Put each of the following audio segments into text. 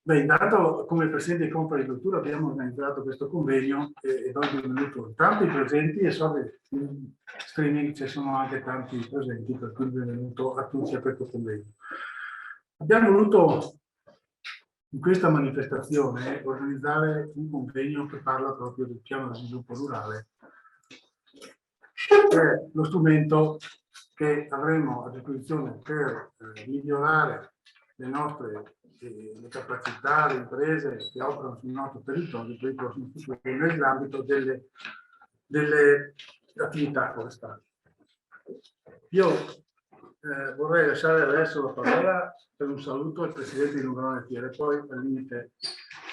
Beh, intanto come Presidente di Confagricoltura abbiamo organizzato questo convegno e do il benvenuto a tanti presenti e so che in streaming ci sono anche tanti presenti, per cui il benvenuto a tutti a questo convegno. Abbiamo voluto in questa manifestazione organizzare un convegno che parla proprio del piano di sviluppo rurale, che è lo strumento che avremo a disposizione per migliorare le nostre le capacità, le imprese che operano sul nostro territorio per il prossimo futuro nell'ambito delle attività forestali. Io vorrei lasciare adesso la parola per un saluto al Presidente di Longarone Fiere, poi al limite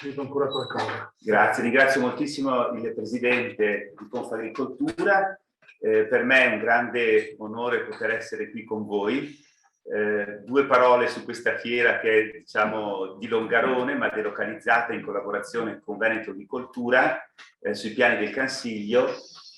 dico ancora qualcosa. Grazie, ringrazio moltissimo il Presidente di Confagricoltura. Per me è un grande onore poter essere qui con voi. Due parole su questa fiera che è, diciamo, di Longarone, ma delocalizzata in collaborazione con Veneto di Cultura sui piani del Consiglio,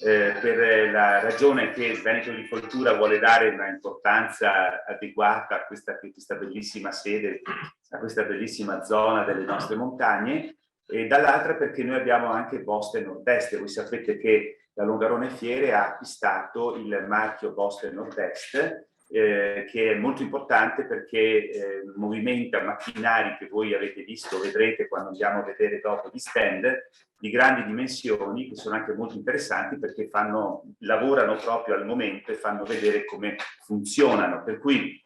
per la ragione che il Veneto di Cultura vuole dare una importanza adeguata a questa bellissima sede, a questa bellissima zona delle nostre montagne, e dall'altra perché noi abbiamo anche Boston Nord-Est. Voi sapete che la Longarone Fiere ha acquistato il marchio Boston Nord-Est, che è molto importante perché movimenta macchinari che voi avete visto, vedrete quando andiamo a vedere dopo gli stand, di grandi dimensioni, che sono anche molto interessanti perché lavorano proprio al momento e fanno vedere come funzionano, per cui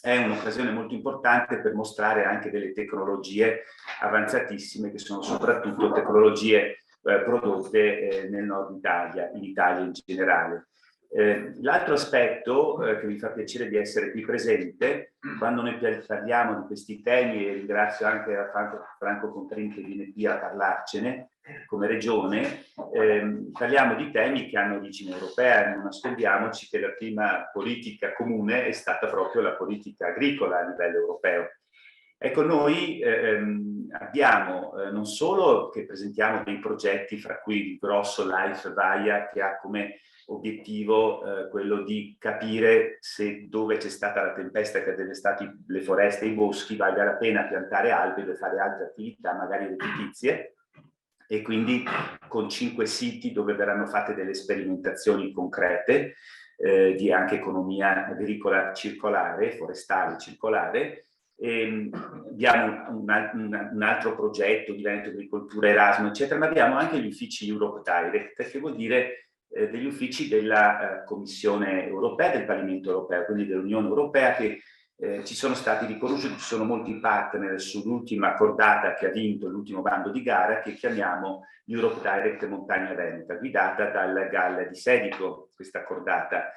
è un'occasione molto importante per mostrare anche delle tecnologie avanzatissime, che sono soprattutto tecnologie prodotte nel nord Italia, in Italia in generale. L'altro aspetto che mi fa piacere di essere qui presente, quando noi parliamo di questi temi, e ringrazio anche Franco Contrin che viene qui a parlarcene come regione, parliamo di temi che hanno origine europea. Non nascondiamoci che la prima politica comune è stata proprio la politica agricola a livello europeo. Ecco, noi abbiamo non solo che presentiamo dei progetti, fra cui il grosso Life Vaia, che ha come obiettivo quello di capire se dove c'è stata la tempesta che ha devastato le foreste e i boschi valga la pena piantare alberi e fare altre attività, magari redditizie, e quindi con 5 siti dove verranno fatte delle sperimentazioni concrete di anche economia agricola circolare, forestale circolare. Abbiamo un altro progetto di Veneto Agricoltura Erasmus, eccetera, ma abbiamo anche gli uffici Europe Direct, che vuol dire degli uffici della Commissione europea, del Parlamento europeo, quindi dell'Unione Europea, che ci sono stati riconosciuti. Ci sono molti partner sull'ultima cordata che ha vinto l'ultimo bando di gara, che chiamiamo Europe Direct Montagna Veneta, guidata dal GAL di Sedico, questa cordata.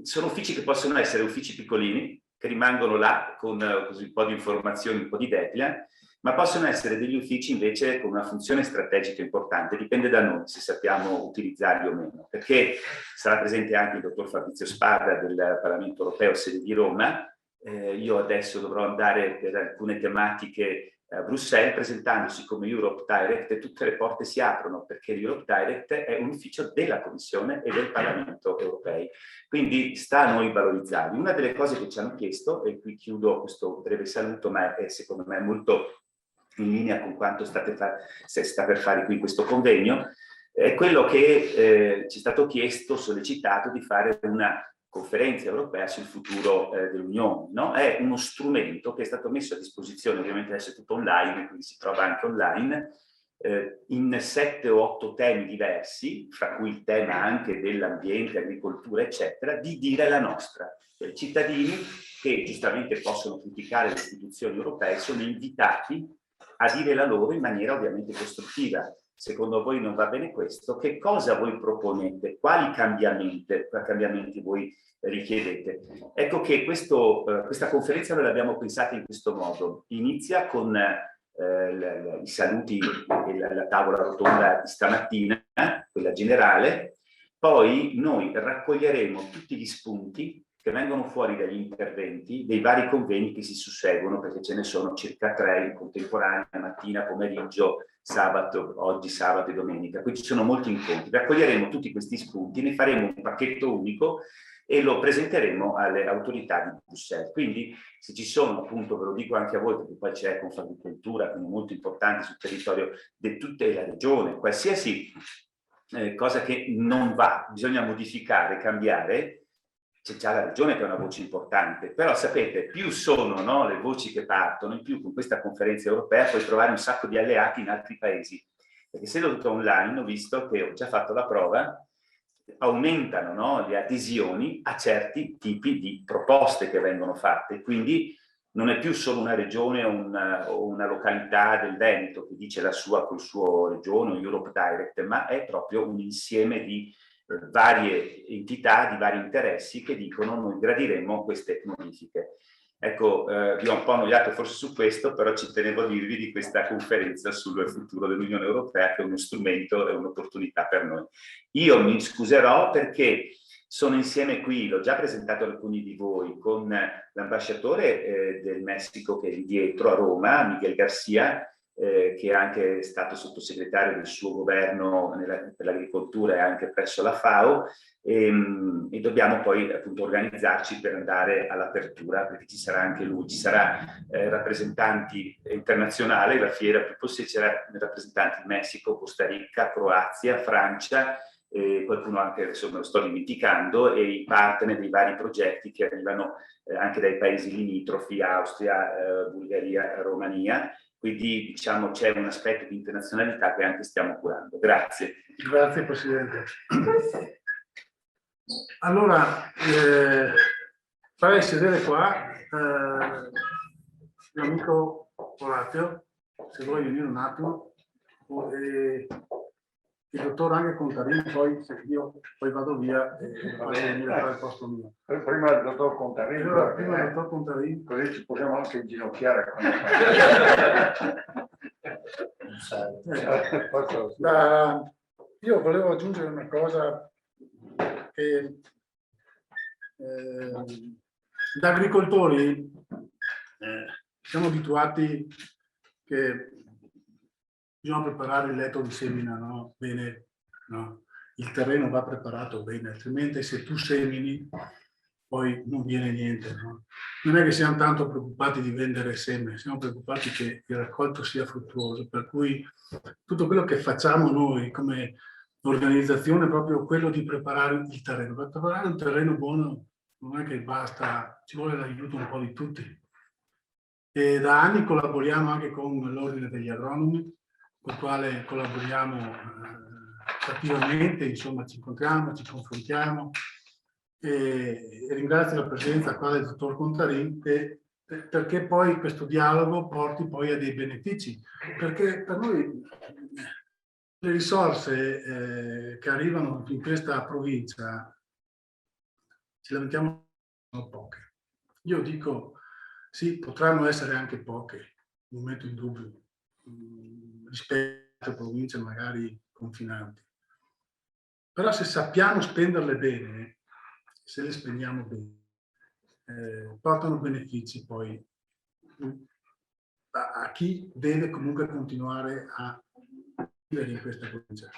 Sono uffici che possono essere uffici piccolini, che rimangono là con così un po' di informazioni, un po' di deadline, ma possono essere degli uffici invece con una funzione strategica importante. Dipende da noi se sappiamo utilizzarli o meno, perché sarà presente anche il dottor Fabrizio Spada del Parlamento Europeo, sede di Roma. Io adesso dovrò andare per alcune tematiche a Bruxelles, presentandosi come Europe Direct, e tutte le porte si aprono, perché l'Europe Direct è un ufficio della Commissione e del Parlamento Europeo. Quindi sta a noi valorizzarli. Una delle cose che ci hanno chiesto, e qui chiudo questo breve saluto, ma è secondo me molto in linea con quanto si sta per fare qui in questo convegno, è quello che ci è stato chiesto, sollecitato, di fare una conferenza europea sul futuro dell'Unione, no? È uno strumento che è stato messo a disposizione, ovviamente adesso è tutto online, quindi si trova anche online, in 7 o 8 temi diversi, fra cui il tema anche dell'ambiente, agricoltura, eccetera, di dire la nostra. I cittadini che giustamente possono criticare le istituzioni europee sono invitati a dire la loro in maniera ovviamente costruttiva. Secondo voi non va bene questo? Che cosa voi proponete? Quali cambiamenti voi richiedete? Ecco che questa conferenza noi l'abbiamo pensata in questo modo. Inizia con i saluti e la tavola rotonda di stamattina, quella generale. Poi noi raccoglieremo tutti gli spunti che vengono fuori dagli interventi dei vari convegni che si susseguono, perché ce ne sono circa 3 in contemporanea, mattina, pomeriggio, sabato, oggi sabato e domenica. Qui ci sono molti incontri. Raccoglieremo tutti questi spunti, ne faremo un pacchetto unico e lo presenteremo alle autorità di Bruxelles. Quindi se ci sono, appunto, ve lo dico anche a voi, perché poi c'è Confagricoltura, quindi molto importante sul territorio di tutta la regione, qualsiasi cosa che non va, bisogna modificare, cambiare, c'è già la regione che è una voce importante, però sapete, più sono, no, le voci che partono, in più con questa conferenza europea puoi trovare un sacco di alleati in altri paesi, perché se lo tutto online ho visto che ho già fatto la prova, aumentano, no, le adesioni a certi tipi di proposte che vengono fatte, quindi non è più solo una regione o una località del Veneto che dice la sua col suo regione o Europe Direct, ma è proprio un insieme di varie entità, di vari interessi che dicono noi gradiremo queste modifiche. Ecco, vi ho un po' annoiato forse su questo, però ci tenevo a dirvi di questa conferenza sul futuro dell'Unione Europea, che è uno strumento e un'opportunità per noi. Io mi scuserò perché sono insieme qui, l'ho già presentato ad alcuni di voi, con l'ambasciatore del Messico che è lì dietro a Roma, Miguel Garcia, che è anche stato sottosegretario del suo governo per l'agricoltura e anche presso la FAO, e dobbiamo poi appunto organizzarci per andare all'apertura, perché ci sarà anche lui, ci sarà rappresentanti internazionali, la fiera più possibile, c'era rappresentanti di Messico, Costa Rica, Croazia, Francia, qualcuno anche, insomma, lo sto dimenticando, e i partner dei vari progetti che arrivano anche dai paesi limitrofi, Austria, Bulgaria, Romania. Quindi diciamo c'è un aspetto di internazionalità che anche stiamo curando. Grazie. Grazie Presidente. Allora, farei sedere qua l'amico Orazio, se vuoi venire un attimo, e il dottor anche Contarini, poi se io poi vado via e poi venire a fare il posto mio. Prima il dottor Contarini, Allora, prima il dottor Contarini. così ci possiamo anche inginocchiare. Io volevo aggiungere una cosa che da agricoltori siamo abituati che bisogna preparare il letto di semina, no? Bene, no? Il terreno va preparato bene, altrimenti se tu semini poi non viene niente, no? Non è che siamo tanto preoccupati di vendere seme, siamo preoccupati che il raccolto sia fruttuoso, per cui tutto quello che facciamo noi come organizzazione è proprio quello di preparare il terreno. Per preparare un terreno buono non è che basta, ci vuole l'aiuto un po' di tutti. E da anni collaboriamo anche con l'Ordine degli Agronomi, con il quale collaboriamo attivamente, insomma ci incontriamo, ci confrontiamo, e ringrazio la presenza qua del dottor Contarini perché poi questo dialogo porti poi a dei benefici, perché per noi le risorse che arrivano in questa provincia, ci lamentiamo, sono poche. Io dico sì, potranno essere anche poche, non metto in dubbio, rispetto a province magari confinanti. Però se sappiamo spenderle bene, se le spendiamo bene, portano benefici poi a chi deve comunque continuare a vivere in questa provincia.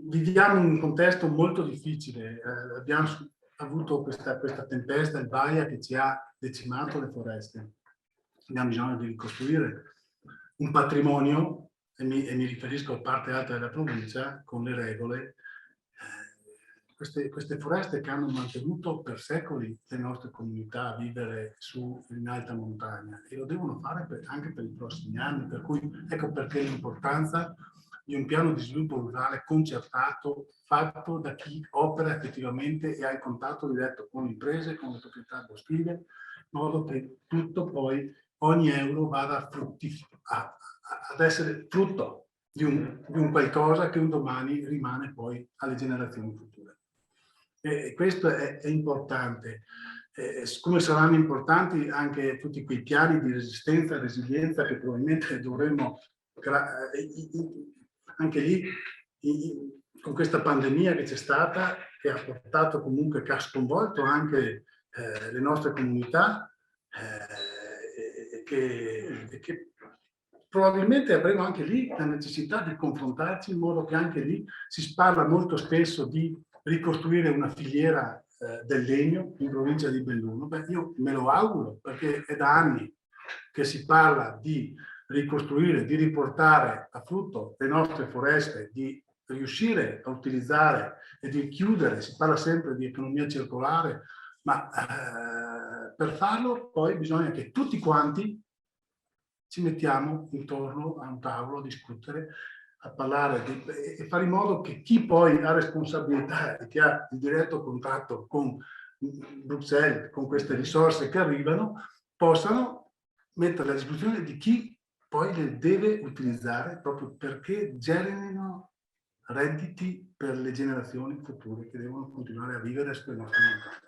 Viviamo in un contesto molto difficile, abbiamo avuto questa tempesta, il Baia, che ci ha decimato le foreste. Abbiamo bisogno di ricostruire un patrimonio, e mi riferisco a parte alta della provincia, con le regole. Queste foreste che hanno mantenuto per secoli le nostre comunità a vivere in alta montagna, e lo devono fare anche per i prossimi anni, per cui ecco perché l'importanza di un piano di sviluppo rurale concertato, fatto da chi opera effettivamente e ha il contatto diretto con le imprese, con le proprietà boschive, in modo che tutto poi, ogni euro vada ad essere frutto di un qualcosa che un domani rimane poi alle generazioni future. E questo è importante. Come saranno importanti anche tutti quei piani di resistenza e resilienza che probabilmente dovremmo, anche lì, con questa pandemia che c'è stata, che ha portato comunque, che ha sconvolto anche le nostre comunità, che probabilmente avremo anche lì la necessità di confrontarci, in modo che anche lì si parla molto spesso di ricostruire una filiera del legno in provincia di Belluno. Beh, io me lo auguro, perché è da anni che si parla di ricostruire, di riportare a frutto le nostre foreste, di riuscire a utilizzare e di chiudere. Si parla sempre di economia circolare, ma per farlo poi bisogna che tutti quanti ci mettiamo intorno a un tavolo a discutere, a parlare e fare in modo che chi poi ha responsabilità e che ha il diretto contatto con Bruxelles, con queste risorse che arrivano, possano mettere a disposizione di chi poi le deve utilizzare, proprio perché generino redditi per le generazioni future che devono continuare a vivere sulle nostre montagne.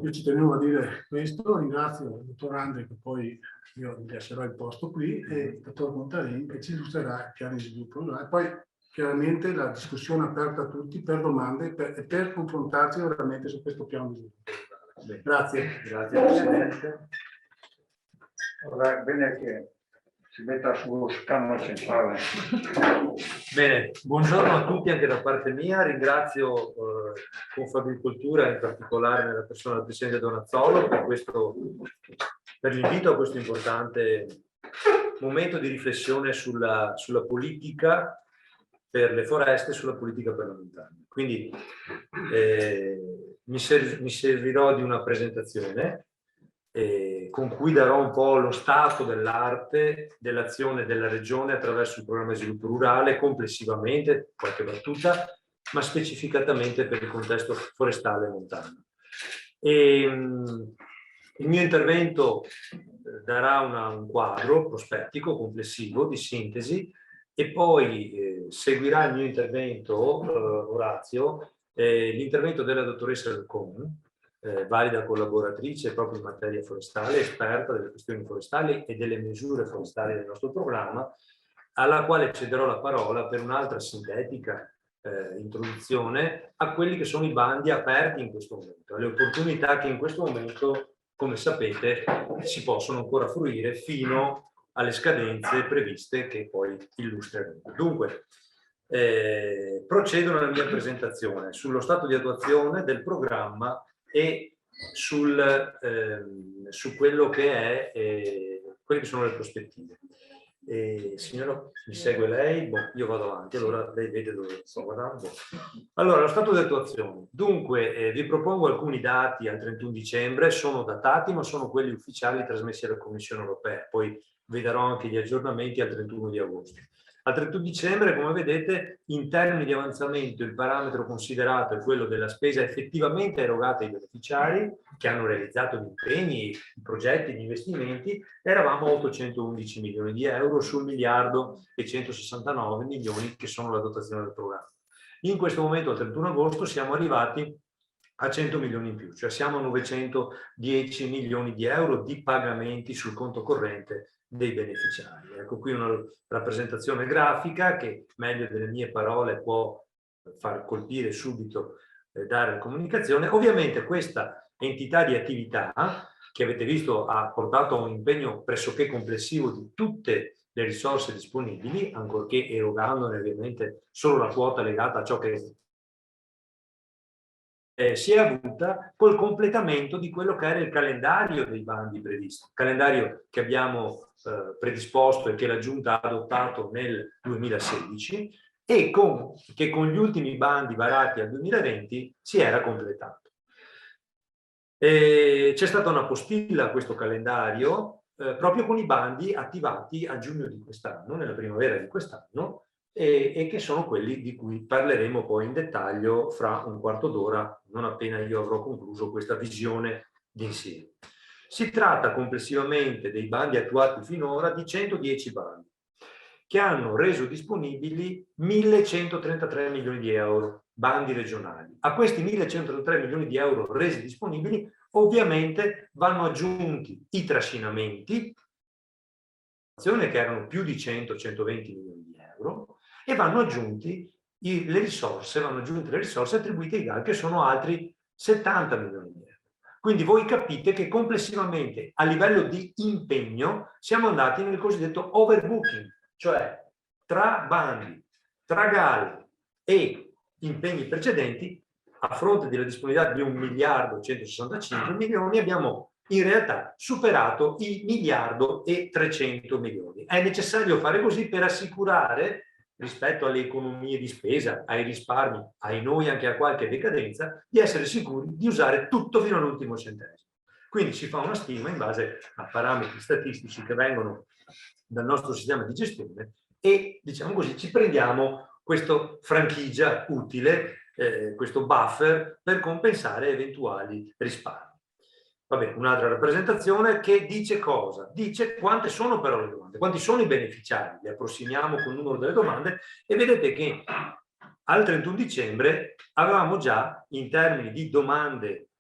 Io ci tenevo a dire questo, ringrazio il dottor Andre, che poi io gli lascerò il posto qui, e il dottor Montarin, che ci illustrerà il piano di sviluppo. E poi chiaramente la discussione aperta a tutti per domande e per confrontarci veramente su questo piano di sviluppo. Grazie. Grazie Presidente. Ora è bene che si metta sullo scanno centrale. Bene, buongiorno a tutti anche da parte mia. Ringrazio Confagricoltura, in particolare nella persona del Presidente Donazzolo, per l'invito a questo importante momento di riflessione sulla politica per le foreste e sulla politica per la montagna. Quindi mi servirò di una presentazione con cui darò un po' lo stato dell'arte dell'azione della Regione attraverso il programma di sviluppo rurale, complessivamente, qualche battuta, ma specificatamente per il contesto forestale e montano. Il mio intervento darà un quadro prospettico, complessivo, di sintesi, e poi seguirà il mio intervento, Orazio, l'intervento della dottoressa Leccon, valida collaboratrice proprio in materia forestale, esperta delle questioni forestali e delle misure forestali del nostro programma, alla quale cederò la parola per un'altra sintetica introduzione a quelli che sono i bandi aperti in questo momento, alle opportunità che in questo momento, come sapete, si possono ancora fruire fino alle scadenze previste che poi illustreremo. Dunque, procedo nella mia presentazione sullo stato di attuazione del programma e su quello che è, quelle che sono le prospettive. Signora, mi segue lei? Boh, io vado avanti, allora lei vede dove sto guardando. Allora, lo stato di attuazione. Dunque, vi propongo alcuni dati al 31 dicembre, sono datati, ma sono quelli ufficiali trasmessi alla Commissione europea. Poi vi darò anche gli aggiornamenti al 31 di agosto. Al 31 dicembre, come vedete, in termini di avanzamento il parametro considerato è quello della spesa effettivamente erogata ai beneficiari che hanno realizzato gli impegni, i progetti, gli investimenti. Eravamo a 811 milioni di euro sul 1 miliardo e 169 milioni che sono la dotazione del programma. In questo momento, al 31 agosto, siamo arrivati a 100 milioni in più, cioè siamo a 910 milioni di euro di pagamenti sul conto corrente dei beneficiari. Ecco qui una rappresentazione grafica che meglio delle mie parole può far colpire subito, dare la comunicazione. Ovviamente questa entità di attività che avete visto ha portato a un impegno pressoché complessivo di tutte le risorse disponibili, ancorché erogandone ovviamente solo la quota legata a ciò che si è avuta col completamento di quello che era il calendario dei bandi previsti, calendario che abbiamo predisposto e che la Giunta ha adottato nel 2016 e che con gli ultimi bandi varati al 2020 si era completato. C'è stata una postilla a questo calendario proprio con i bandi attivati a giugno di quest'anno, nella primavera di quest'anno, e che sono quelli di cui parleremo poi in dettaglio fra un quarto d'ora, non appena io avrò concluso questa visione d'insieme. Si tratta complessivamente dei bandi attuati finora di 110 bandi, che hanno reso disponibili 1.133 milioni di euro, bandi regionali. A questi 1.133 milioni di euro resi disponibili, ovviamente vanno aggiunti i trascinamenti, che erano più di 100-120 milioni di euro, e vanno aggiunte le risorse attribuite ai GAL, che sono altri 70 milioni di euro. Quindi voi capite che complessivamente a livello di impegno siamo andati nel cosiddetto overbooking, cioè tra bandi, tra GAL e impegni precedenti, a fronte della disponibilità di 1.165.000.000, abbiamo in realtà superato i 1.300.000.000. È necessario fare così per assicurare, rispetto alle economie di spesa, ai risparmi, ai noi anche a qualche decadenza, di essere sicuri di usare tutto fino all'ultimo centesimo. Quindi si fa una stima in base a parametri statistici che vengono dal nostro sistema di gestione e, diciamo così, ci prendiamo questo franchigia utile, questo buffer per compensare eventuali risparmi. Vabbè, un'altra rappresentazione che dice cosa? Dice quante sono però le domande, quanti sono i beneficiari, li approssimiamo con il numero delle domande e vedete che al 31 dicembre avevamo già, in termini di domande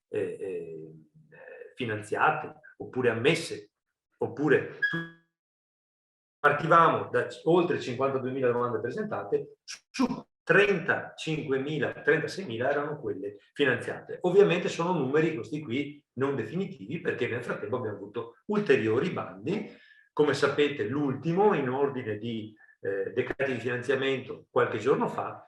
finanziate oppure ammesse, oppure partivamo da oltre 52.000 domande presentate, su 35.000, 36.000 erano quelle finanziate. Ovviamente sono numeri, questi qui, non definitivi, perché nel frattempo abbiamo avuto ulteriori bandi. Come sapete, l'ultimo in ordine di decreti di finanziamento qualche giorno fa,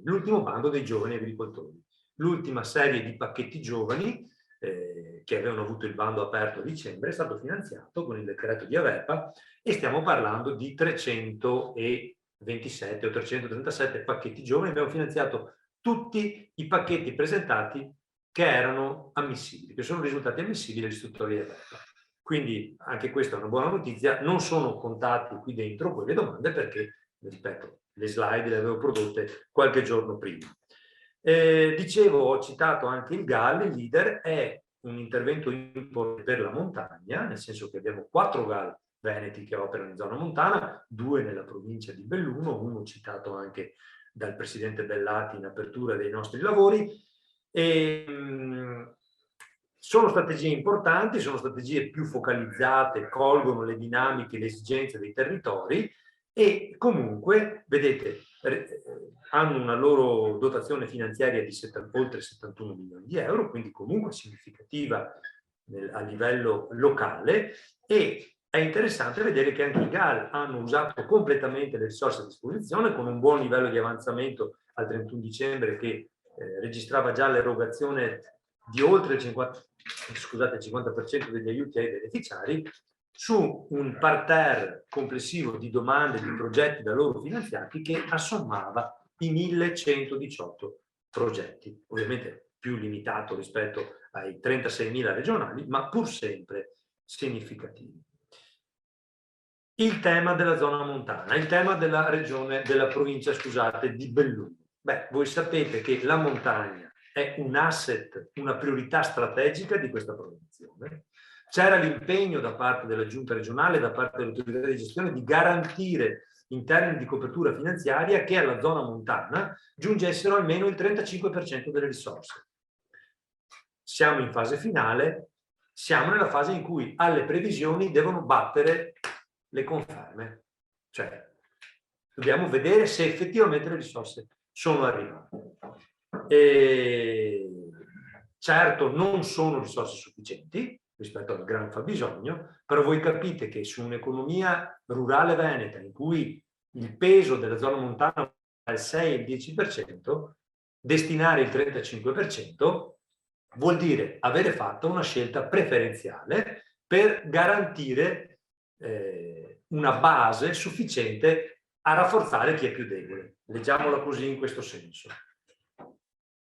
l'ultimo bando dei giovani agricoltori. L'ultima serie di pacchetti giovani che avevano avuto il bando aperto a dicembre è stato finanziato con il decreto di Avepa e stiamo parlando di 327 o 337 pacchetti giovani. Abbiamo finanziato tutti i pacchetti presentati che erano ammissibili, che sono risultati ammissibili all'istruttoria di Avepa. Quindi anche questa è una buona notizia. Non sono contate qui dentro quelle domande perché, ripeto, le slide le avevo prodotte qualche giorno prima. Dicevo, ho citato anche il GAL. Il LEADER è un intervento importante per la montagna, nel senso che abbiamo 4 GAL veneti che operano in zona montana, 2 nella provincia di Belluno, uno citato anche dal presidente Bellati in apertura dei nostri lavori. Sono strategie importanti, sono strategie più focalizzate, colgono le dinamiche, le esigenze dei territori e comunque, vedete, hanno una loro dotazione finanziaria di oltre 71 milioni di euro, quindi comunque significativa a livello locale, e è interessante vedere che anche i GAL hanno usato completamente le risorse a disposizione con un buon livello di avanzamento al 31 dicembre che registrava già l'erogazione di oltre il 50% degli aiuti ai beneficiari, su un parterre complessivo di domande, di progetti da loro finanziati che assommava i 1118 progetti, ovviamente più limitato rispetto ai 36.000 regionali, ma pur sempre significativi. Il tema della zona montana, il tema della regione, della provincia, scusate, di Belluno. Beh, voi sapete che la montagna è un asset, una priorità strategica di questa programmazione. C'era l'impegno da parte della giunta regionale, da parte dell'autorità di gestione, di garantire in termini di copertura finanziaria che alla zona montana giungessero almeno il 35% delle risorse. Siamo in fase finale, siamo nella fase in cui alle previsioni devono battere le conferme. Cioè, dobbiamo vedere se effettivamente le risorse sono arrivate. Certo, non sono risorse sufficienti rispetto al gran fabbisogno, però voi capite che su un'economia rurale veneta in cui il peso della zona montana è il 6 e il 10%, destinare il 35% vuol dire avere fatto una scelta preferenziale per garantire una base sufficiente a rafforzare chi è più debole. Leggiamola così in questo senso.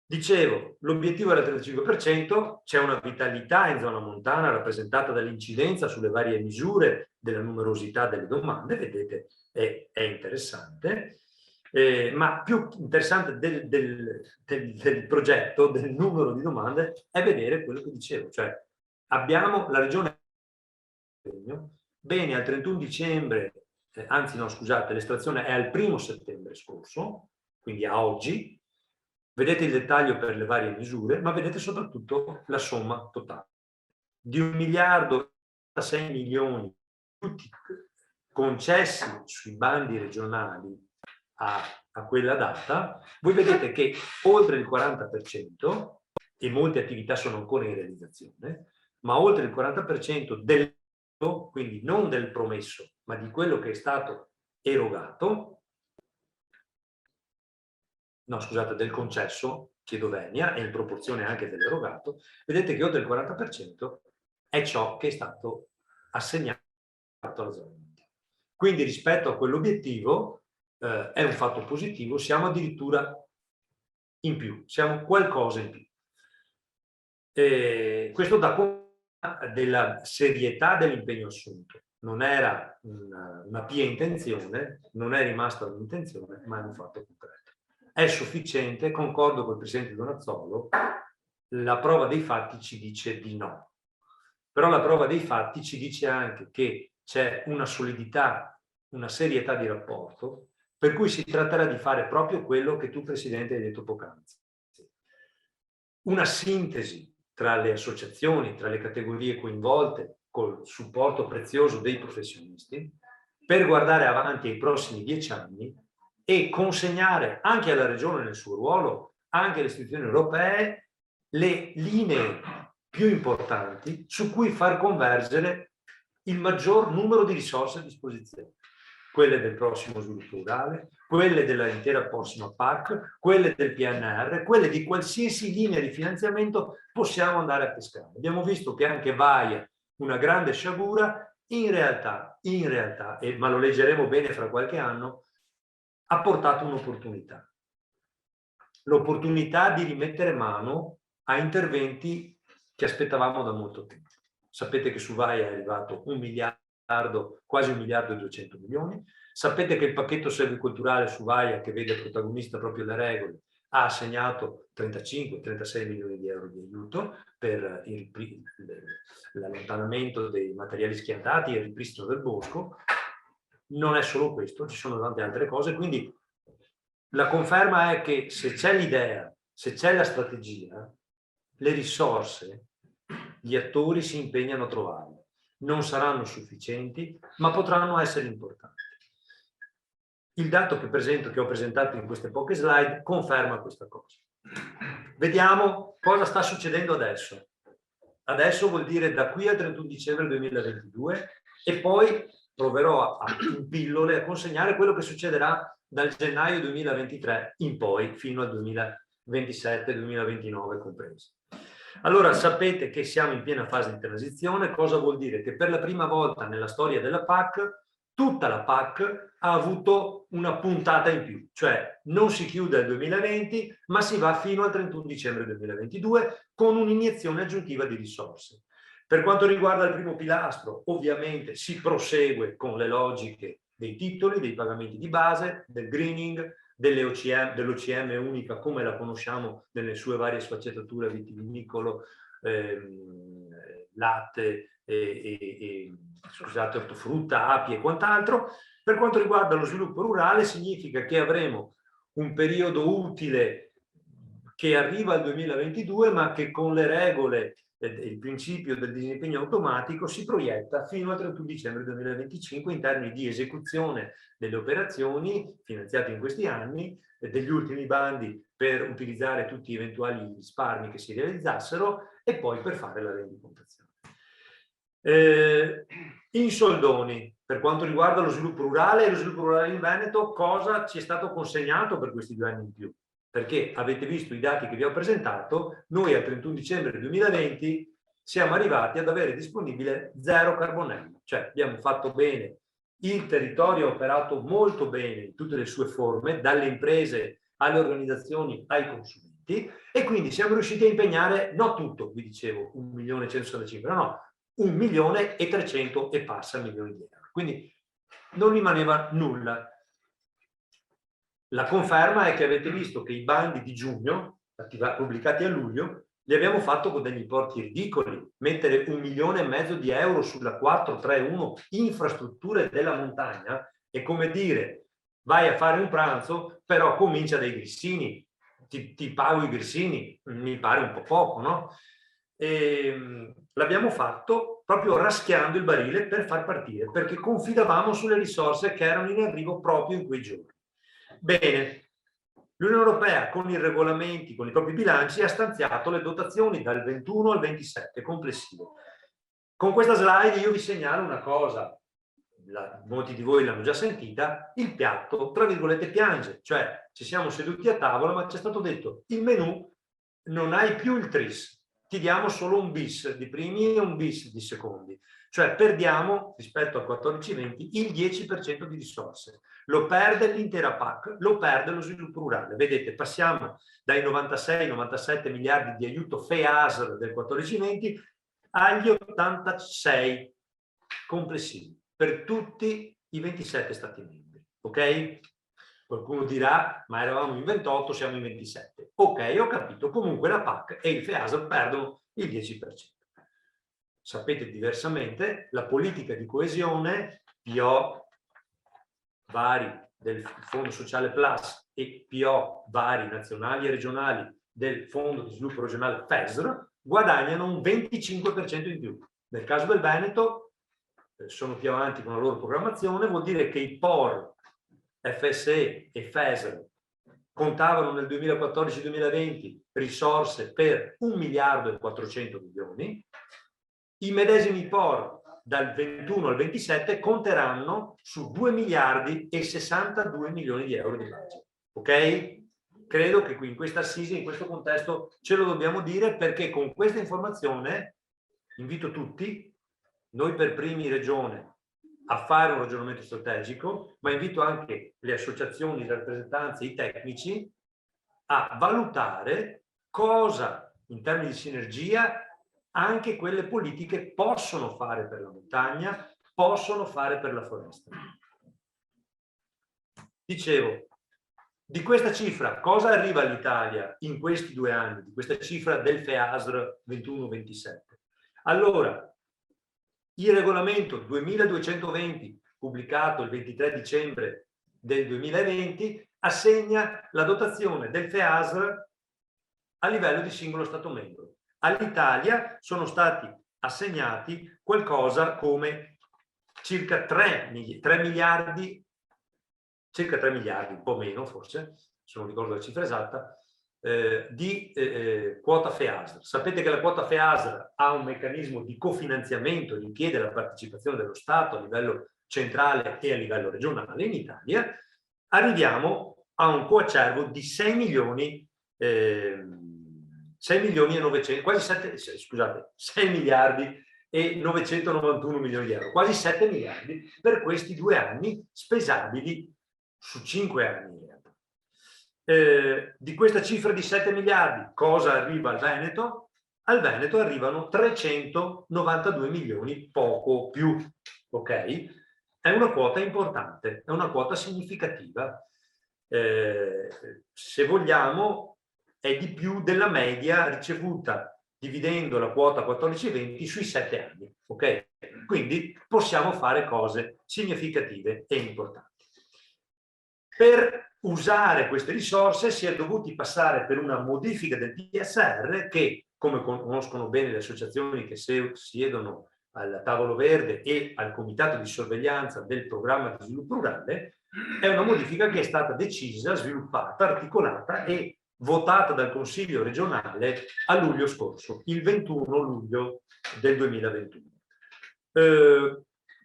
Dicevo, l'obiettivo era il 35%, c'è una vitalità in zona montana rappresentata dall'incidenza sulle varie misure della numerosità delle domande, vedete, è interessante, ma più interessante del progetto, del numero di domande, è vedere quello che dicevo, cioè abbiamo la regione bene al 31 dicembre, anzi no scusate, l'estrazione è al 1° settembre scorso, quindi a oggi. Vedete il dettaglio per le varie misure, ma vedete soprattutto la somma totale. Di 1.046.000.000 tutti concessi sui bandi regionali a quella data, voi vedete che oltre il 40%, e molte attività sono ancora in realizzazione, ma oltre il 40% del, quindi non del promesso, ma di quello che è stato erogato, no scusate, del concesso, chiedo venia, e in proporzione anche dell'erogato, vedete che oltre il 40% è ciò che è stato assegnato alla zona media. Quindi rispetto a quell'obiettivo è un fatto positivo, siamo addirittura in più, siamo qualcosa in più. Questo dà conto della serietà dell'impegno assunto. Non era una pia intenzione, non è rimasta un'intenzione, ma è un fatto concreto. È sufficiente, concordo col Presidente Donazzolo, la prova dei fatti ci dice di no. Però la prova dei fatti ci dice anche che c'è una solidità, una serietà di rapporto, per cui si tratterà di fare proprio quello che tu, Presidente, hai detto poc'anzi. Una sintesi tra le associazioni, tra le categorie coinvolte, col supporto prezioso dei professionisti, per guardare avanti ai prossimi 10 anni e consegnare anche alla Regione nel suo ruolo, anche alle istituzioni europee, le linee più importanti su cui far convergere il maggior numero di risorse a disposizione. Quelle del prossimo sviluppo rurale, quelle dell'intera prossima PAC, quelle del PNR, quelle di qualsiasi linea di finanziamento possiamo andare a pescare. Abbiamo visto che anche VAIA, una grande sciagura, in realtà, ma lo leggeremo bene fra qualche anno, ha portato un'opportunità. L'opportunità di rimettere mano a interventi che aspettavamo da molto tempo. Sapete che su VAIA è arrivato 1 miliardo, quasi 1 miliardo e 200 milioni. Sapete che il pacchetto servicolturale su VAIA, che vede protagonista proprio le regole, ha assegnato 35-36 milioni di euro di aiuto per l'allontanamento dei materiali schiantati e il ripristino del bosco. Non è solo questo, ci sono tante altre cose, quindi la conferma è che se c'è l'idea, se c'è la strategia, le risorse, gli attori si impegnano a trovarle. Non saranno sufficienti, ma potranno essere importanti. Il dato che ho presentato in queste poche slide conferma questa cosa. Vediamo cosa sta succedendo adesso. Adesso vuol dire da qui al 31 dicembre 2022 e poi proverò in pillole a consegnare quello che succederà dal gennaio 2023 in poi fino al 2027-2029 compreso. Allora sapete che siamo in piena fase di transizione. Cosa vuol dire? Che per la prima volta nella storia della PAC tutta la PAC ha avuto una puntata in più, cioè non si chiude al 2020 ma si va fino al 31 dicembre 2022 con un'iniezione aggiuntiva di risorse. Per quanto riguarda il primo pilastro, ovviamente si prosegue con le logiche dei titoli, dei pagamenti di base, del greening, dell'OCM unica come la conosciamo nelle sue varie sfaccettature, vitivinicolo, latte, scusate, ortofrutta, api e quant'altro. Per quanto riguarda lo sviluppo rurale significa che avremo un periodo utile che arriva al 2022 ma che con le regole il principio del disimpegno automatico si proietta fino al 31 dicembre 2025 in termini di esecuzione delle operazioni finanziate in questi anni, degli ultimi bandi per utilizzare tutti gli eventuali risparmi che si realizzassero e poi per fare la rendicontazione. In soldoni, per quanto riguarda lo sviluppo rurale e lo sviluppo rurale in Veneto, cosa ci è stato consegnato per questi 2 anni in più? Perché avete visto i dati che vi ho presentato, noi al 31 dicembre 2020 siamo arrivati ad avere disponibile 0 carbonello, cioè abbiamo fatto bene, il territorio ha operato molto bene in tutte le sue forme, dalle imprese alle organizzazioni ai consumenti, e quindi siamo riusciti a impegnare, non tutto, vi dicevo, 1.165.000, no, 1.300.000 e passa milioni di euro. Quindi non rimaneva nulla. La conferma è che avete visto che i bandi di giugno, pubblicati a luglio, li abbiamo fatto con degli importi ridicoli. Mettere 1,5 milioni di euro sulla 431 infrastrutture della montagna è come dire vai a fare un pranzo, però comincia dai grissini, ti pago i grissini, mi pare un po' poco, no? L'abbiamo fatto proprio raschiando il barile per far partire, perché confidavamo sulle risorse che erano in arrivo proprio in quei giorni. Bene, l'Unione Europea con i regolamenti, con i propri bilanci ha stanziato le dotazioni dal 21 al 27 complessivo. Con questa slide io vi segnalo una cosa, molti di voi l'hanno già sentita, il piatto, tra virgolette, piange. Cioè ci siamo seduti a tavola, ma ci è stato detto il menù non hai più il tris, ti diamo solo un bis di primi e un bis di secondi. Cioè perdiamo, rispetto al 14-20, il 10% di risorse. Lo perde l'intera PAC, lo perde lo sviluppo rurale. Vedete, passiamo dai 96-97 miliardi di aiuto FEASR del 14-20 agli 86 complessivi per tutti i 27 Stati membri. Ok? Qualcuno dirà, ma eravamo in 28, siamo in 27. Ok, ho capito. Comunque la PAC e il FEASR perdono il 10%. Sapete diversamente, la politica di coesione, PO vari del Fondo Sociale Plus e PO vari nazionali e regionali del Fondo di Sviluppo Regionale FESR, guadagnano un 25% in più. Nel caso del Veneto, sono più avanti con la loro programmazione, vuol dire che i POR, FSE e FESR contavano nel 2014-2020 risorse per 1 miliardo e 400 milioni, i medesimi POR dal 21 al 27 conteranno su 2 miliardi e 62 milioni di euro di budget. Ok? Credo che qui in questa assise, in questo contesto, ce lo dobbiamo dire, perché con questa informazione invito tutti, noi per primi Regione, a fare un ragionamento strategico, ma invito anche le associazioni, le rappresentanze, i tecnici a valutare cosa, in termini di sinergia, anche quelle politiche possono fare per la montagna, possono fare per la foresta. Dicevo, di questa cifra, cosa arriva all'Italia in questi 2 anni, di questa cifra del FEASR 21-27? Allora, il regolamento 2220, pubblicato il 23 dicembre del 2020, assegna la dotazione del FEASR a livello di singolo Stato membro. All'Italia sono stati assegnati qualcosa come circa 3 miliardi, un po' meno forse, se non ricordo la cifra esatta, di quota FEASR. Sapete che la quota FEASR ha un meccanismo di cofinanziamento, richiede la partecipazione dello Stato a livello centrale e a livello regionale. In Italia arriviamo a un coacervo di 6 milioni e 900, quasi 7, scusate, 6 miliardi e 991 milioni di euro, quasi 7 miliardi per questi 2 anni spesabili su 5 anni. Di questa cifra di 7 miliardi, cosa arriva al Veneto? Al Veneto arrivano 392 milioni, poco più, ok? È una quota importante, è una quota significativa. Se vogliamo, è di più della media ricevuta dividendo la quota 14-20 sui 7 anni, ok? Quindi possiamo fare cose significative e importanti. Per usare queste risorse si è dovuti passare per una modifica del PSR che, come conoscono bene le associazioni che siedono al tavolo verde e al comitato di sorveglianza del programma di sviluppo rurale, è una modifica che è stata decisa, sviluppata, articolata e votata dal Consiglio regionale a luglio scorso, il 21 luglio del 2021.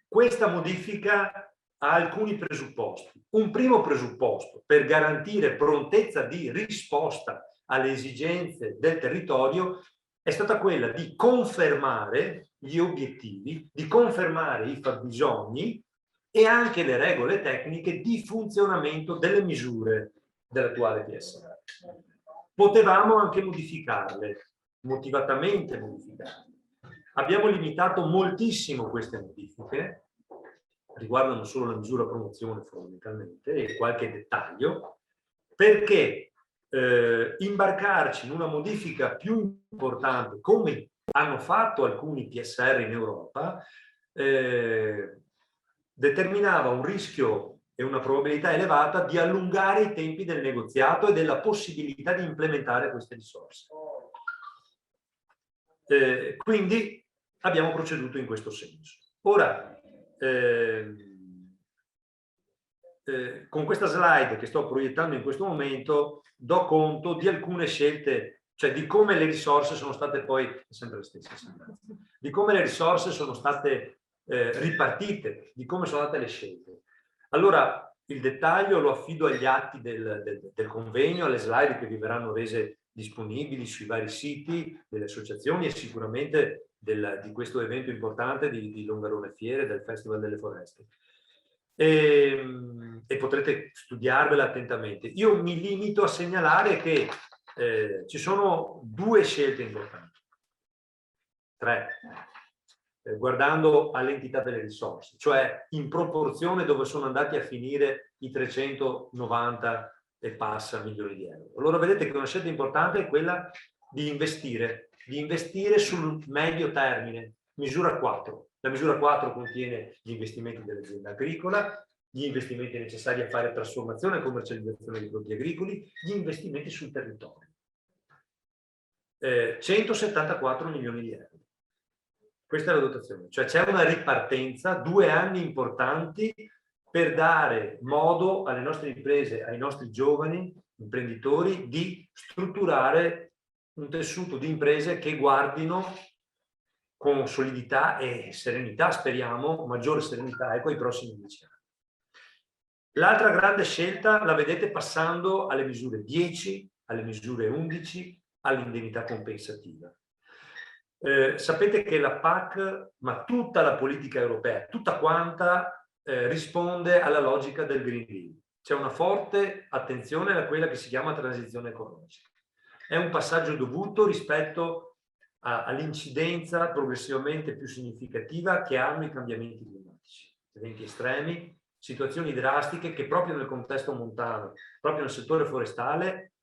Questa modifica ha alcuni presupposti. Un primo presupposto per garantire prontezza di risposta alle esigenze del territorio è stata quella di confermare gli obiettivi, di confermare i fabbisogni e anche le regole tecniche di funzionamento delle misure dell'attuale PSR. Potevamo anche modificarle, motivatamente modificarle. Abbiamo limitato moltissimo queste modifiche, riguardano solo la misura promozione fondamentalmente e qualche dettaglio, perché imbarcarci in una modifica più importante, come hanno fatto alcuni PSR in Europa, determinava un rischio e una probabilità elevata di allungare i tempi del negoziato e della possibilità di implementare queste risorse. Quindi abbiamo proceduto in questo senso. Ora, con questa slide che sto proiettando in questo momento do conto di alcune scelte, cioè di come le risorse sono state poi, sempre le stesse, di come le risorse sono state ripartite, di come sono andate le scelte. Allora, il dettaglio lo affido agli atti del convegno, alle slide che vi verranno rese disponibili sui vari siti delle associazioni e sicuramente di questo evento importante di Longarone Fiere, del Festival delle Foreste. E potrete studiarvela attentamente. Io mi limito a segnalare che ci sono due scelte importanti, tre, guardando all'entità delle risorse, cioè in proporzione dove sono andati a finire i 390 e passa milioni di euro. Allora vedete che una scelta importante è quella di investire sul medio termine, misura 4. La misura 4 contiene gli investimenti dell'azienda agricola, gli investimenti necessari a fare trasformazione e commercializzazione dei prodotti agricoli, gli investimenti sul territorio. 174 milioni di euro. Questa è la dotazione, cioè c'è una ripartenza, 2 anni importanti per dare modo alle nostre imprese, ai nostri giovani imprenditori di strutturare un tessuto di imprese che guardino con solidità e serenità, speriamo, maggiore serenità, ecco, ai prossimi 10 anni. L'altra grande scelta la vedete passando alle misure 10, alle misure 11, all'indennità compensativa. Sapete che la PAC, ma tutta la politica europea, tutta quanta, risponde alla logica del Green Deal. C'è una forte attenzione a quella che si chiama transizione ecologica. È un passaggio dovuto rispetto all'incidenza progressivamente più significativa che hanno i cambiamenti climatici, eventi estremi, situazioni drastiche che proprio nel contesto montano, proprio nel settore forestale,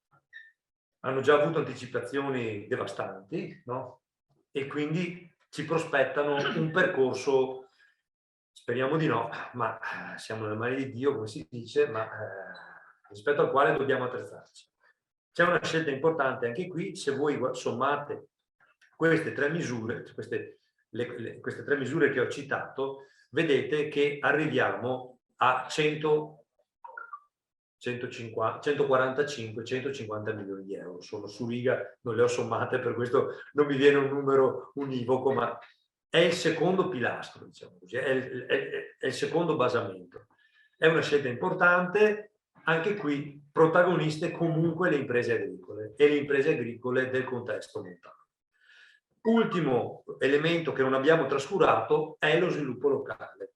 hanno già avuto anticipazioni devastanti, no? E quindi ci prospettano un percorso, speriamo di no, ma siamo nelle mani di Dio, come si dice, ma rispetto al quale dobbiamo attrezzarci. C'è una scelta importante anche qui, se voi sommate queste tre misure, queste tre misure che ho citato, vedete che arriviamo a 145, 150 milioni di euro. Sono su riga, non le ho sommate, per questo non mi viene un numero univoco, ma è il secondo pilastro, diciamo così, è il secondo basamento. È una scelta importante, anche qui protagoniste comunque le imprese agricole e le imprese agricole del contesto montano. Ultimo elemento che non abbiamo trascurato è lo sviluppo locale.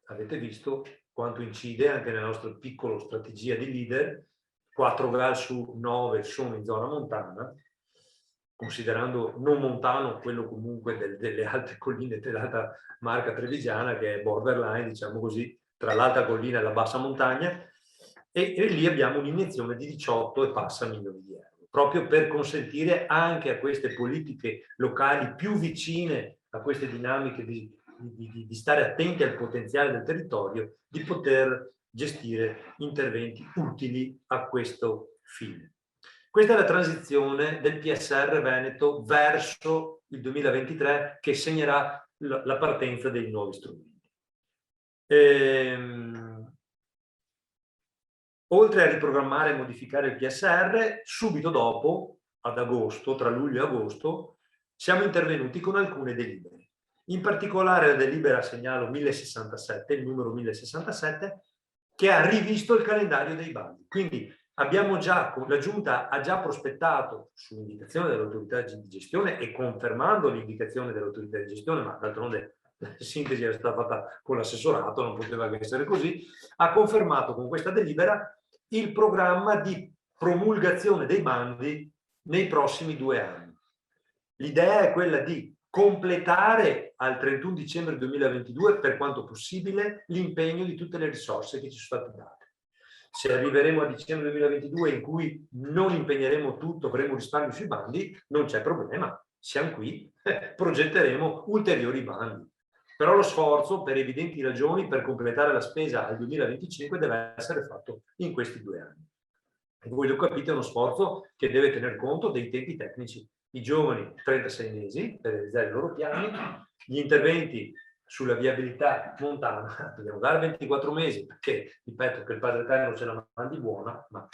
Avete visto quanto incide anche nella nostra piccola strategia di leader, 4 GAL su 9 sono in zona montana, considerando non montano quello comunque delle alte colline dell'alta Marca Trevigiana, che è borderline, diciamo così, tra l'alta collina e la bassa montagna, e lì abbiamo un'iniezione di 18 e passa milioni di euro, proprio per consentire anche a queste politiche locali più vicine a queste dinamiche di stare attenti al potenziale del territorio, di poter gestire interventi utili a questo fine. Questa è la transizione del PSR Veneto verso il 2023, che segnerà la partenza dei nuovi strumenti. Oltre a riprogrammare e modificare il PSR, subito dopo, ad agosto, tra luglio e agosto, siamo intervenuti con alcune delibere. In particolare la delibera, segnalo 1067, il numero 1067, che ha rivisto il calendario dei bandi. Quindi la Giunta ha già prospettato, su indicazione dell'autorità di gestione e confermando l'indicazione dell'autorità di gestione, ma d'altronde la sintesi era stata fatta con l'assessorato, non poteva che essere così, ha confermato con questa delibera il programma di promulgazione dei bandi nei prossimi 2 anni. L'idea è quella di completare al 31 dicembre 2022, per quanto possibile, l'impegno di tutte le risorse che ci sono state date. Se arriveremo a dicembre 2022 in cui non impegneremo tutto, avremo risparmi sui bandi, non c'è problema, siamo qui, progetteremo ulteriori bandi. Però lo sforzo, per evidenti ragioni, per completare la spesa al 2025 deve essere fatto in questi 2 anni. E voi lo capite, è uno sforzo che deve tener conto dei tempi tecnici. I giovani 36 mesi per realizzare i loro piani, gli interventi sulla viabilità montana dobbiamo dare 24 mesi, perché, ripeto, che il Padre Eterno ce la mandi buona, ma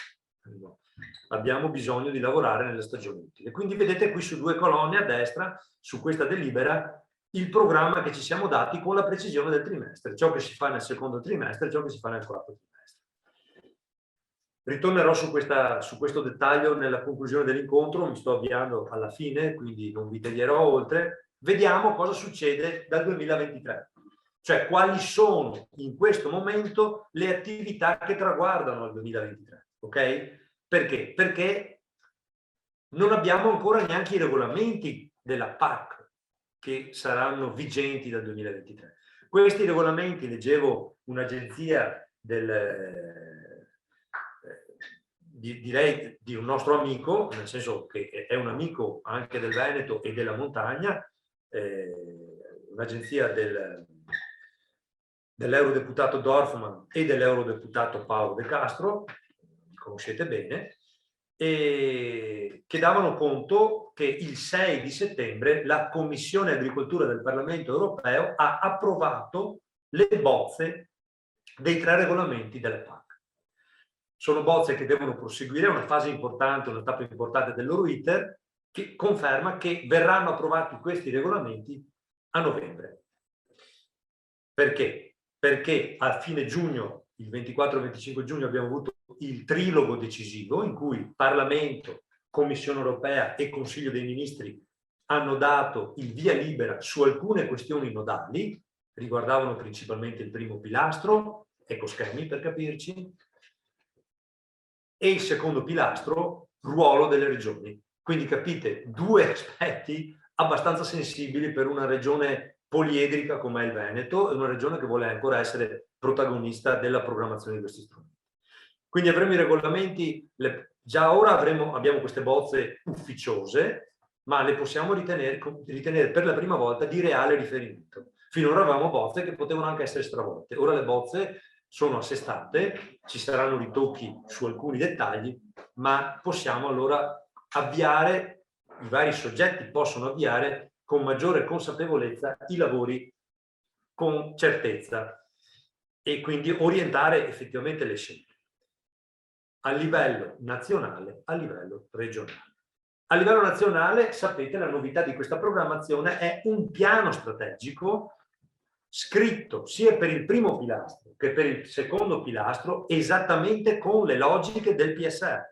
no, abbiamo bisogno di lavorare nelle stagioni utili. Quindi vedete qui su 2 colonne a destra, su questa delibera, il programma che ci siamo dati con la precisione del trimestre, ciò che si fa nel secondo trimestre, ciò che si fa nel quarto trimestre. Ritornerò su questo dettaglio nella conclusione dell'incontro, mi sto avviando alla fine, quindi non vi taglierò oltre. Vediamo cosa succede dal 2023, cioè quali sono in questo momento le attività che traguardano al 2023, ok? Perché? Perché non abbiamo ancora neanche i regolamenti della PAC che saranno vigenti dal 2023. Questi regolamenti, leggevo un'agenzia direi di un nostro amico, nel senso che è un amico anche del Veneto e della montagna, un'agenzia dell'eurodeputato Dorfman e dell'eurodeputato Paolo De Castro, conoscete bene, e che davano conto che il 6 di settembre la Commissione Agricoltura del Parlamento Europeo ha approvato le bozze dei 3 regolamenti delle PAC. Sono bozze che devono proseguire una fase importante, una tappa importante del loro iter, che conferma che verranno approvati questi regolamenti a novembre. Perché? Perché a fine giugno, il 24-25 giugno, abbiamo avuto il trilogo decisivo in cui Parlamento, Commissione europea e Consiglio dei Ministri hanno dato il via libera su alcune questioni nodali, riguardavano principalmente il primo pilastro, ecoschemi per capirci, e il secondo pilastro, ruolo delle regioni. Quindi capite, 2 aspetti abbastanza sensibili per una regione poliedrica come è il Veneto e una regione che vuole ancora essere protagonista della programmazione di questi strumenti. Quindi avremo i regolamenti, già ora abbiamo queste bozze ufficiose, ma le possiamo ritenere per la prima volta di reale riferimento. Finora avevamo bozze che potevano anche essere stravolte. Ora le bozze sono assestate, ci saranno ritocchi su alcuni dettagli, ma possiamo allora avviare, i vari soggetti possono avviare con maggiore consapevolezza i lavori con certezza e quindi orientare effettivamente le scelte a livello nazionale, a livello regionale. A livello nazionale, sapete, la novità di questa programmazione è un piano strategico scritto sia per il primo pilastro che per il secondo pilastro esattamente con le logiche del PSR.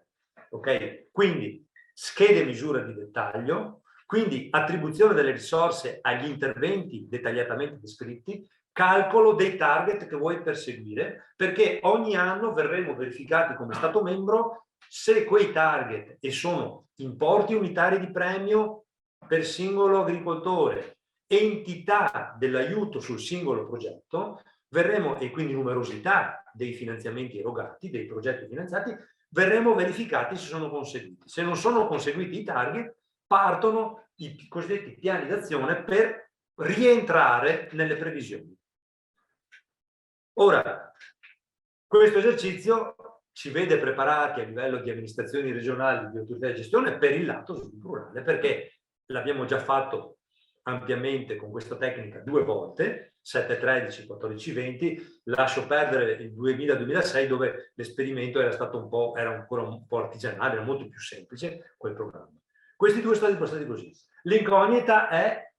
Ok? Quindi schede misura di dettaglio, quindi attribuzione delle risorse agli interventi dettagliatamente descritti, calcolo dei target che vuoi perseguire, perché ogni anno verremo verificati come Stato membro se quei target, e sono importi unitari di premio per singolo agricoltore, entità dell'aiuto sul singolo progetto, verremo, e quindi numerosità dei finanziamenti erogati, dei progetti finanziati, verremo verificati se sono conseguiti. Se non sono conseguiti i target, partono i cosiddetti piani d'azione per rientrare nelle previsioni. Ora, questo esercizio ci vede preparati a livello di amministrazioni regionali, di autorità di gestione per il lato sviluppo rurale, perché l'abbiamo già fatto ampiamente con questa tecnica 2 volte, 7-13, 14-20, lascio perdere il 2000-2006 dove l'esperimento era ancora un po' artigianale, era molto più semplice quel programma. Questi 2 sono stati così. L'incognita è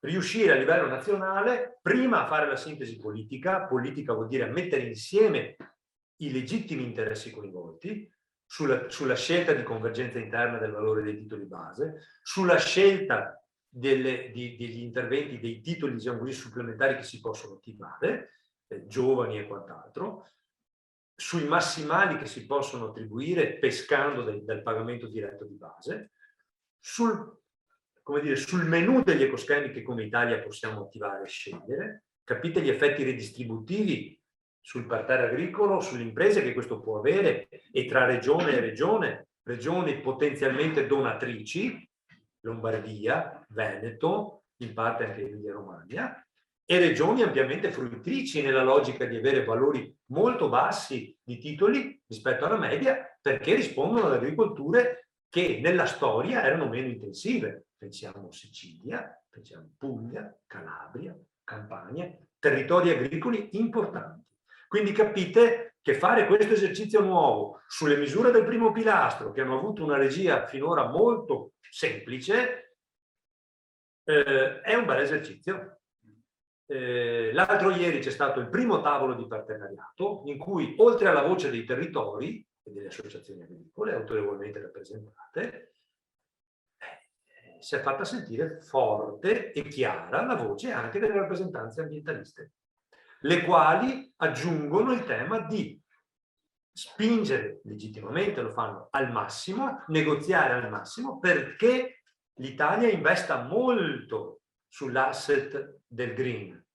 riuscire a livello nazionale prima a fare la sintesi politica vuol dire mettere insieme i legittimi interessi coinvolti sulla scelta di convergenza interna del valore dei titoli base, sulla scelta degli interventi, dei titoli, diciamo così, supplementari che si possono attivare, giovani e quant'altro, sui massimali che si possono attribuire pescando dal pagamento diretto di base, sul menù degli ecoschemi che come Italia possiamo attivare e scegliere, capite gli effetti redistributivi sul parterre agricolo, sulle imprese che questo può avere, e tra regione e regioni potenzialmente donatrici, Lombardia, Veneto, in parte anche Emilia Romagna, e regioni ampiamente fruitrici nella logica di avere valori molto bassi di titoli rispetto alla media, perché rispondono ad agricolture che nella storia erano meno intensive. Pensiamo Sicilia, pensiamo Puglia, Calabria, Campania, territori agricoli importanti. Quindi capite che fare questo esercizio nuovo sulle misure del primo pilastro, che hanno avuto una regia finora molto semplice, È un bel esercizio. L'altro ieri c'è stato il primo tavolo di partenariato in cui, oltre alla voce dei territori e delle associazioni agricole autorevolmente rappresentate, si è fatta sentire forte e chiara la voce anche delle rappresentanze ambientaliste, le quali aggiungono il tema di spingere legittimamente, lo fanno al massimo, negoziare al massimo perché l'Italia investa molto sull'asset del green,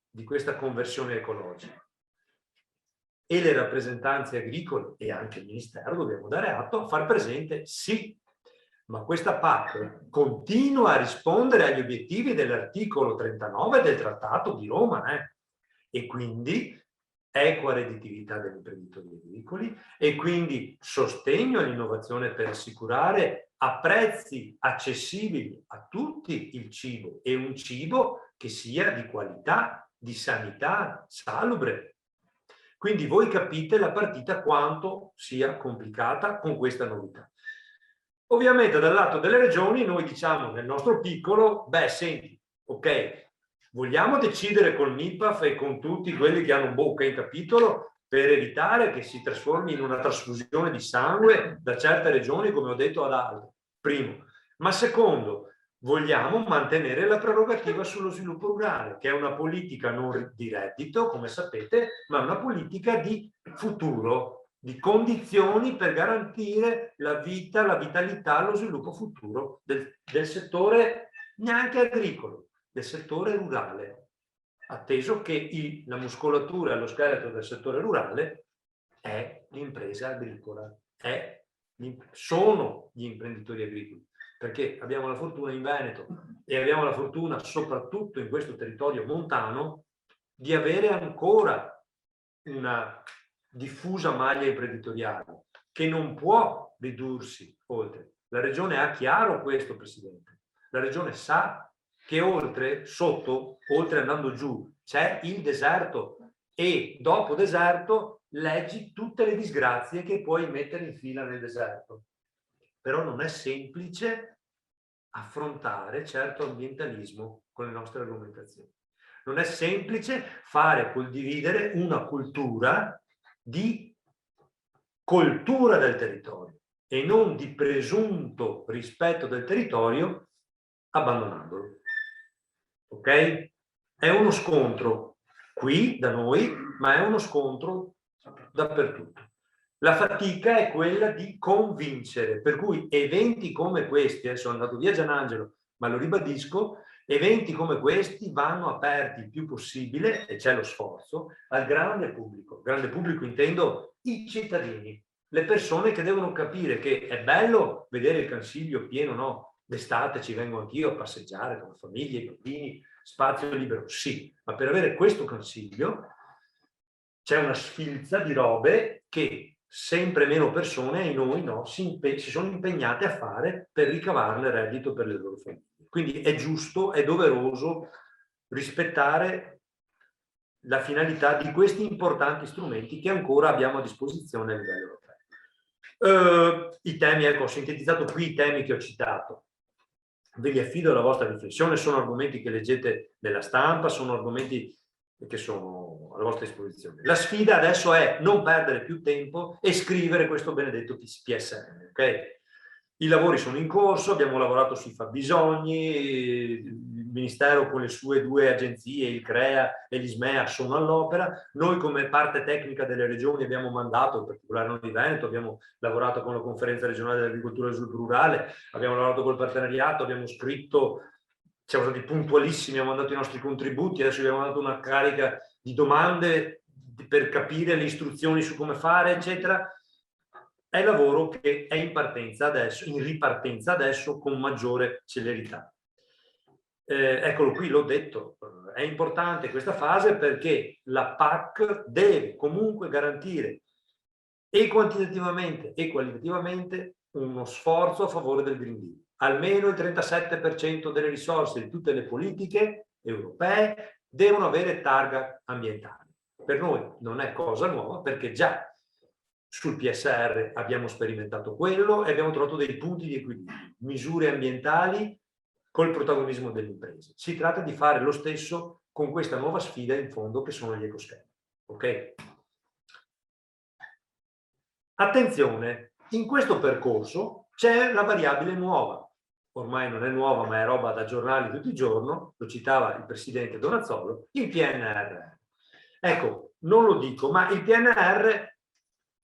di questa conversione ecologica. E le rappresentanze agricole e anche il Ministero dobbiamo dare atto a far presente sì, ma questa PAC continua a rispondere agli obiettivi dell'articolo 39 del Trattato di Roma, e quindi equa redditività degli imprenditori agricoli e quindi sostegno all'innovazione per assicurare a prezzi accessibili a tutti il cibo, e un cibo che sia di qualità, di sanità, salubre. Quindi voi capite la partita quanto sia complicata con questa novità. Ovviamente dal lato delle regioni noi diciamo nel nostro piccolo, beh senti, ok, vogliamo decidere col MIPAF e con tutti quelli che hanno bocca in capitolo per evitare che si trasformi in una trasfusione di sangue da certe regioni, come ho detto, ad altre. Primo. Ma secondo, vogliamo mantenere la prerogativa sullo sviluppo rurale, che è una politica non di reddito, come sapete, ma una politica di futuro, di condizioni per garantire la vita, la vitalità, lo sviluppo futuro del settore neanche agricolo, del settore rurale, atteso che la muscolatura e lo scheletro del settore rurale è l'impresa agricola, sono gli imprenditori agricoli, perché abbiamo la fortuna in Veneto e abbiamo la fortuna soprattutto in questo territorio montano di avere ancora una diffusa maglia imprenditoriale che non può ridursi oltre. La regione ha chiaro questo, Presidente. La regione sa che oltre andando giù, c'è il deserto e dopo deserto leggi tutte le disgrazie che puoi mettere in fila nel deserto. Però non è semplice affrontare certo ambientalismo con le nostre argomentazioni. Non è semplice condividere una cultura di coltura del territorio e non di presunto rispetto del territorio abbandonandolo. Ok? È uno scontro qui da noi, ma è uno scontro dappertutto. La fatica è quella di convincere, per cui eventi come questi, sono andato via Gianangelo, ma lo ribadisco, eventi come questi vanno aperti il più possibile, e c'è lo sforzo, al grande pubblico. Grande pubblico intendo i cittadini, le persone che devono capire che è bello vedere il Cansiglio pieno, no? D'estate ci vengo anch'io a passeggiare con la famiglia, i bambini, spazio libero, sì, ma per avere questo Consiglio c'è una sfilza di robe che sempre meno persone, e noi no, si sono impegnate a fare per ricavarne reddito per le loro famiglie. Quindi è giusto, è doveroso rispettare la finalità di questi importanti strumenti che ancora abbiamo a disposizione a livello europeo. I temi, ecco, ho sintetizzato qui i temi che ho citato. Ve li affido alla vostra riflessione, sono argomenti che leggete nella stampa, sono argomenti che sono alla vostra disposizione. La sfida adesso è non perdere più tempo e scrivere questo benedetto PSN, ok? I lavori sono in corso, abbiamo lavorato sui fabbisogni, il Ministero con le sue 2 agenzie, il CREA e l'ISMEA, sono all'opera. Noi come parte tecnica delle regioni abbiamo mandato, in particolare noi di Veneto, abbiamo lavorato con la Conferenza regionale dell'agricoltura e del sviluppo rurale, abbiamo lavorato col partenariato, abbiamo scritto, siamo stati puntualissimi, abbiamo mandato i nostri contributi, adesso abbiamo dato una carica di domande per capire le istruzioni su come fare, eccetera. È lavoro che è in ripartenza adesso con maggiore celerità. Eccolo qui, l'ho detto, è importante questa fase perché la PAC deve comunque garantire e quantitativamente e qualitativamente uno sforzo a favore del Green Deal. Almeno il 37% delle risorse di tutte le politiche europee devono avere targa ambientale. Per noi non è cosa nuova perché già sul PSR abbiamo sperimentato quello e abbiamo trovato dei punti di equilibrio, misure ambientali col protagonismo delle imprese. Si tratta di fare lo stesso con questa nuova sfida in fondo che sono gli ecoschemi. Ok? Attenzione, in questo percorso c'è la variabile nuova. Ormai non è nuova, ma è roba da giornali tutti i giorni, lo citava il presidente Donazzolo, il PNRR. Ecco, non lo dico, ma il PNR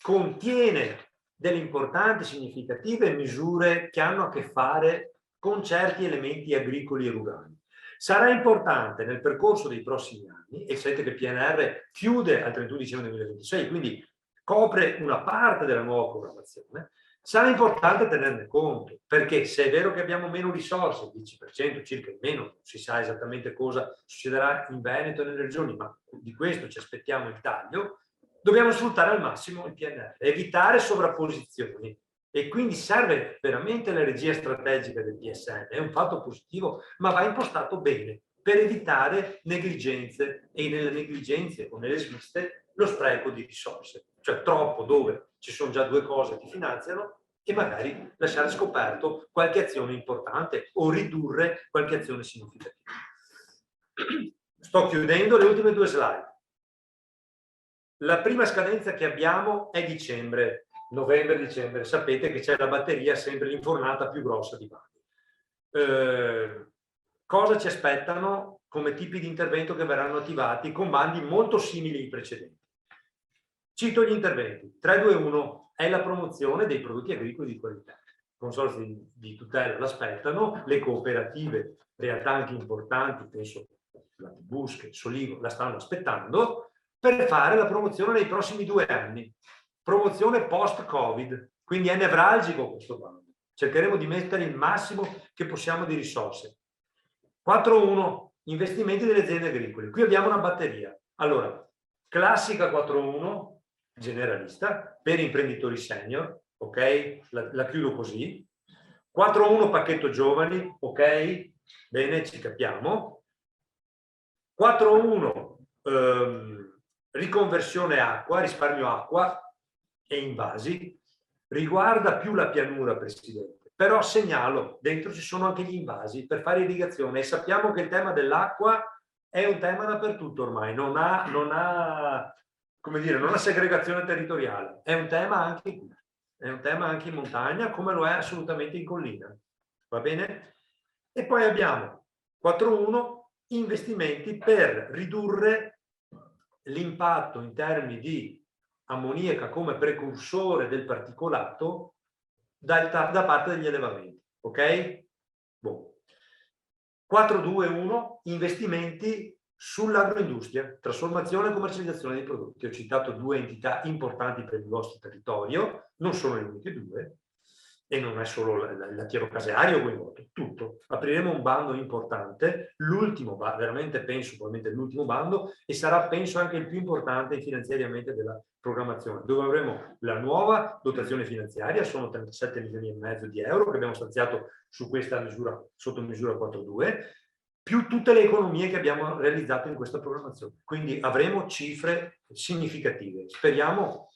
contiene delle importanti, significative misure che hanno a che fare con certi elementi agricoli e rurali. Sarà importante nel percorso dei prossimi anni, e sapete che il PNR chiude al 31 dicembre 2026, quindi copre una parte della nuova programmazione, sarà importante tenerne conto, perché se è vero che abbiamo meno risorse, il 10% circa in meno, non si sa esattamente cosa succederà in Veneto e nelle regioni, ma di questo ci aspettiamo il taglio, dobbiamo sfruttare al massimo il PNR, evitare sovrapposizioni, e quindi serve veramente la regia strategica del PSN, è un fatto positivo, ma va impostato bene per evitare negligenze, e nelle negligenze o nelle sviste lo spreco di risorse, cioè troppo dove ci sono già due cose che finanziano e magari lasciare scoperto qualche azione importante o ridurre qualche azione significativa. Sto chiudendo le ultime due slide. La prima scadenza che abbiamo è dicembre, novembre-dicembre. Sapete che c'è la batteria, sempre l'infornata più grossa di bandi. Cosa ci aspettano come tipi di intervento che verranno attivati con bandi molto simili ai precedenti? Cito gli interventi. 321 è la promozione dei prodotti agricoli di qualità. I consorzi di tutela l'aspettano, le cooperative, realtà anche importanti, penso la Busche, Soligo, la stanno aspettando, per fare la promozione nei prossimi 2 anni. Promozione post-Covid, quindi è nevralgico questo bando. Cercheremo di mettere il massimo che possiamo di risorse. 4.1, investimenti delle aziende agricole. Qui abbiamo una batteria. Allora, classica 4.1, generalista, per imprenditori senior, ok? La chiudo così. 4.1 pacchetto giovani, ok? Bene, ci capiamo. 4.1 riconversione acqua, risparmio acqua e invasi, riguarda più la pianura, Presidente, però segnalo, dentro ci sono anche gli invasi per fare irrigazione e sappiamo che il tema dell'acqua è un tema dappertutto ormai, non ha segregazione territoriale, è un tema anche qui, è un tema anche in montagna come lo è assolutamente in collina, va bene? E poi abbiamo 4.1 investimenti per ridurre l'impatto in termini di ammoniaca come precursore del particolato da parte degli allevamenti, ok? Boh. 4.2.1 investimenti sull'agroindustria, trasformazione e commercializzazione dei prodotti. Ho citato 2 entità importanti per il vostro territorio, non sono le uniche 2, e non è solo la Tiro Caseario coinvolto, tutto. Apriremo un bando importante, l'ultimo, veramente penso probabilmente l'ultimo bando, e sarà penso anche il più importante finanziariamente della programmazione, dove avremo la nuova dotazione finanziaria, sono 37,5 milioni di euro che abbiamo stanziato su questa misura, sotto misura 4.2, più tutte le economie che abbiamo realizzato in questa programmazione. Quindi avremo cifre significative, speriamo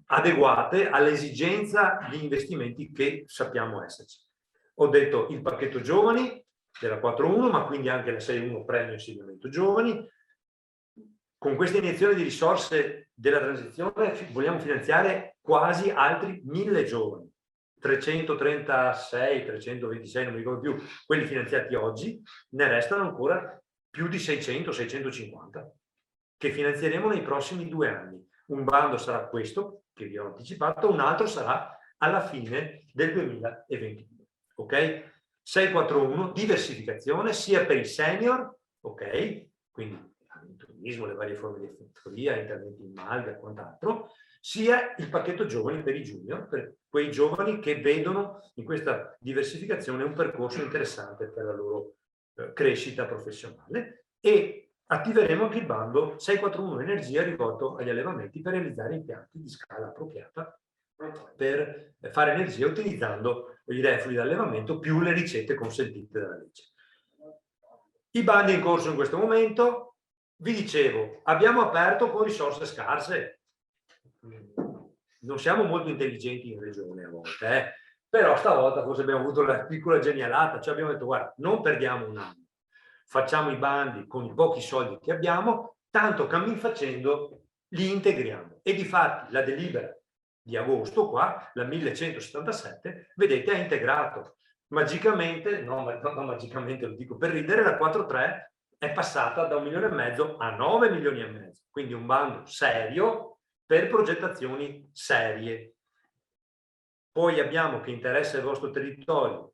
adeguate all'esigenza di investimenti che sappiamo esserci. Ho detto il pacchetto giovani della 4.1, ma quindi anche la 6.1 premio insediamento giovani. Con questa iniezione di risorse della transizione vogliamo finanziare quasi altri 1.000 giovani, 336, 326, non mi ricordo più, quelli finanziati oggi, ne restano ancora più di 600, 650, che finanzieremo nei prossimi 2 anni. Un bando sarà questo, che vi ho anticipato, un altro sarà alla fine del 2022. Ok? 641, diversificazione sia per i senior, ok? Quindi il turismo, le varie forme di fattoria, interventi in malga e quant'altro, sia il pacchetto giovani per i junior, per quei giovani che vedono in questa diversificazione un percorso interessante per la loro crescita professionale, e attiveremo anche il bando 641 energia rivolto agli allevamenti per realizzare impianti di scala appropriata per fare energia utilizzando i reflui d'allevamento più le ricette consentite dalla legge. I bandi in corso in questo momento, vi dicevo, abbiamo aperto con risorse scarse, non siamo molto intelligenti in regione a volte, Però stavolta forse abbiamo avuto la piccola genialata, cioè abbiamo detto guarda, non perdiamo un anno, facciamo i bandi con i pochi soldi che abbiamo, tanto cammin facendo li integriamo. E difatti la delibera di agosto qua, la 1177, vedete, ha integrato magicamente, no magicamente, lo dico per ridere, la 4.3 è passata da 1,5 milioni a 9,5 milioni, quindi un bando serio per progettazioni serie. Poi abbiamo che interessa il vostro territorio,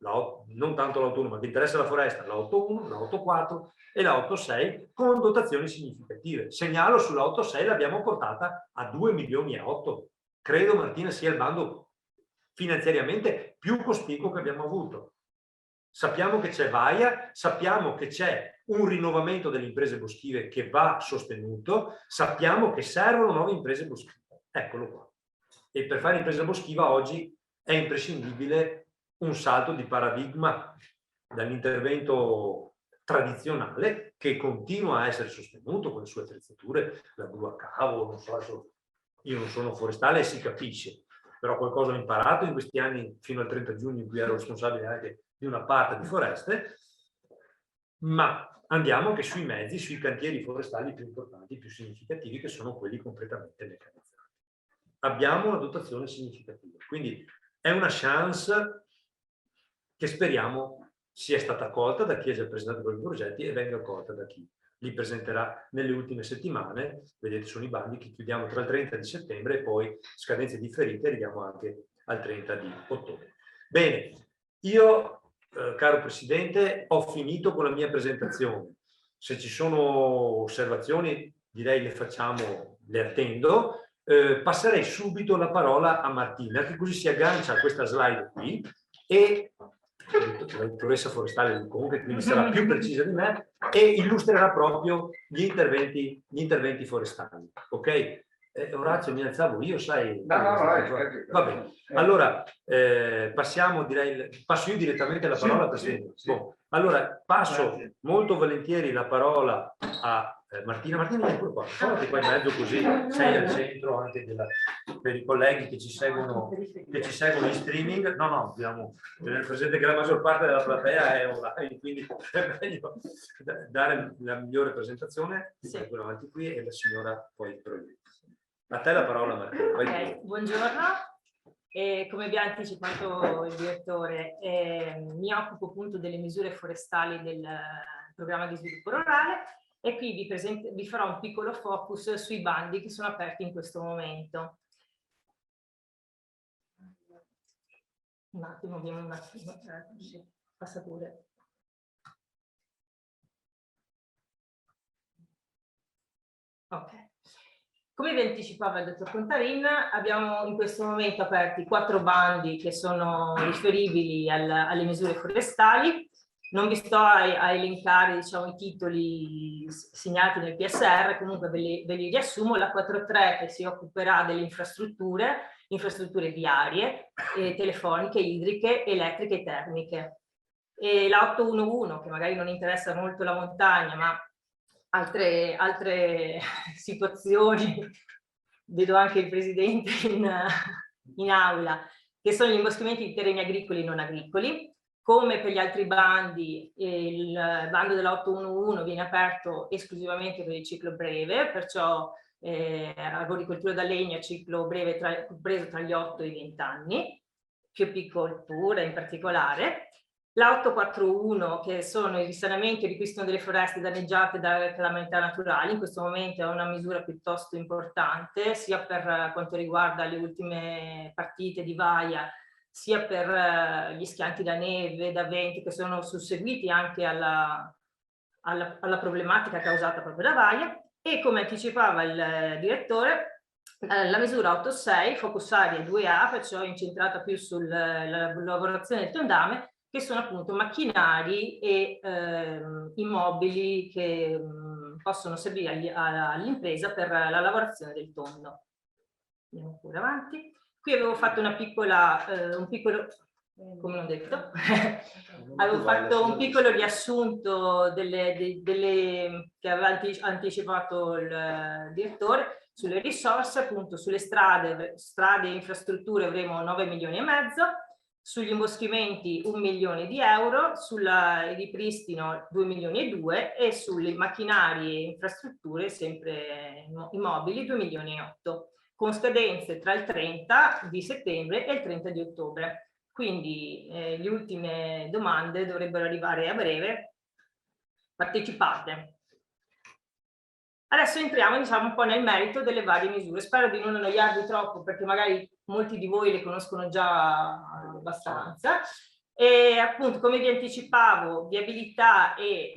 non tanto l'8.1, ma che interessa la foresta, la 8.1, la 8.4 e la 8.6 con dotazioni significative. Segnalo sulla 8.6 l'abbiamo portata a 2,8 milioni. Credo, Martina, sia il bando finanziariamente più cospicuo che abbiamo avuto. Sappiamo che c'è Vaia, sappiamo che c'è un rinnovamento delle imprese boschive che va sostenuto, sappiamo che servono nuove imprese boschive. Eccolo qua. E per fare impresa boschiva oggi è imprescindibile un salto di paradigma dall'intervento tradizionale che continua a essere sostenuto con le sue attrezzature, la gru a cavo, non so, io non sono forestale e si capisce, però qualcosa ho imparato in questi anni fino al 30 giugno in cui ero responsabile anche di una parte di foreste, ma andiamo anche sui mezzi, sui cantieri forestali più importanti, più significativi, che sono quelli completamente meccanizzati. Abbiamo una dotazione significativa, quindi è una chance che speriamo sia stata colta da chi ha già presentato quei progetti e venga colta da chi li presenterà nelle ultime settimane. Vedete, sono i bandi che chiudiamo tra il 30 di settembre e poi scadenze differite arriviamo anche al 30 di ottobre. Bene, io, caro Presidente, ho finito con la mia presentazione. Se ci sono osservazioni, direi le facciamo, le attendo. Passerei subito la parola a Martina, che così si aggancia a questa slide qui e la dottoressa forestale comunque quindi sarà più precisa di me e illustrerà proprio gli interventi forestali. Ok? Orazio, mi alzavo io, sai? Va bene. Allora, passo io direttamente la parola al Presidente. Bon, allora, passo molto volentieri la parola a Martina. Martina, vieni pure qua. Fatti qua in mezzo così sei al centro anche per i colleghi che ci seguono in streaming. No, dobbiamo tenere presente che la maggior parte della platea è online, quindi è meglio dare la migliore presentazione. Sì. Avanti qui e la signora poi prosegue. A te la parola, Martina. Okay, buongiorno. Come vi ha anticipato il direttore, mi occupo appunto delle misure forestali del programma di sviluppo rurale e qui vi farò un piccolo focus sui bandi che sono aperti in questo momento. Un attimo, abbiamo un attimo, passa pure. Ok. Come vi anticipava il dottor Contarin, abbiamo in questo momento aperti 4 bandi che sono riferibili alle misure forestali. Non vi sto a elencare, diciamo, i titoli segnati nel PSR, comunque ve li riassumo. La 4.3 che si occuperà delle infrastrutture viarie, telefoniche, idriche, elettriche e termiche. E la 8.1.1 che magari non interessa molto la montagna, ma altre situazioni, vedo anche il Presidente in aula, che sono gli imboschimenti di terreni agricoli e non agricoli. Come per gli altri bandi, il bando della 8.1.1 viene aperto esclusivamente per il ciclo breve, perciò agricoltura da legna, ciclo breve compreso tra gli 8 e i 20 anni, più apicoltura in particolare. La 8.4.1 che sono il risanamento e ripristino delle foreste danneggiate da calamità naturali, in questo momento è una misura piuttosto importante, sia per quanto riguarda le ultime partite di Vaia, sia per gli schianti da neve, da venti che sono susseguiti anche alla problematica causata proprio da Vaia. E come anticipava il direttore, la misura 8.6, focus area 2A, perciò incentrata più sulla lavorazione del tondame, che sono appunto macchinari e immobili che possono servire all'impresa per la lavorazione del tondo. Andiamo pure avanti. Qui avevo fatto una piccola, come ho detto, avevo fatto un piccolo riassunto che aveva anticipato il direttore sulle risorse, appunto sulle strade e infrastrutture avremo 9,5 milioni, sugli imboschimenti 1 milione di euro, sul ripristino 2 milioni e 2 e sui macchinari e infrastrutture sempre immobili 2 milioni e 8, con scadenze tra il 30 di settembre e il 30 di ottobre. Quindi le ultime domande dovrebbero arrivare a breve. Partecipate. Adesso entriamo, diciamo, un po' nel merito delle varie misure. Spero di non annoiarvi troppo, perché magari molti di voi le conoscono già abbastanza. E appunto, come vi anticipavo, viabilità e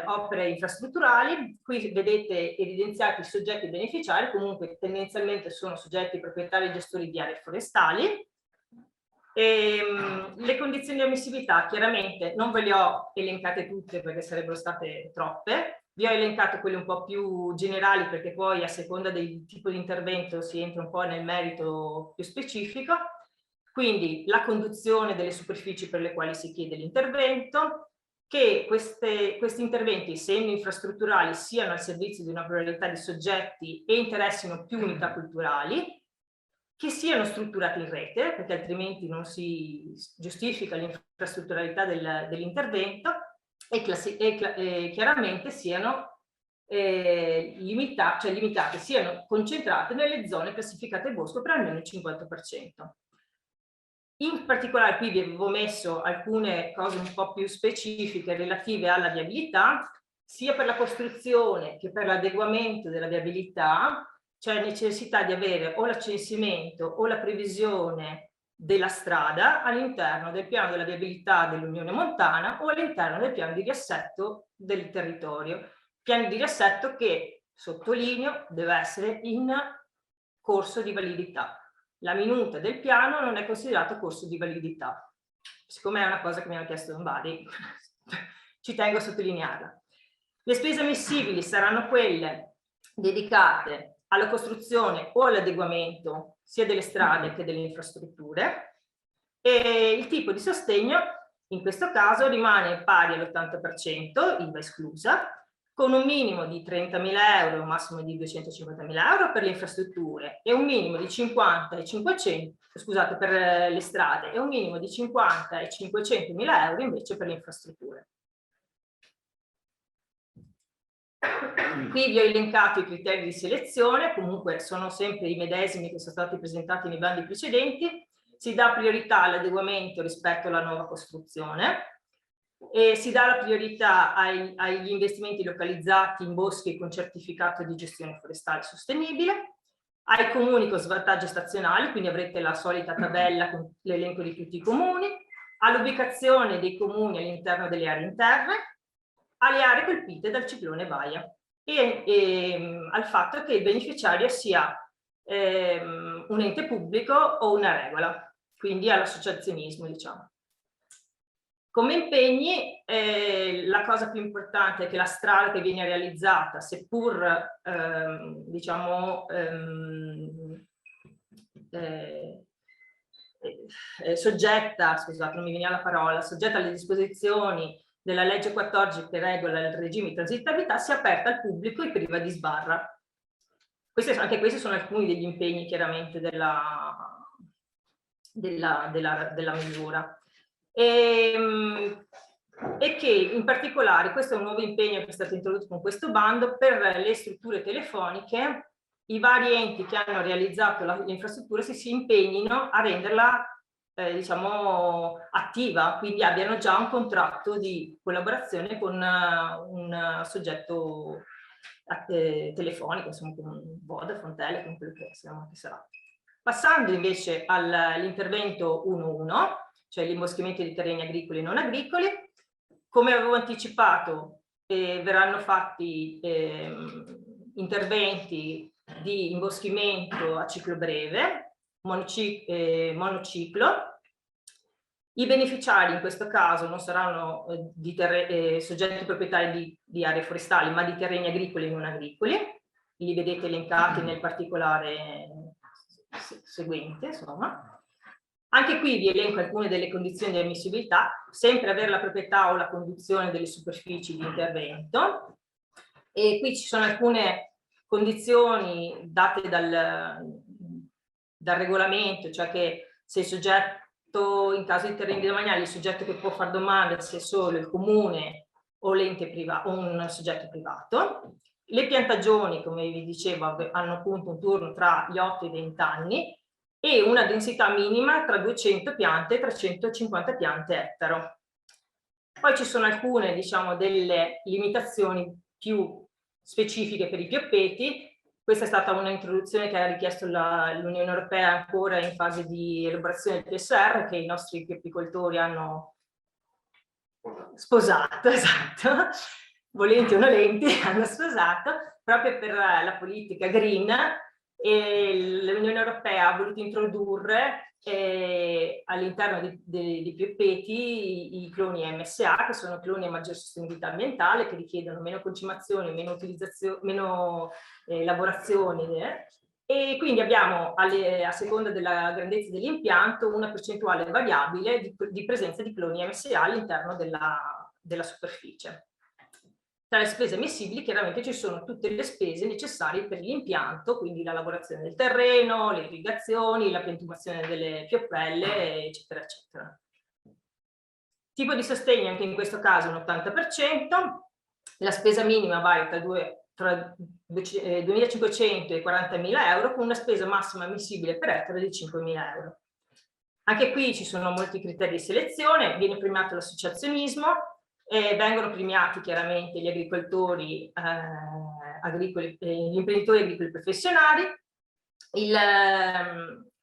opere infrastrutturali. Qui vedete evidenziati i soggetti beneficiari, comunque tendenzialmente sono soggetti proprietari e gestori di aree forestali. Le condizioni di ammissibilità, chiaramente non ve le ho elencate tutte perché sarebbero state troppe. Vi ho elencato quelle un po' più generali, perché poi a seconda del tipo di intervento si entra un po' nel merito più specifico. Quindi la conduzione delle superfici per le quali si chiede l'intervento, che questi interventi, essendo infrastrutturali, siano al servizio di una pluralità di soggetti e interessino più unità culturali, che siano strutturati in rete, perché altrimenti non si giustifica l'infrastrutturalità dell'intervento, e chiaramente siano limitate, siano concentrate nelle zone classificate bosco per almeno il 50%. In particolare qui vi avevo messo alcune cose un po' più specifiche relative alla viabilità, sia per la costruzione che per l'adeguamento della viabilità. C'è necessità di avere o l'accensimento o la previsione della strada all'interno del piano della viabilità dell'Unione Montana o all'interno del piano di riassetto del territorio. Piano di riassetto che, sottolineo, deve essere in corso di validità. La minuta del piano non è considerato corso di validità. Siccome è una cosa che mi hanno chiesto in vari, ci tengo a sottolinearla. Le spese ammissibili saranno quelle dedicate alla costruzione o all'adeguamento sia delle strade che delle infrastrutture, e il tipo di sostegno in questo caso rimane pari all'80%, IVA esclusa, con un minimo di 30.000 euro e un massimo di 250.000 euro per le infrastrutture e un minimo di 50 e 500, scusate, per le strade, e un minimo di 50 e 500.000 euro invece per le infrastrutture. Qui vi ho elencato i criteri di selezione, comunque sono sempre i medesimi che sono stati presentati nei bandi precedenti. Si dà priorità all'adeguamento rispetto alla nuova costruzione e si dà la priorità agli investimenti localizzati in boschi con certificato di gestione forestale sostenibile, ai comuni con svantaggio stazionali, quindi avrete la solita tabella con l'elenco di tutti i comuni, all'ubicazione dei comuni all'interno delle aree interne, alle aree colpite dal ciclone Baia e al fatto che il beneficiario sia un ente pubblico o una regola, quindi all'associazionismo, diciamo. Come impegni, la cosa più importante è che la strada che viene realizzata, seppur diciamo soggetta, scusate, non mi veniva la parola, soggetta alle disposizioni della legge 14 che regola il regime di transitabilità, sia aperta al pubblico e priva di sbarra. Anche questi sono alcuni degli impegni chiaramente della misura. E che in particolare, questo è un nuovo impegno che è stato introdotto con questo bando, per le strutture telefoniche, i vari enti che hanno realizzato l'infrastruttura si impegnino a renderla diciamo attiva, quindi abbiano già un contratto di collaborazione con un soggetto telefonico, insomma con Vodafone, Telecom, quello che sarà. Passando invece all'intervento 1.1, cioè gli imboschimenti di terreni agricoli e non agricoli, come avevo anticipato verranno fatti interventi di imboschimento a ciclo breve, monociclo. I beneficiari in questo caso non saranno soggetti proprietari di aree forestali, ma di terreni agricoli e non agricoli. Li vedete elencati nel particolare seguente, insomma. Anche qui vi elenco alcune delle condizioni di ammissibilità, sempre avere la proprietà o la conduzione delle superfici di intervento. E qui ci sono alcune condizioni date dal regolamento, cioè che se il soggetto in caso di terreni demaniali il soggetto che può fare domanda sia solo il comune o l'ente privato o un soggetto privato. Le piantagioni, come vi dicevo, hanno appunto un turno tra gli 8 e i 20 anni e una densità minima tra 200 piante e 350 piante ettaro. Poi ci sono alcune, diciamo, delle limitazioni più specifiche per i pioppeti. Questa è stata un'introduzione che ha richiesto l'Unione Europea ancora in fase di elaborazione del PSR, che i nostri apicoltori hanno sposato, esatto, volenti o nolenti, hanno sposato, proprio per la politica green, e l'Unione Europea ha voluto introdurre all'interno dei pioppeti i cloni MSA, che sono cloni a maggior sostenibilità ambientale, che richiedono meno concimazione, meno utilizzazione, meno lavorazioni, e quindi abbiamo a seconda della grandezza dell'impianto una percentuale variabile di presenza di cloni MSA all'interno della superficie. Tra le spese ammissibili chiaramente ci sono tutte le spese necessarie per l'impianto, quindi la lavorazione del terreno, le irrigazioni, la piantumazione delle pioppelle, eccetera, eccetera. Tipo di sostegno anche in questo caso un 80%, la spesa minima varia tra 2.500 e 40.000 euro, con una spesa massima ammissibile per ettaro di 5.000 euro. Anche qui ci sono molti criteri di selezione, viene premiato l'associazionismo, vengono premiati chiaramente gli agricoltori agricoli, gli imprenditori agricoli professionali,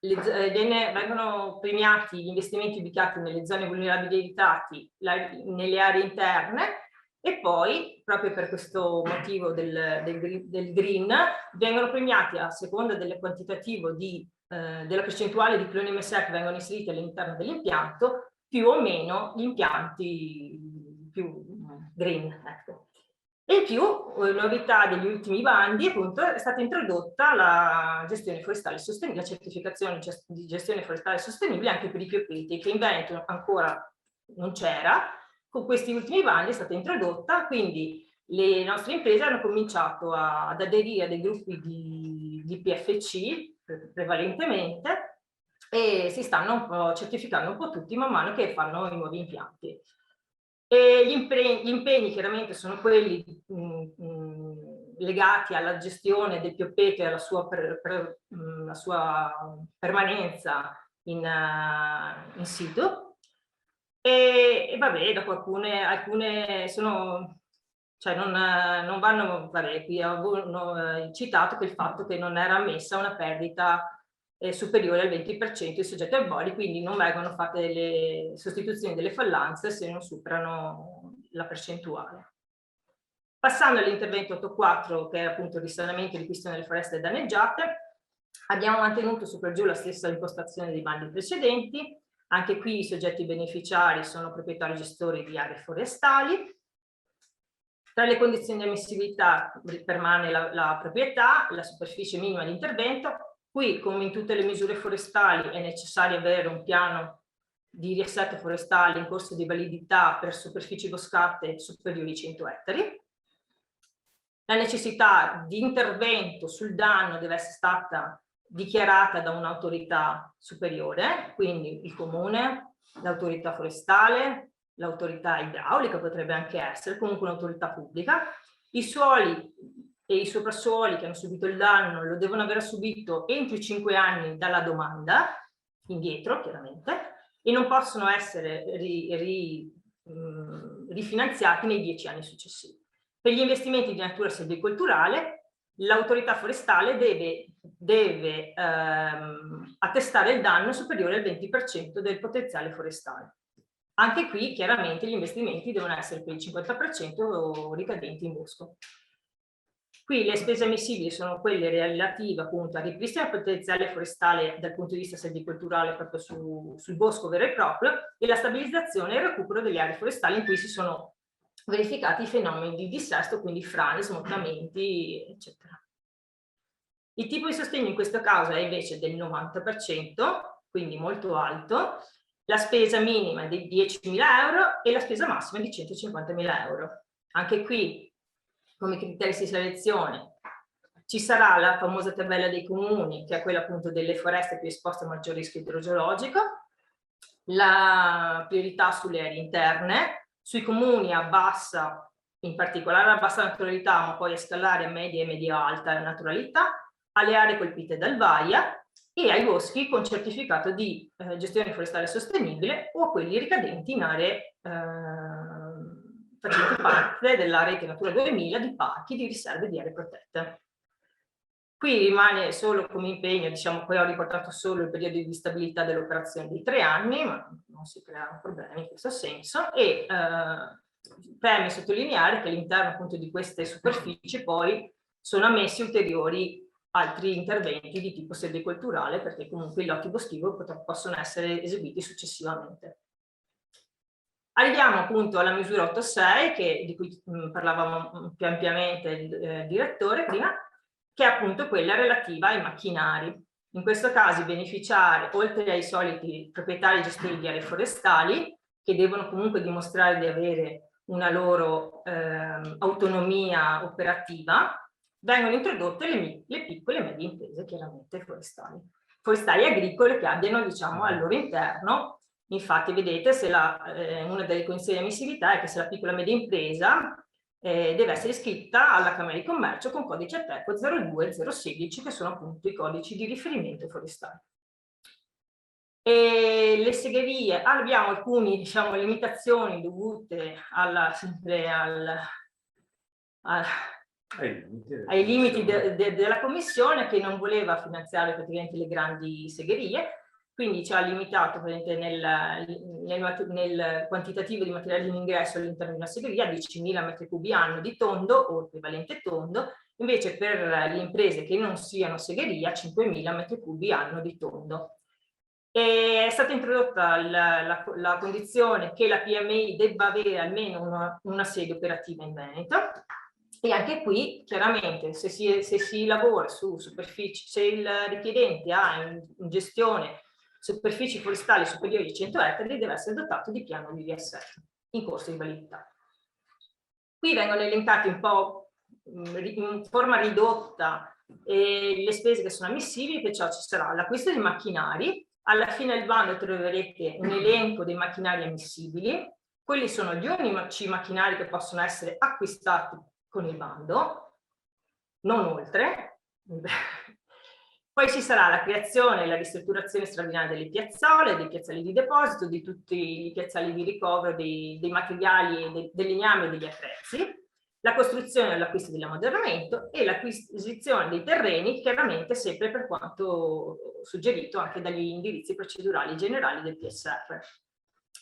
vengono premiati gli investimenti ubicati nelle zone vulnerabilizzate, nelle aree interne, e poi, proprio per questo motivo del green, vengono premiati a seconda del quantitativo della percentuale di cloni MSA che vengono inseriti all'interno dell'impianto, più o meno gli impianti più green. Ecco. E in più, novità degli ultimi bandi, appunto, è stata introdotta la gestione forestale sostenibile, la certificazione di gestione forestale sostenibile anche per i pioppeti, che in Veneto ancora non c'era. Con questi ultimi bandi è stata introdotta, quindi le nostre imprese hanno cominciato ad aderire a dei gruppi di PFC prevalentemente, e si stanno un po' certificando un po' tutti man mano che fanno i nuovi impianti. E gli impegni chiaramente sono quelli legati alla gestione del pioppeto e alla sua, la sua permanenza in situ. E vabbè, dopo alcune sono, cioè non vanno, vabbè, qui avevo citato che il fatto che non era ammessa una perdita superiore al 20% di soggetti arbori, quindi non vengono fatte le sostituzioni delle fallanze se non superano la percentuale. Passando all'intervento 8.4, che è appunto il risanamento e ripristino delle foreste danneggiate, abbiamo mantenuto su per giù la stessa impostazione dei bandi precedenti. Anche qui i soggetti beneficiari sono proprietari gestori di aree forestali. Tra le condizioni di ammissibilità permane la proprietà, la superficie minima di intervento. Qui, come in tutte le misure forestali, è necessario avere un piano di riassetto forestale in corso di validità per superfici boscate superiori ai 100 ettari. La necessità di intervento sul danno deve essere stata dichiarata da un'autorità superiore, quindi il comune, l'autorità forestale, l'autorità idraulica potrebbe anche essere, comunque un'autorità pubblica. I suoli e i soprassuoli che hanno subito il danno lo devono aver subito entro i 5 anni dalla domanda, indietro chiaramente, e non possono essere rifinanziati nei 10 anni successivi. Per gli investimenti di natura silvicolturale, l'autorità forestale deve attestare il danno superiore al 20% del potenziale forestale. Anche qui chiaramente gli investimenti devono essere per il 50% ricadenti in bosco. Qui le spese ammissibili sono quelle relative appunto al ripristino del potenziale forestale dal punto di vista silvicolturale proprio sul bosco vero e proprio, e la stabilizzazione e il recupero delle aree forestali in cui si sono verificati i fenomeni di dissesto, quindi frane, smottamenti, eccetera. Il tipo di sostegno in questo caso è invece del 90%, quindi molto alto, la spesa minima è di 10.000 euro e la spesa massima è di 150.000 euro. Anche qui, come criteri di selezione, ci sarà la famosa tabella dei comuni, che è quella appunto delle foreste più esposte a maggior rischio idrogeologico. la priorità sulle aree interne, sui comuni abbassa, in particolare a bassa naturalità, ma poi a scalare a media e media-alta naturalità, alle aree colpite dal VAIA e ai boschi con certificato di gestione forestale sostenibile o a quelli ricadenti in aree facenti parte della rete Natura 2000 di parchi, di riserve di aree protette. Qui rimane solo come impegno, diciamo, poi ho riportato solo il periodo di stabilità dell'operazione di 3 anni, ma non si creano problemi in questo senso, e preme sottolineare che all'interno appunto di queste superfici poi sono ammessi ulteriori altri interventi di tipo silvicolturale, perché comunque i lotti boschivi possono essere eseguiti successivamente. Arriviamo appunto alla misura 8.6, di cui parlavamo più ampiamente il direttore prima, che è appunto quella relativa ai macchinari. In questo caso i beneficiari, oltre ai soliti proprietari gestori di aree forestali, che devono comunque dimostrare di avere una loro autonomia operativa, vengono introdotte le piccole e medie imprese, chiaramente forestali agricole, che abbiano, diciamo, al loro interno. Infatti vedete, se una delle condizioni di ammissibilità è che se la piccola e media impresa deve essere iscritta alla Camera di Commercio con codice ATECO 02 e 016, che sono appunto i codici di riferimento forestali. E le segherie, abbiamo alcune, diciamo, limitazioni dovute ai limiti della Commissione, che non voleva finanziare praticamente le grandi segherie, quindi ci ha limitato nel quantitativo di materiale in ingresso all'interno di una segheria a 10.000 metri cubi anno di tondo o equivalente tondo, invece per le imprese che non siano segheria 5.000 metri cubi anno di tondo. E è stata introdotta la condizione che la PMI debba avere almeno una sede operativa in Veneto, e anche qui chiaramente se si lavora su superfici, se il richiedente ha in gestione superfici forestali superiori a 100 ettari, deve essere dotato di piano di riassetto in corso di validità. Qui vengono elencati un po' in forma ridotta le spese che sono ammissibili, perciò ci sarà l'acquisto di macchinari. Alla fine del bando troverete un elenco dei macchinari ammissibili. Quelli sono gli unici macchinari che possono essere acquistati con il bando, non oltre. Poi ci sarà la creazione e la ristrutturazione straordinaria delle piazzole, dei piazzali di deposito, di tutti i piazzali di ricovero dei materiali, del legname e degli attrezzi, la costruzione e l'acquisto dell'ammodernamento e l'acquisizione dei terreni, chiaramente sempre per quanto suggerito anche dagli indirizzi procedurali generali del PSR.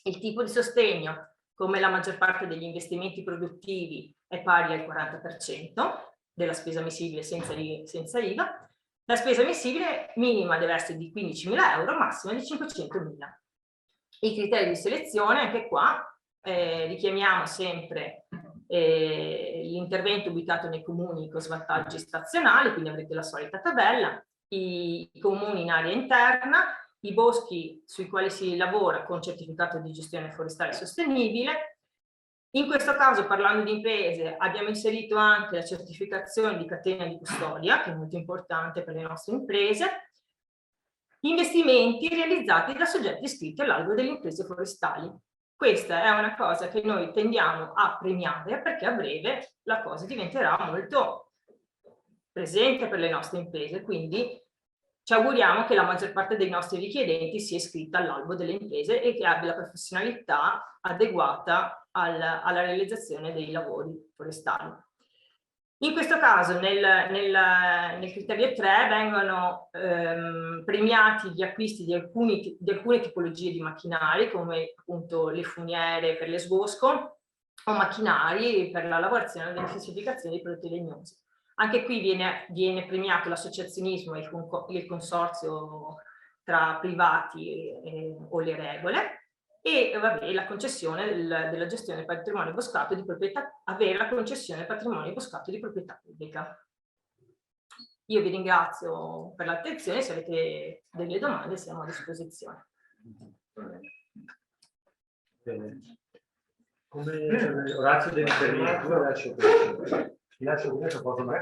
Il tipo di sostegno, come la maggior parte degli investimenti produttivi, è pari al 40% della spesa ammissibile senza IVA. La spesa ammissibile minima deve essere di 15.000 euro, massima di 500.000. I criteri di selezione, anche qua richiamiamo sempre l'intervento ubicato nei comuni con svantaggi stazionali, quindi avrete la solita tabella, i comuni in area interna, i boschi sui quali si lavora con certificato di gestione forestale sostenibile. In questo caso, parlando di imprese, abbiamo inserito anche la certificazione di catena di custodia, che è molto importante per le nostre imprese, investimenti realizzati da soggetti iscritti all'albo delle imprese forestali. Questa è una cosa che noi tendiamo a premiare, perché a breve la cosa diventerà molto presente per le nostre imprese, quindi ci auguriamo che la maggior parte dei nostri richiedenti sia iscritta all'albo delle imprese e che abbia la professionalità adeguata alla realizzazione dei lavori forestali. In questo caso nel criterio 3 vengono premiati gli acquisti di alcune tipologie di macchinari, come appunto le funiere per l'esbosco o macchinari per la lavorazione e l'identificazione dei prodotti legnosi. Anche qui viene premiato l'associazionismo e il consorzio tra privati o le regole, e vabbè, la concessione della gestione del patrimonio boscato di proprietà, avere la concessione del patrimonio boscato di proprietà pubblica. Io vi ringrazio per l'attenzione, se avete delle domande siamo a disposizione. Bene. Come Orazio deve intervenire, tu lascio questo. Ti lascio questo, posso mai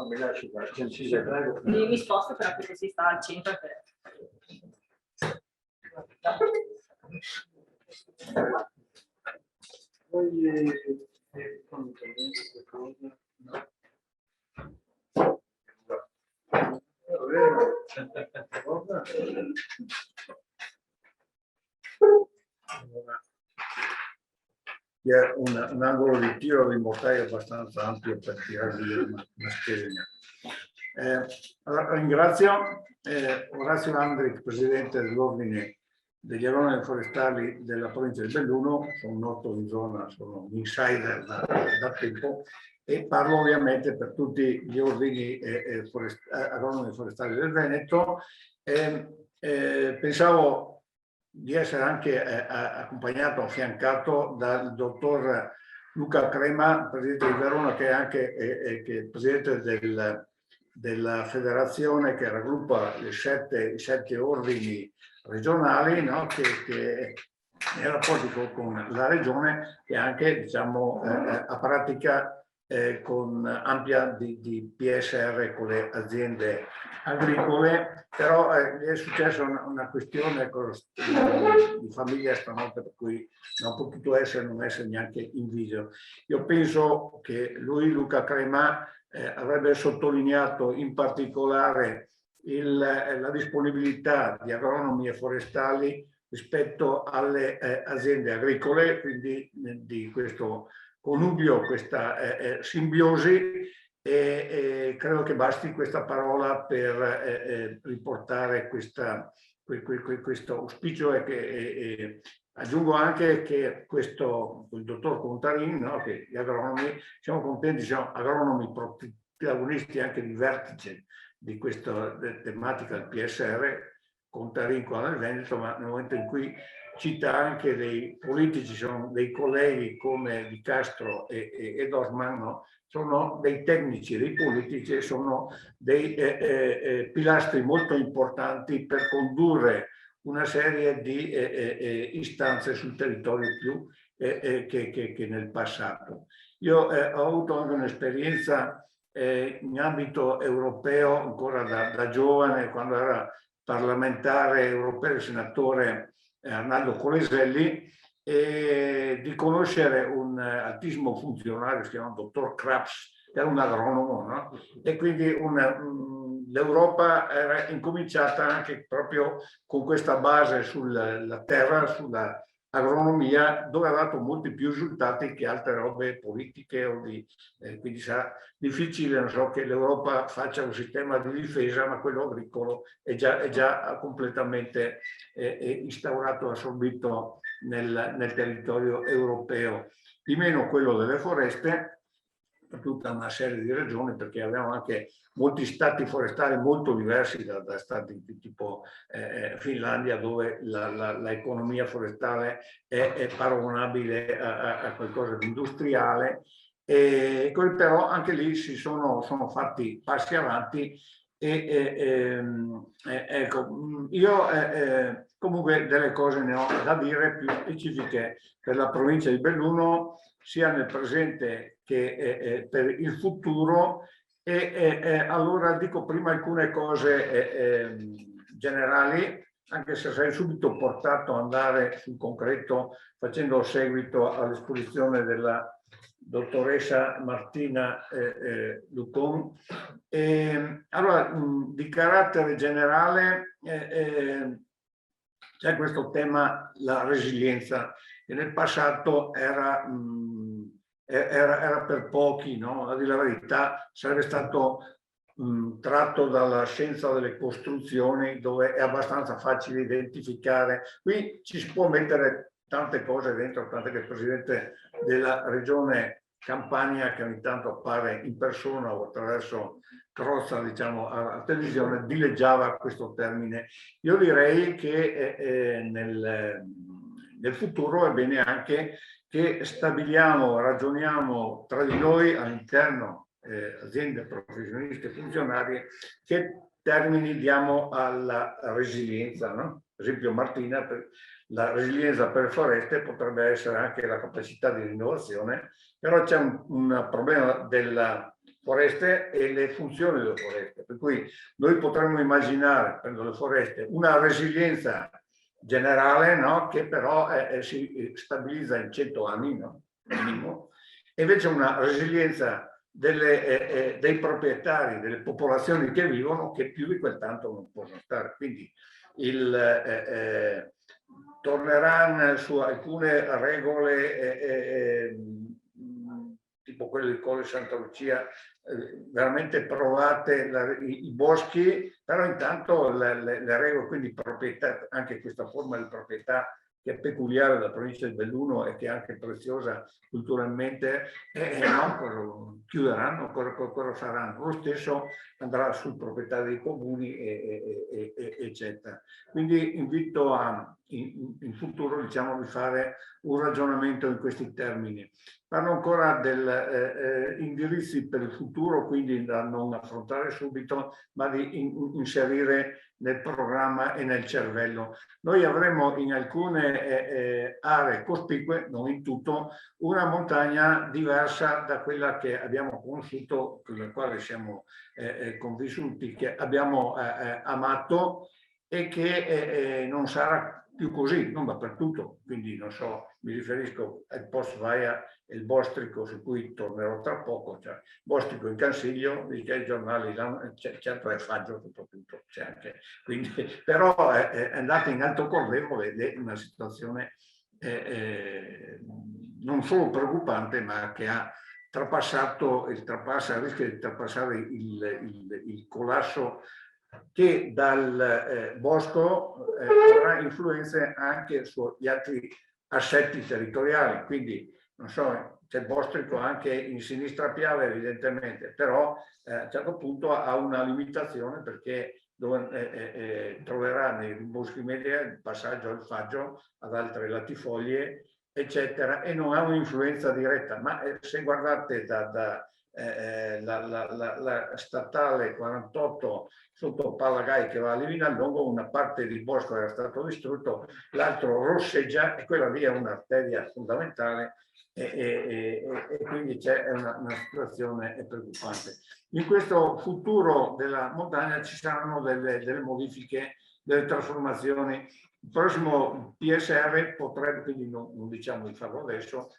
mi lasci qua, mi sposto però perché si sta al centro. C'è un angolo di tiro di mortaio abbastanza ampio per tirare via una schedina. Allora, ringrazio Orazio Andric, presidente dell'Ordine degli Agronomi Forestali della provincia di Belluno. Sono noto in zona, sono un insider da tempo e parlo ovviamente per tutti gli ordini agronomi forestali del Veneto. Pensavo di essere anche accompagnato, affiancato dal dottor Luca Crema, presidente di Verona, che è anche che è presidente della federazione che raggruppa i sette ordini regionali, no? che nei rapporti con la regione, che anche diciamo, a pratica con ampia di PSR con le aziende agricole, però è successa una questione di famiglia stanotte per cui non ha potuto non essere neanche in video. Io penso che lui, Luca Crema, avrebbe sottolineato in particolare la disponibilità di agronomi e forestali rispetto alle aziende agricole, quindi di questo connubio, questa simbiosi, e credo che basti questa parola per riportare questo auspicio e aggiungo anche che il dottor Contarin, no, che gli agronomi, siamo contenti, siamo agronomi protagonisti anche di vertice di questa tematica del PSR, Contarin qua nel Veneto, ma nel momento in cui cita anche dei politici, sono dei colleghi come Di Castro e Dorfman, no? Sono dei tecnici, dei politici, sono dei pilastri molto importanti per condurre una serie di istanze sul territorio più che nel passato. Io ho avuto anche un'esperienza in ambito europeo ancora da giovane, quando era parlamentare europeo, senatore Arnaldo Coleselli, e di conoscere un altissimo funzionario, si chiama dottor Krapps, che era un agronomo, no? E quindi l'Europa era incominciata anche proprio con questa base sulla terra, sulla agronomia, dove ha dato molti più risultati che altre robe politiche quindi sarà difficile, non so, che l'Europa faccia un sistema di difesa, ma quello agricolo è già completamente instaurato, assorbito nel territorio europeo, di meno quello delle foreste, per tutta una serie di ragioni, perché abbiamo anche molti stati forestali molto diversi da stati tipo Finlandia, dove l'economia forestale è paragonabile a qualcosa di industriale, però anche lì sono fatti passi avanti. Ecco, io comunque delle cose ne ho da dire più specifiche per la provincia di Belluno, sia nel presente che per il futuro, allora dico prima alcune cose generali, anche se sarei subito portato ad andare sul concreto facendo seguito all'esposizione della dottoressa Martina Lucon. Allora, di carattere generale c'è questo tema, la resilienza, che nel passato era per pochi, no? A dire la verità, sarebbe stato tratto dalla scienza delle costruzioni, dove è abbastanza facile identificare. Qui ci si può mettere tante cose dentro, tanto che il presidente della regione Campania, che ogni tanto appare in persona o attraverso Crozza, diciamo, a televisione, dileggiava questo termine. Io direi che nel futuro è bene anche che stabiliamo, ragioniamo tra di noi all'interno aziende professioniste funzionarie, che termini diamo alla resilienza, no? Per esempio Martina, la resilienza per le foreste potrebbe essere anche la capacità di rinnovazione, però c'è un problema della foreste e le funzioni delle foreste, per cui noi potremmo immaginare, per le foreste, una resilienza generale, no? Che però si stabilizza in 100 anni, no? Minimo. E invece una resilienza dei proprietari, delle popolazioni che vivono, che più di quel tanto non possono stare. Quindi torneranno su alcune regole tipo quelle di Colle Santa Lucia, veramente provate i boschi, però intanto le regole, quindi proprietà, anche questa forma di proprietà che è peculiare della provincia di Belluno e che è anche preziosa culturalmente, no, chiuderanno, cosa faranno? Lo stesso andrà sul proprietà dei comuni, eccetera. Quindi invito in futuro, diciamo, di fare un ragionamento in questi termini. Parlo ancora degli indirizzi per il futuro, quindi da non affrontare subito, ma di inserire nel programma e nel cervello. Noi avremo in alcune aree cospicue, non in tutto, una montagna diversa da quella che abbiamo conosciuto, con la quale siamo convissuti, che abbiamo amato e che non sarà più così, non dappertutto. Quindi non so, mi riferisco al post Vaia e il Bostrico, su cui tornerò tra poco, cioè Bostrico in Cansiglio, di che i giornali, certo è Faggio soprattutto, c'è anche, quindi, però è andata in Alto Corlevo ed è una situazione non solo preoccupante, ma che ha rischia di trapassare il collasso che dal bosco avrà influenze anche sugli altri assetti territoriali. Quindi, non so, c'è il Bostrico anche in sinistra Piave, evidentemente, però a un certo punto ha una limitazione, perché troverà nei boschi medi il passaggio al Faggio, ad altre latifoglie, eccetera, e non ha un'influenza diretta. Ma se guardate la statale 48 sotto Palagai che va a Livinallongo, una parte del bosco era stato distrutto, l'altro rosseggia, e quella lì è un'arteria fondamentale, e quindi c'è una situazione preoccupante. In questo futuro della montagna ci saranno delle modifiche, delle trasformazioni. Il prossimo PSR potrebbe, quindi non diciamo di farlo adesso,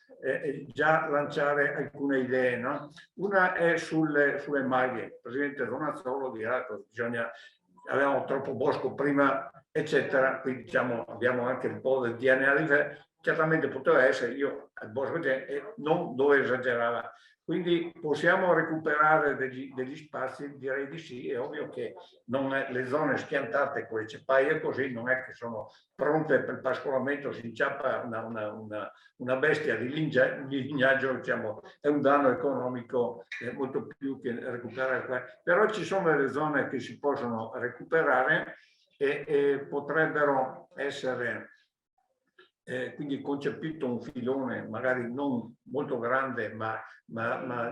già lanciare alcune idee, no? Una è sulle maglie. Il presidente Donazzolo dirà che avevamo troppo bosco prima, eccetera, quindi diciamo abbiamo anche un po' del DNA, certamente poteva essere, io al bosco non dove esagerava. Quindi possiamo recuperare degli spazi? Direi di sì. È ovvio che le zone schiantate con le ceppaie così non è che sono pronte per il pascolamento, si inciappa una bestia di lignaggio, diciamo, è un danno economico molto più che recuperare. Però ci sono delle zone che si possono recuperare e potrebbero essere quindi concepito un filone magari non molto grande, ma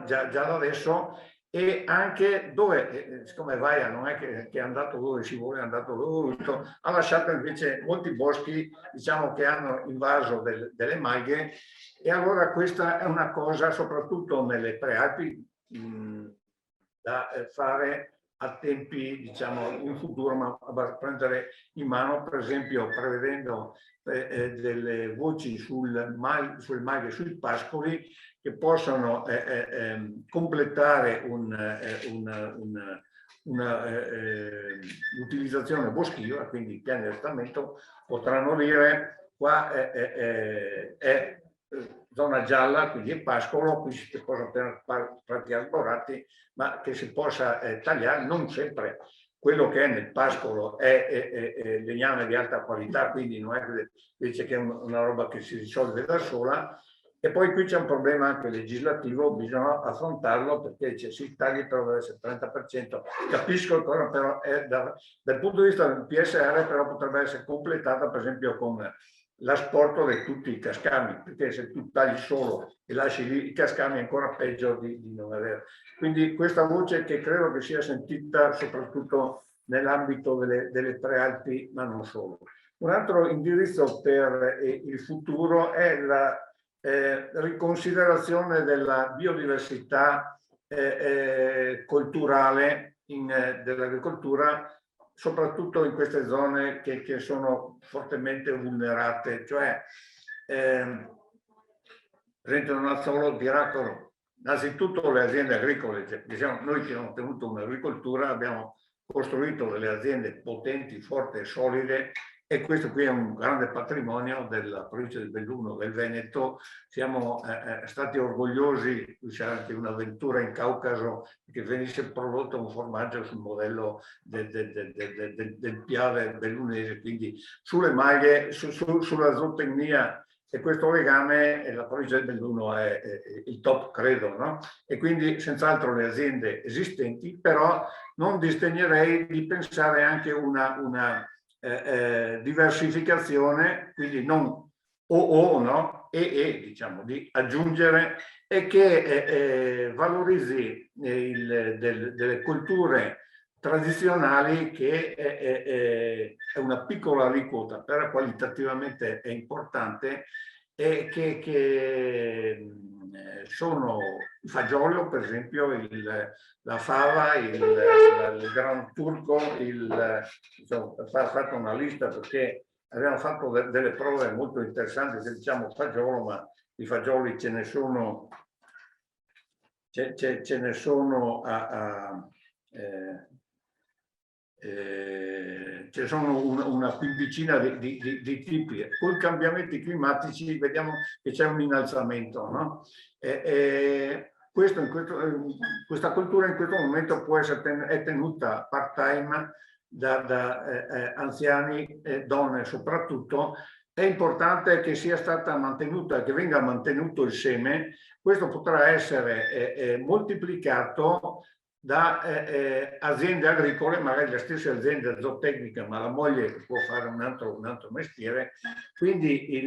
già da adesso, e anche dove, siccome Vaia non è che è andato dove si vuole, è andato dove ha lasciato invece molti boschi, diciamo, che hanno invaso delle maghe, e allora questa è una cosa, soprattutto nelle prealpi, da fare a tempi, diciamo, in futuro, ma da prendere in mano, per esempio prevedendo delle voci sulle maghe, sui pascoli, che possano completare l'utilizzazione boschiva. Quindi i piani di adattamento potranno dire: qua è zona gialla, quindi è pascolo, qui si possono prati arborati, ma che si possa tagliare. Non sempre quello che è nel pascolo è legname di alta qualità, quindi non è che dice che è una roba che si risolve da sola. E poi qui c'è un problema anche legislativo, bisogna affrontarlo, perché dice sì, tagli però deve essere 30%. Capisco ancora, però dal punto di vista del PSR però potrebbe essere completata, per esempio, con l'asporto di tutti i cascami, perché se tu tagli solo e lasci lì i cascami è ancora peggio di non avere. Quindi questa voce, che credo che sia sentita soprattutto nell'ambito delle prealpi, ma non solo. Un altro indirizzo per il futuro è la riconsiderazione della biodiversità culturale dell'agricoltura, soprattutto in queste zone che sono fortemente vulnerate, cioè per esempio non solo Piracolo, innanzitutto le aziende agricole, cioè, diciamo, noi che abbiamo tenuto un'agricoltura abbiamo costruito delle aziende potenti, forti e solide, e questo qui è un grande patrimonio della provincia di Belluno, del Veneto. Siamo stati orgogliosi, c'è anche un'avventura in Caucaso, che venisse prodotto un formaggio sul modello del Piave bellunese, quindi sulle maglie, sulla zootecnia, e questo legame, la provincia di Belluno è il top, credo, no? E quindi senz'altro le aziende esistenti, però non disdegnerei di pensare anche una diversificazione, quindi non o no, diciamo, di aggiungere, e che valorizzi delle culture tradizionali, che è una piccola aliquota, però qualitativamente è importante, e che sono il fagiolo, per esempio, la fava, il grano turco, ho fatto una lista perché abbiamo fatto delle prove molto interessanti, se diciamo fagiolo, ma i fagioli ce ne sono, ce ne sono ce ne sono una quindicina di tipi. Con i cambiamenti climatici vediamo che c'è un innalzamento, no? Questa cultura in questo momento può essere è tenuta part-time da anziani e donne soprattutto. È importante che sia stata mantenuta, che venga mantenuto il seme. Questo potrà essere moltiplicato da aziende agricole, magari le stesse aziende zootecniche, ma la moglie può fare un altro mestiere. Quindi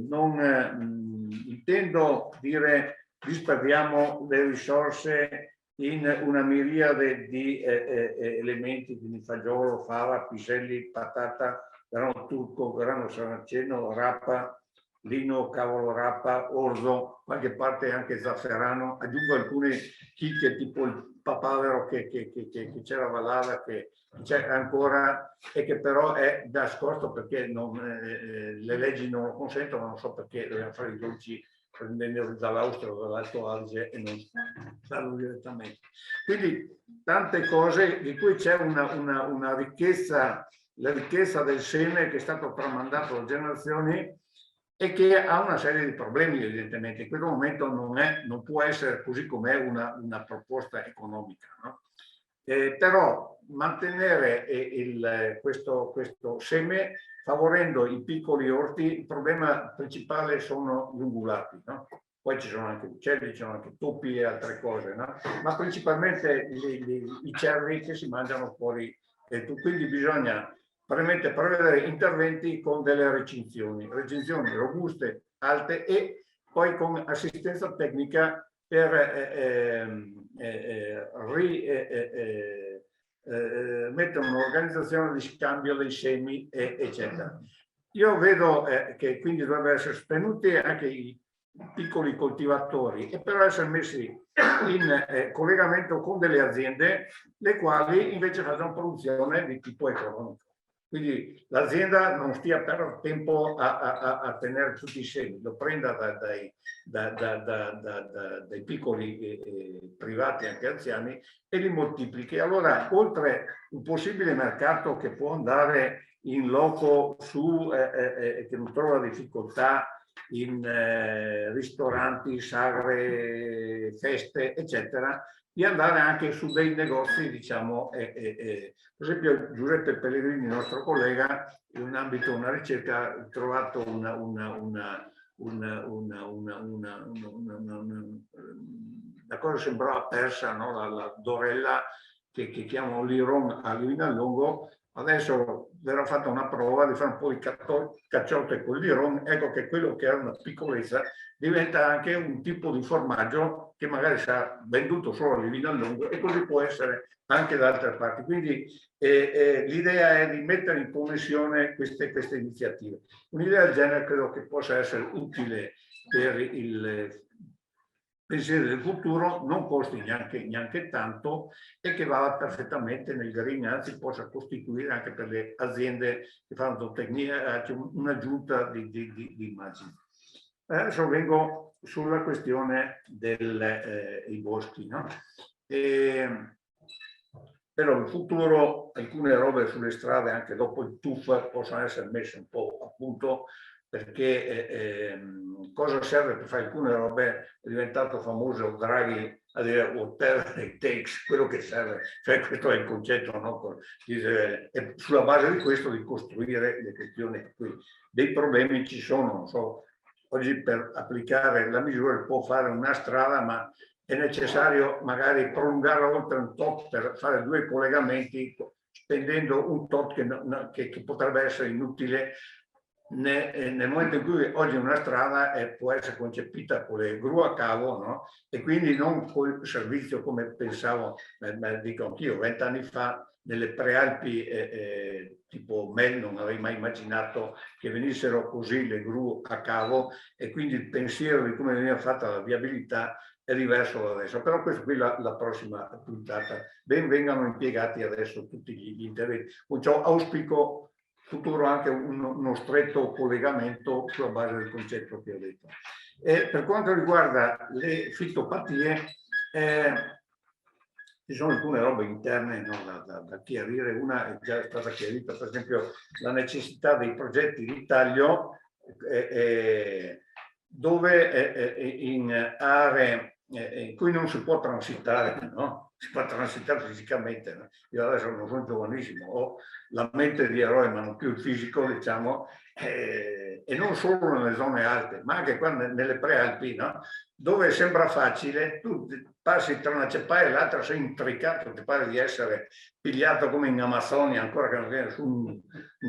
non intendo dire disperdiamo le risorse in una miriade di elementi, quindi fagiolo, fava, piselli, patata, grano turco, grano saraceno, rapa, lino, cavolo rapa, orzo, qualche parte anche zafferano. Aggiungo alcune chicche tipo il papavero che c'era a Valada, che c'è ancora e che però è nascosto perché le leggi non lo consentono, non so perché dobbiamo fare i dolci prendendo dall'Austria o dall'Alto Adige e non farlo direttamente. Quindi tante cose di cui c'è una ricchezza, la ricchezza del seme che è stato tramandato da generazioni e che ha una serie di problemi, evidentemente. In questo momento non può essere così com'è una proposta economica, no? Però mantenere questo seme, favorendo i piccoli orti. Il problema principale sono gli ungulati, no? Poi ci sono anche uccelli, ci sono anche topi e altre cose, no? Ma principalmente i cervi che si mangiano fuori. Quindi bisogna probabilmente prevedere interventi con delle recinzioni robuste, alte, e poi con assistenza tecnica per mettere un'organizzazione di scambio dei semi, eccetera. Io vedo che quindi dovrebbero essere sostenuti anche i piccoli coltivatori, e però essere messi in collegamento con delle aziende, le quali invece facciano produzione di tipo economico. Quindi l'azienda non stia per tempo a tenere tutti i semi, lo prenda dai piccoli privati, anche anziani, e li moltiplichi. Allora, oltre un possibile mercato che può andare in loco che non trova difficoltà in ristoranti, sagre, feste, eccetera, di andare anche su dei negozi, diciamo, per esempio Giuseppe Pellegrini, nostro collega, in un ambito, una ricerca, ha trovato una cosa sembrava persa, no? La dorella che chiamano l'iron a Livinallongo. Adesso verrà fatta una prova di fare un po' di cacciotte con l'iron. Ecco che quello che era una piccolezza diventa anche un tipo di formaggio che magari sarà venduto solo a Livinallongo, e così può essere anche da altre parti. Quindi l'idea è di mettere in connessione queste iniziative. Un'idea del genere credo che possa essere utile per pensieri del futuro, non costi neanche tanto e che vada perfettamente nel green, anzi possa costituire anche per le aziende che fanno zootecnia un'aggiunta di immagini. Adesso vengo sulla questione dei boschi, no? Però in futuro alcune robe sulle strade, anche dopo il TUF, possono essere messe un po' a punto, perché cosa serve per fare alcune robe? È diventato famoso Draghi a dire whatever it takes, quello che serve, cioè questo è il concetto, no? E sulla base di questo di costruire le questioni qui. Dei problemi ci sono, non so, oggi per applicare la misura può fare una strada, ma è necessario magari prolungarla oltre un tot per fare 2 collegamenti, spendendo un tot che potrebbe essere inutile nel momento in cui oggi una strada può essere concepita con le gru a cavo, no? E quindi non col servizio come pensavo, dico anch'io, 20 anni fa nelle prealpi tipo Mel non avrei mai immaginato che venissero così le gru a cavo, e quindi il pensiero di come veniva fatta la viabilità è diverso da adesso. Però questo qui la prossima puntata. Ben vengano impiegati adesso tutti gli interventi. Con ciò auspico futuro anche uno stretto collegamento sulla base del concetto che ho detto. E per quanto riguarda le fitopatie, ci sono alcune robe interne, no, da chiarire. Una è già stata chiarita, per esempio la necessità dei progetti di taglio dove in aree in cui non si può transitare, no? Si può transitare fisicamente, no? Io adesso non sono giovanissimo, ho la mente di eroe ma non più il fisico, diciamo, e non solo nelle zone alte, ma anche qua nelle prealpi, no? Dove sembra facile, tu passi tra una ceppaia e l'altra, sei intricato, ti pare di essere pigliato come in Amazzonia, ancora che non viene su un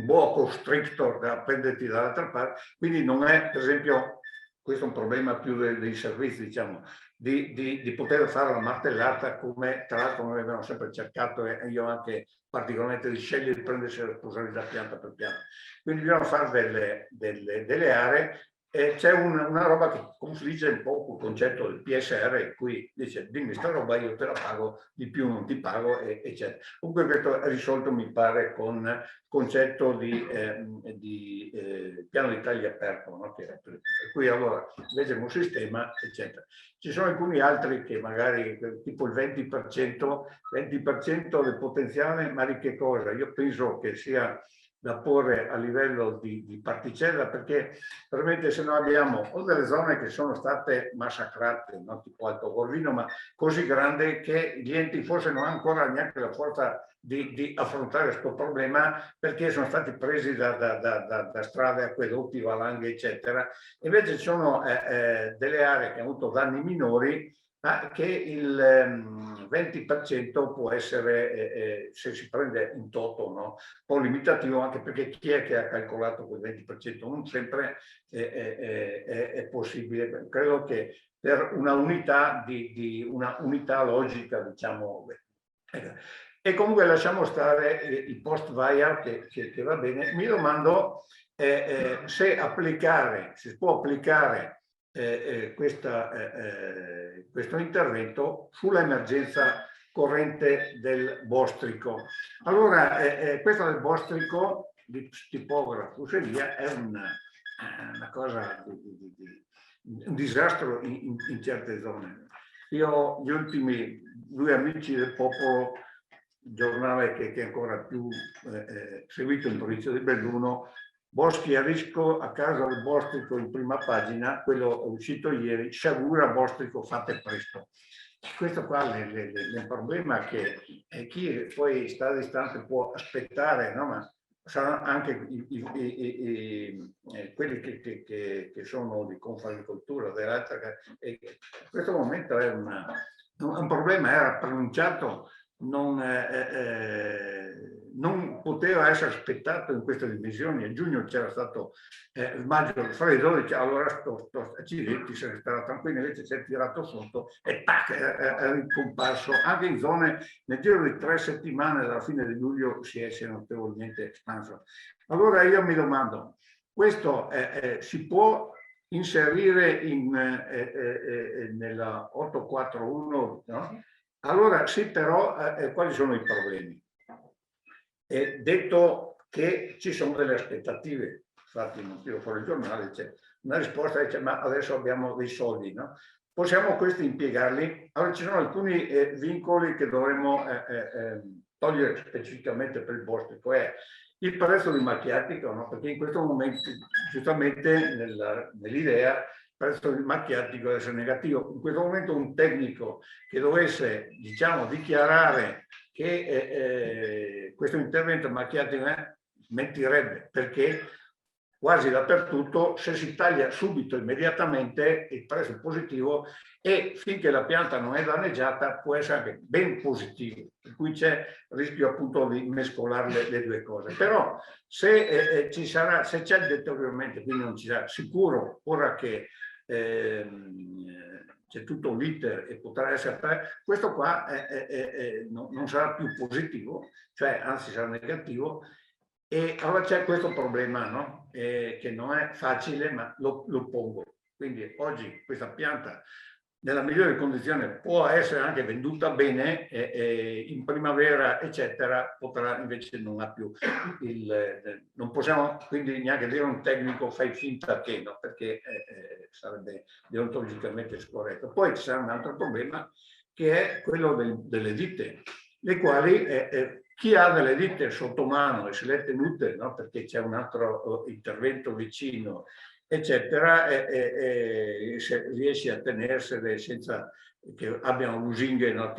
boa constrictor da prenderti dall'altra parte. Quindi non è, per esempio, questo è un problema più dei servizi, diciamo, di poter fare la martellata, come tra l'altro noi abbiamo sempre cercato, e io anche particolarmente, di scegliere di prendersi la responsabilità pianta per pianta. Quindi bisogna fare delle aree. C'è una roba che confligge un po' col concetto del PSR, in cui dice dimmi sta roba, io te la pago, di più non ti pago, eccetera. Comunque questo è risolto, mi pare, con il concetto di piano di tagli aperto, no? Per cui allora invece un sistema, eccetera. Ci sono alcuni altri che magari, tipo il 20% del potenziale, ma di che cosa? Io penso che sia da porre a livello di particella, perché veramente se noi abbiamo o delle zone che sono state massacrate, no? Tipo Alto Corvino, ma così grande che gli enti forse non hanno ancora neanche la forza di affrontare questo problema, perché sono stati presi da strade, acquedotti, valanghe, eccetera. Invece ci sono delle aree che hanno avuto danni minori, ma che il 20% può essere, se si prende in toto, no? Un po' limitativo, anche perché chi è che ha calcolato quel 20%? Non sempre è possibile. Credo che per una unità una unità logica, diciamo. E comunque lasciamo stare il post VAIA che va bene. Mi domando se si può applicare questo intervento sull'emergenza corrente del bostrico. Allora, questo del bostrico di tipografo fuseria è una cosa un disastro in certe zone. Io gli ultimi 2 amici del popolo, giornale che è ancora più seguito in provincia di Belluno, Boschi a rischio a causa del bostrico, in prima pagina, quello è uscito ieri, sciagura bostrico, fate presto. Questo qua è il problema, che chi poi sta a distanza può aspettare, no? Ma saranno anche quelli che sono di Confagricoltura, dell'altra. In questo momento è un problema, era pronunciato, non poteva essere aspettato in queste dimensioni. A giugno c'era stato il maggio il freddo, dice, allora accidenti, se ne stava tranquillo, invece si è tirato sotto e tac, è ricomparso anche in zone. Nel giro di 3 settimane dalla fine di luglio si è notevolmente espanso. Allora io mi domando, questo si può inserire nella 841, no? Allora sì, però quali sono i problemi? Detto che ci sono delle aspettative, infatti non tiro fuori il giornale, c'è una risposta, dice ma adesso abbiamo dei soldi, no? Possiamo questi impiegarli? Allora ci sono alcuni vincoli che dovremmo togliere specificamente per il bostrico, è il prezzo del macchiatico, no? Perché in questo momento, giustamente nell'idea, il prezzo del macchiatico deve essere negativo. In questo momento un tecnico che dovesse, diciamo, dichiarare che questo intervento macchiatico mentirebbe, perché quasi dappertutto, se si taglia subito, immediatamente, il prezzo è positivo e finché la pianta non è danneggiata può essere anche ben positivo, per cui c'è il rischio appunto di mescolare le due cose. Però se ci sarà, se c'è il deterioramento, quindi non ci sarà, sicuro, ora che c'è tutto l'iter e potrà essere, questo qua non sarà più positivo, cioè anzi sarà negativo. E allora c'è questo problema, no? Che non è facile, ma lo pongo. Quindi oggi questa pianta, nella migliore condizione, può essere anche venduta bene, in primavera, eccetera, potrà invece non ha più non possiamo quindi neanche dire a un tecnico fai finta che, no? Perché sarebbe deontologicamente scorretto. Poi ci sarà un altro problema, che è quello delle ditte, le quali chi ha delle ditte sotto mano e se le è tenute, no? Perché c'è un altro intervento vicino, eccetera, se riesce a tenersele senza che abbiano lusinghe, no?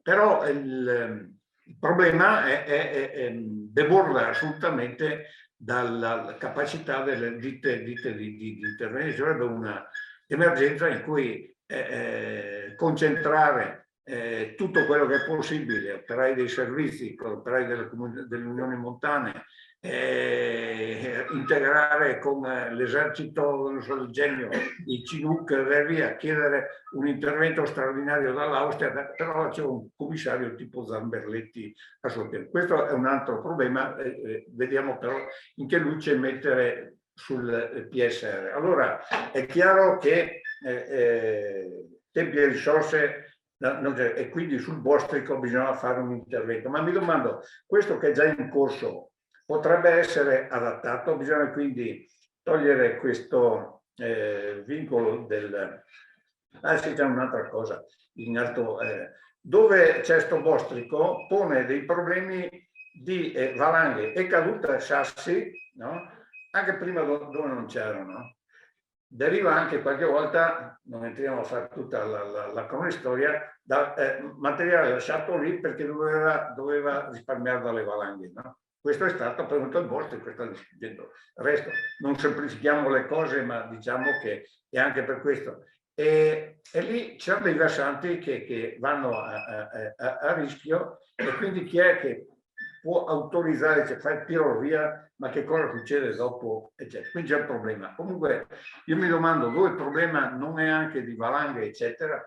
Però il problema deborda assolutamente dalla capacità delle ditte di intervenire. Ci sarebbe una emergenza in cui concentrare tutto quello che è possibile, operai dei servizi, operai delle unioni montane, integrare con l'esercito del genio, i Cinook e via, chiedere un intervento straordinario dall'Austria, però c'è un commissario tipo Zamberletti a suo tempo. Questo è un altro problema, vediamo però in che luce mettere sul PSR. Allora è chiaro che tempi e risorse e quindi sul bostrico bisogna fare un intervento, ma mi domando, questo che è già in corso potrebbe essere adattato? Bisogna quindi togliere questo vincolo sì, c'è un'altra cosa in alto, dove c'è sto bostrico pone dei problemi di valanghe e caduta sassi, no? Anche prima dove non c'erano. Deriva anche qualche volta, non entriamo a fare tutta la cronistoria, da materiale lasciato lì perché doveva risparmiare dalle valanghe, no? Questo è stato prevenuto al bosco e questo sta distruggendo il resto. Non semplifichiamo le cose, ma diciamo che è anche per questo. E lì c'erano dei versanti che vanno a rischio, e quindi chi è che può autorizzare, cioè fai il tiro via, ma che cosa succede dopo, eccetera. Quindi c'è un problema. Comunque io mi domando dove il problema non è anche di valanghe, eccetera,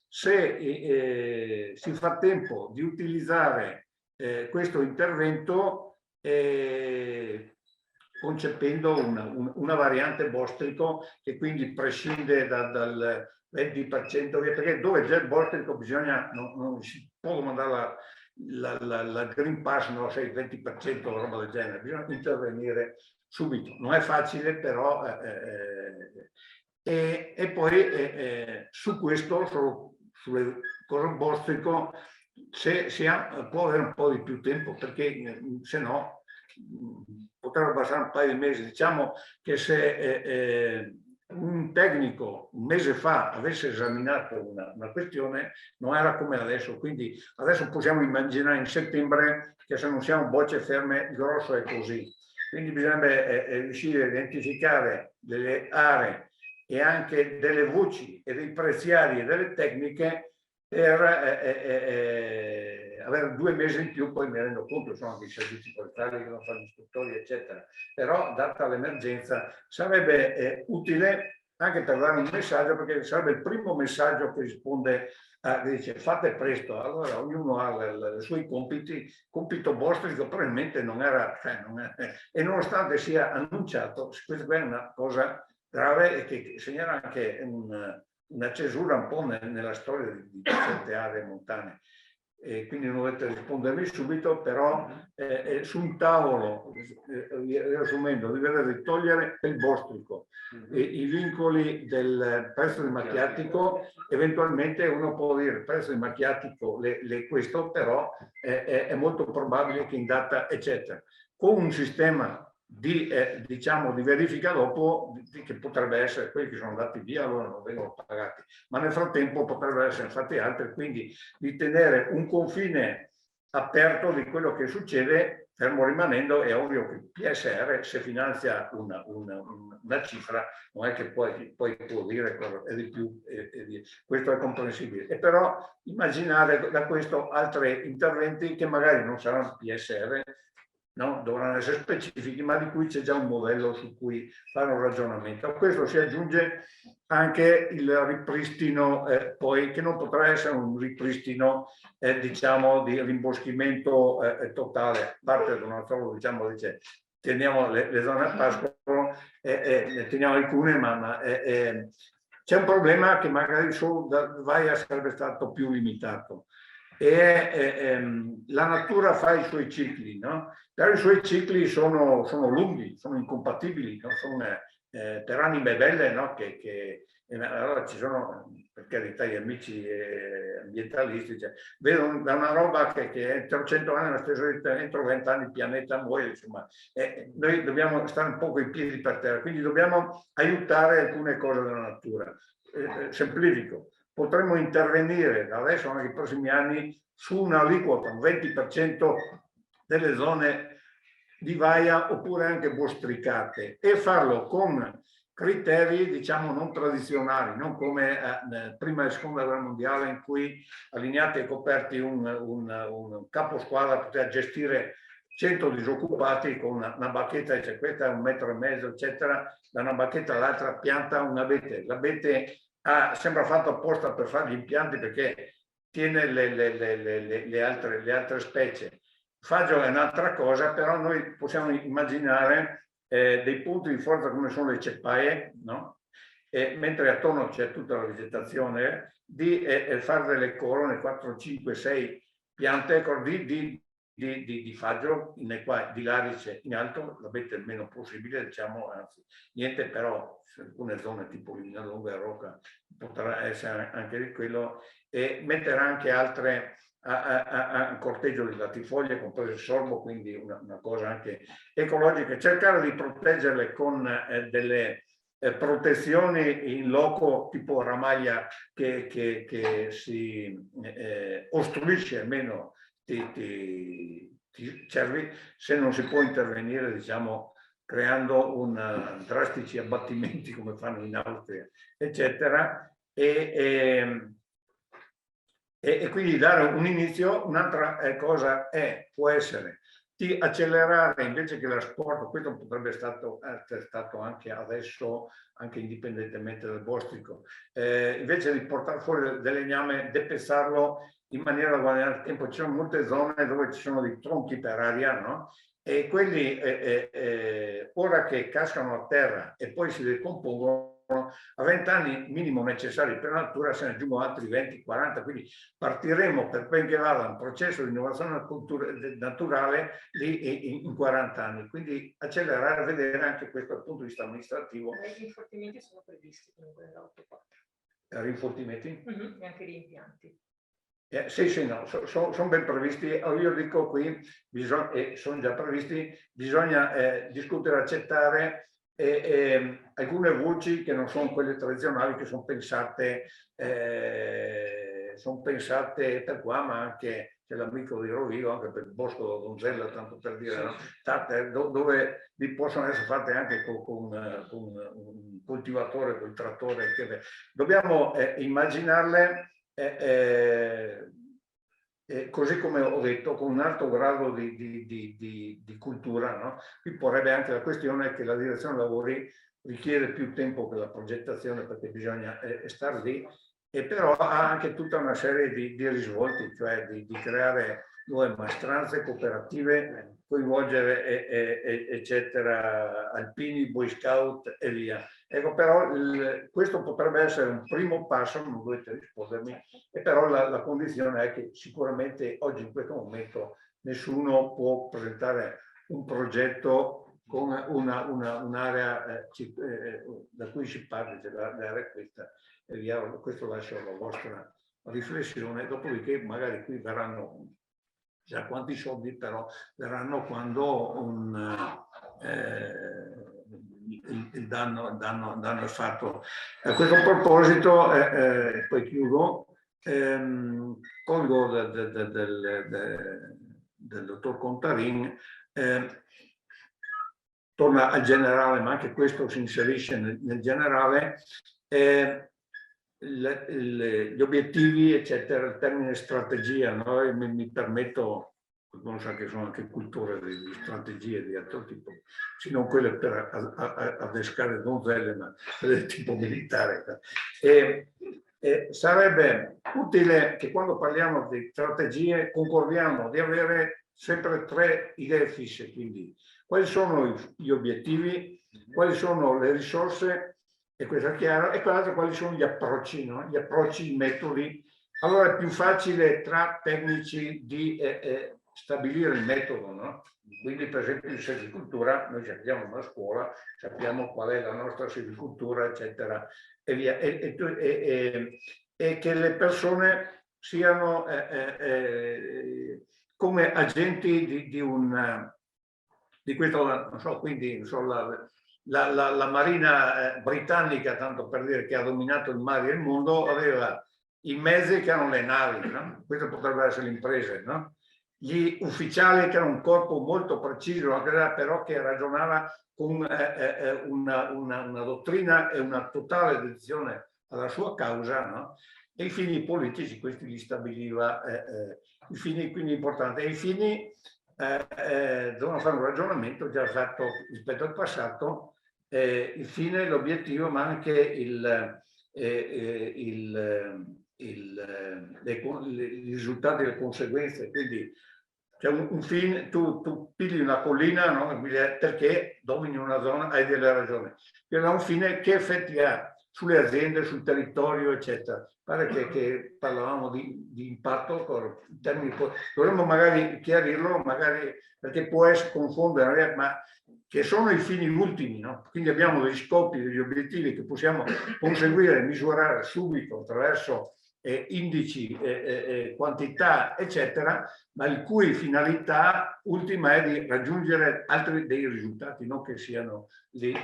se si fa tempo di utilizzare questo intervento concependo una variante bostrico che quindi prescinde dal 20%, perché dove c'è il bostrico bisogna, non si può mandare la Green Pass, no, sei il 20% o roba del genere, bisogna intervenire subito. Non è facile, però e poi su questo, sulle cose bostrico, se può avere un po' di più tempo, perché se no potrebbe bastare un paio di mesi. Diciamo che se un tecnico un mese fa avesse esaminato una questione, non era come adesso. Quindi adesso possiamo immaginare in settembre che se non siamo bocce ferme, il grosso è così. Quindi bisognerebbe riuscire a identificare delle aree e anche delle voci e dei preziari e delle tecniche per avere 2 mesi in più. Poi mi rendo conto, sono anche i servizi forestali che devono fare gli istruttori, eccetera. Però, data l'emergenza, sarebbe utile anche per dare un messaggio, perché sarebbe il primo messaggio che risponde dice fate presto, allora ognuno ha i suoi compiti, compito bostrico probabilmente non era, e nonostante sia annunciato, questa è una cosa grave e che segnala anche una cesura un po' nella storia di certe aree montane. E quindi non dovete rispondermi subito, però su un tavolo, riassumendo, dovete togliere il bostrico, i vincoli del prezzo del macchiatico, eventualmente uno può dire il prezzo del macchiatico questo, però è molto probabile che in data eccetera, con un sistema di, diciamo, di verifica dopo, che potrebbe essere quelli che sono andati via, allora non vengono pagati, ma nel frattempo potrebbero essere fatti altri, quindi di tenere un confine aperto di quello che succede, fermo rimanendo, è ovvio che il PSR, se finanzia una cifra, non è che poi può dire è di più, questo è comprensibile. E però immaginare da questo altri interventi che magari non saranno PSR, no? Dovranno essere specifici, ma di cui c'è già un modello su cui fare un ragionamento. A questo si aggiunge anche il ripristino, poi, che non potrà essere un ripristino, diciamo, di rimboschimento totale, a parte da una solo, diciamo, dice, teniamo le zone a pascolo, ne teniamo alcune, ma c'è un problema che magari solo da Vaia sarebbe stato più limitato. La natura fa i suoi cicli, no? Però i suoi cicli sono lunghi, sono incompatibili, no? Sono per anime belle, no? Allora ci sono, per carità, gli amici ambientalisti, cioè, vedono da una roba che entro 100 anni, entro 20 anni il pianeta muore, insomma, noi dobbiamo stare un po' in piedi per terra, quindi dobbiamo aiutare alcune cose della natura. Semplifico. Potremmo intervenire da adesso nei prossimi anni su un'aliquota, un 20% delle zone di Vaia oppure anche bostricate, e farlo con criteri, diciamo, non tradizionali, non come prima e seconda guerra mondiale, in cui allineati e coperti un capo squadra poteva gestire 100 disoccupati con una bacchetta, cioè questa è 1,5 metri, eccetera, da una bacchetta all'altra pianta un abete. L'abete sembra fatto apposta per fare gli impianti perché tiene le altre specie. Faggio è un'altra cosa, però noi possiamo immaginare dei punti di forza come sono le ceppaie, no? Mentre attorno c'è tutta la vegetazione, di fare delle corone, 4, 5, 6 piante di faggio, di larice in alto, l'abete il meno possibile, diciamo, anzi, niente, però alcune zone tipo Linalonga e Rocca potrà essere anche di quello, e mettere anche altre a corteggio di latifoglie, compreso il sorbo, quindi una cosa anche ecologica, cercare di proteggerle con delle protezioni in loco tipo ramaglia che si ostruisce almeno ti servi, se non si può intervenire, diciamo, creando drastici abbattimenti come fanno in Austria, eccetera, e quindi dare un inizio. Un'altra cosa può essere di accelerare, invece che l'asporto, questo potrebbe essere stato anche adesso, anche indipendentemente dal bostrico, invece di portare fuori del legname, depezzarlo in maniera da guadagnare tempo. Ci sono molte zone dove ci sono dei tronchi per aria, no? E quelli ora che cascano a terra e poi si decompongono, a 20 anni minimo necessari per la natura se ne aggiungono altri 20-40, quindi partiremo, per ben che vada, un processo di innovazione naturale lì in 40 anni, quindi accelerare, vedere anche questo dal punto di vista amministrativo. I rinfortimenti sono previsti comunque nell'8.4. Rinfortimenti? E anche gli impianti. Sì, no, sono ben previsti. Io dico qui, sono già previsti, bisogna discutere, accettare alcune voci che non sono quelle tradizionali, che sono pensate per qua, ma anche c'è l'amico di Rovigo, anche per il Bosco Donzella, tanto per dire, no? Dove vi possono essere fatte anche con un coltivatore, col trattore. Dobbiamo immaginarle così come ho detto, con un alto grado di cultura, no? Qui porrebbe anche la questione che la direzione lavori richiede più tempo che la progettazione perché bisogna stare lì, e però ha anche tutta una serie di risvolti, cioè di creare nuove maestranze cooperative, coinvolgere eccetera, alpini, boy scout e via. Ecco, però questo potrebbe essere un primo passo, non dovete rispondermi, e però la condizione è che sicuramente oggi in questo momento nessuno può presentare un progetto con un'area da cui si parli, l'area questa, e via. Questo lascio alla vostra riflessione, dopodiché magari qui verranno già quanti soldi, però verranno quando il danno è fatto. A questo proposito, poi chiudo, colgo del dottor Contarin, torna al generale, ma anche questo si inserisce nel generale, gli obiettivi, eccetera, il termine strategia, no? Mi permetto, non so che sono anche culture di strategie di altro tipo, se non quelle per adescare donzelle, ma del tipo militare. Sarebbe utile che quando parliamo di strategie concordiamo di avere sempre 3 idee fisse, quindi quali sono gli obiettivi, quali sono le risorse, e questo è chiaro, e quell'altro quali sono gli approcci, no? Gli approcci, i metodi. Allora è più facile tra tecnici di stabilire il metodo, no? Quindi per esempio in silvicoltura noi sappiamo una scuola, sappiamo qual è la nostra silvicoltura, eccetera, e via, e che le persone siano come agenti di questo, non so, quindi non so, la marina britannica, tanto per dire, che ha dominato il mare e il mondo, aveva i mezzi che erano le navi, no? Questo potrebbe essere le imprese, no? Gli ufficiali che erano un corpo molto preciso, però che ragionava con una dottrina e una totale dedizione alla sua causa, no? E i fini politici, questi li stabiliva, i fini quindi importanti, e i fini devono fare un ragionamento già fatto rispetto al passato, il fine, l'obiettivo, ma anche i risultati e le conseguenze. Quindi c'è un fine, tu pigli una collina, no? Perché domini una zona, hai delle ragioni. Però un fine, che effetti ha sulle aziende, sul territorio, eccetera. Pare che parlavamo di impatto, in termini, dovremmo magari chiarirlo, magari perché può confondere, ma che sono i fini ultimi, no? Quindi abbiamo degli scopi, degli obiettivi che possiamo conseguire, misurare subito attraverso indici, quantità, eccetera, ma il cui finalità ultima è di raggiungere altri dei risultati, non che siano lì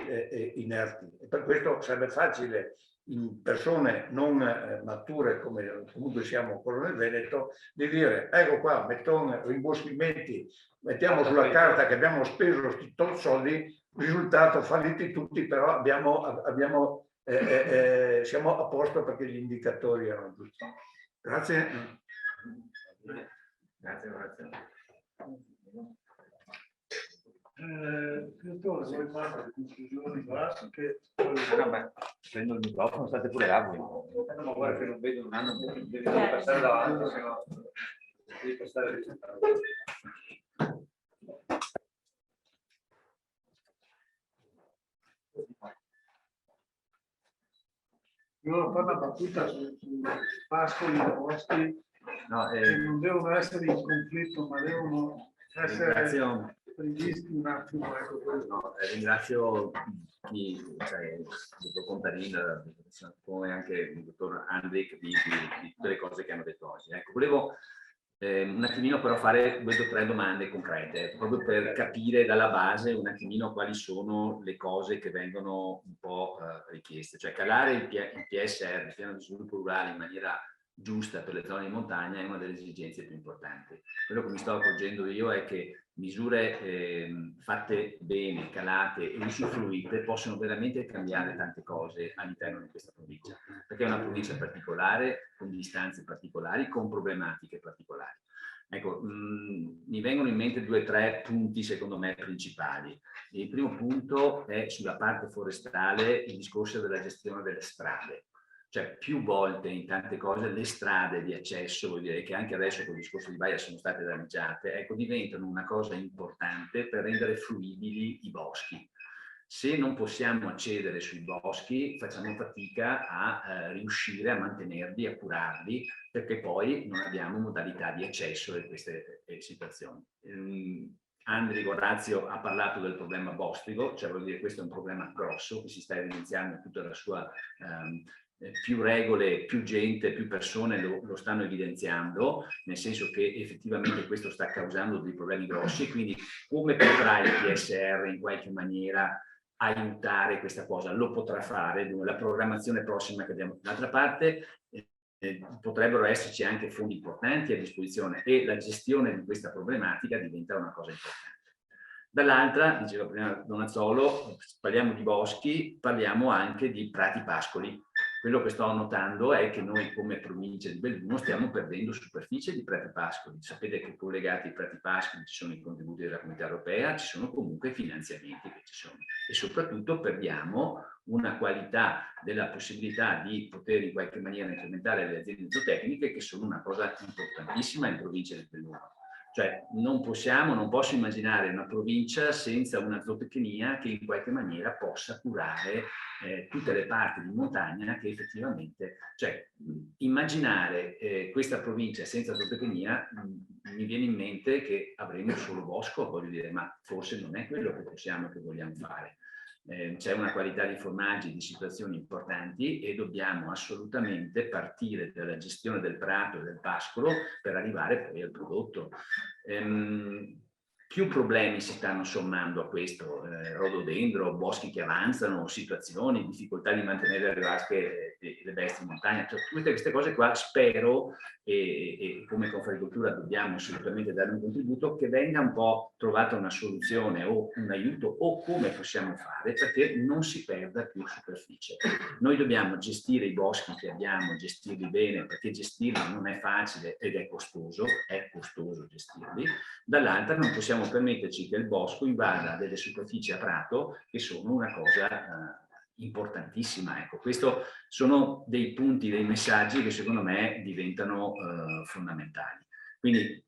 inerti. E per questo sarebbe facile in persone non mature come comunque siamo quello nel Veneto, di dire ecco qua, mettiamo rimboschimenti, mettiamo sulla carta che abbiamo speso questi soldi, risultato falliti tutti, però siamo a posto perché gli indicatori erano giusti. Grazie. Grazie. Dottore, vuoi fare le conclusioni classiche? Prendo il microfono, state pure là voi. Ma guarda che non vedo un anno, devi passare davanti, se no devi passare il risultato. Io ho fatto una battuta su pascoli vostri, no, che non devono essere in conflitto, ma devono essere previsti un attimo. Ecco, no, ringrazio il dottor Contarin, come anche il dottor Andrik di tutte le cose che hanno detto oggi. Ecco, volevo un attimino però fare 2 o 3 domande concrete, proprio per capire dalla base un attimino quali sono le cose che vengono un po' richieste. Cioè calare il PSR, il piano di sviluppo rurale, in maniera giusta per le zone di montagna è una delle esigenze più importanti. Quello che mi sto accorgendo io è che misure fatte bene, calate e usufruite possono veramente cambiare tante cose all'interno di questa provincia, perché è una provincia particolare, con distanze particolari, con problematiche particolari. Ecco, mi vengono in mente 2 o 3 punti secondo me principali. Il primo punto è sulla parte forestale, il discorso della gestione delle strade. Cioè più volte in tante cose le strade di accesso, vuol dire che anche adesso con il discorso di Baia sono state danneggiate, ecco, diventano una cosa importante per rendere fruibili i boschi. Se non possiamo accedere sui boschi, facciamo fatica a riuscire a mantenerli, a curarli, perché poi non abbiamo modalità di accesso a queste situazioni. Andri Orazio ha parlato del problema bostrico, cioè vuol dire che questo è un problema grosso che si sta evidenziando in tutta la sua più regole, più gente, più persone lo stanno evidenziando, nel senso che effettivamente questo sta causando dei problemi grossi, quindi come potrà il PSR in qualche maniera aiutare questa cosa? Lo potrà fare, la programmazione prossima che abbiamo. D'altra parte potrebbero esserci anche fondi importanti a disposizione e la gestione di questa problematica diventa una cosa importante. Dall'altra, diceva prima Donazzolo, parliamo di boschi, parliamo anche di prati pascoli. Quello che sto notando è che noi come provincia di Belluno stiamo perdendo superficie di prati pascoli. Sapete che collegati ai prati pascoli ci sono i contributi della Comunità Europea, ci sono comunque finanziamenti che ci sono. E soprattutto perdiamo una qualità della possibilità di poter in qualche maniera incrementare le aziende zootecniche, che sono una cosa importantissima in provincia di Belluno. Cioè non posso immaginare una provincia senza una zootecnia che in qualche maniera possa curare tutte le parti di montagna che effettivamente, cioè immaginare questa provincia senza zootecnia mi viene in mente che avremo solo bosco, voglio dire, ma forse non è quello che possiamo e che vogliamo fare. C'è una qualità di formaggi, di situazioni importanti e dobbiamo assolutamente partire dalla gestione del prato e del pascolo per arrivare poi al prodotto. Più problemi si stanno sommando a questo, rododendro, boschi che avanzano, situazioni, difficoltà di mantenere le vasche e le bestie in montagna, cioè, tutte queste cose qua spero e come Confagricoltura dobbiamo assolutamente dare un contributo che venga un po' trovata una soluzione o un aiuto o come possiamo fare perché non si perda più superficie. Noi dobbiamo gestire i boschi che abbiamo, gestirli bene perché gestirli non è facile ed è costoso gestirli. Dall'altra non possiamo permetterci che il bosco invada delle superfici a prato che sono una cosa importantissima. Ecco, questi sono dei punti, dei messaggi che secondo me diventano fondamentali. Quindi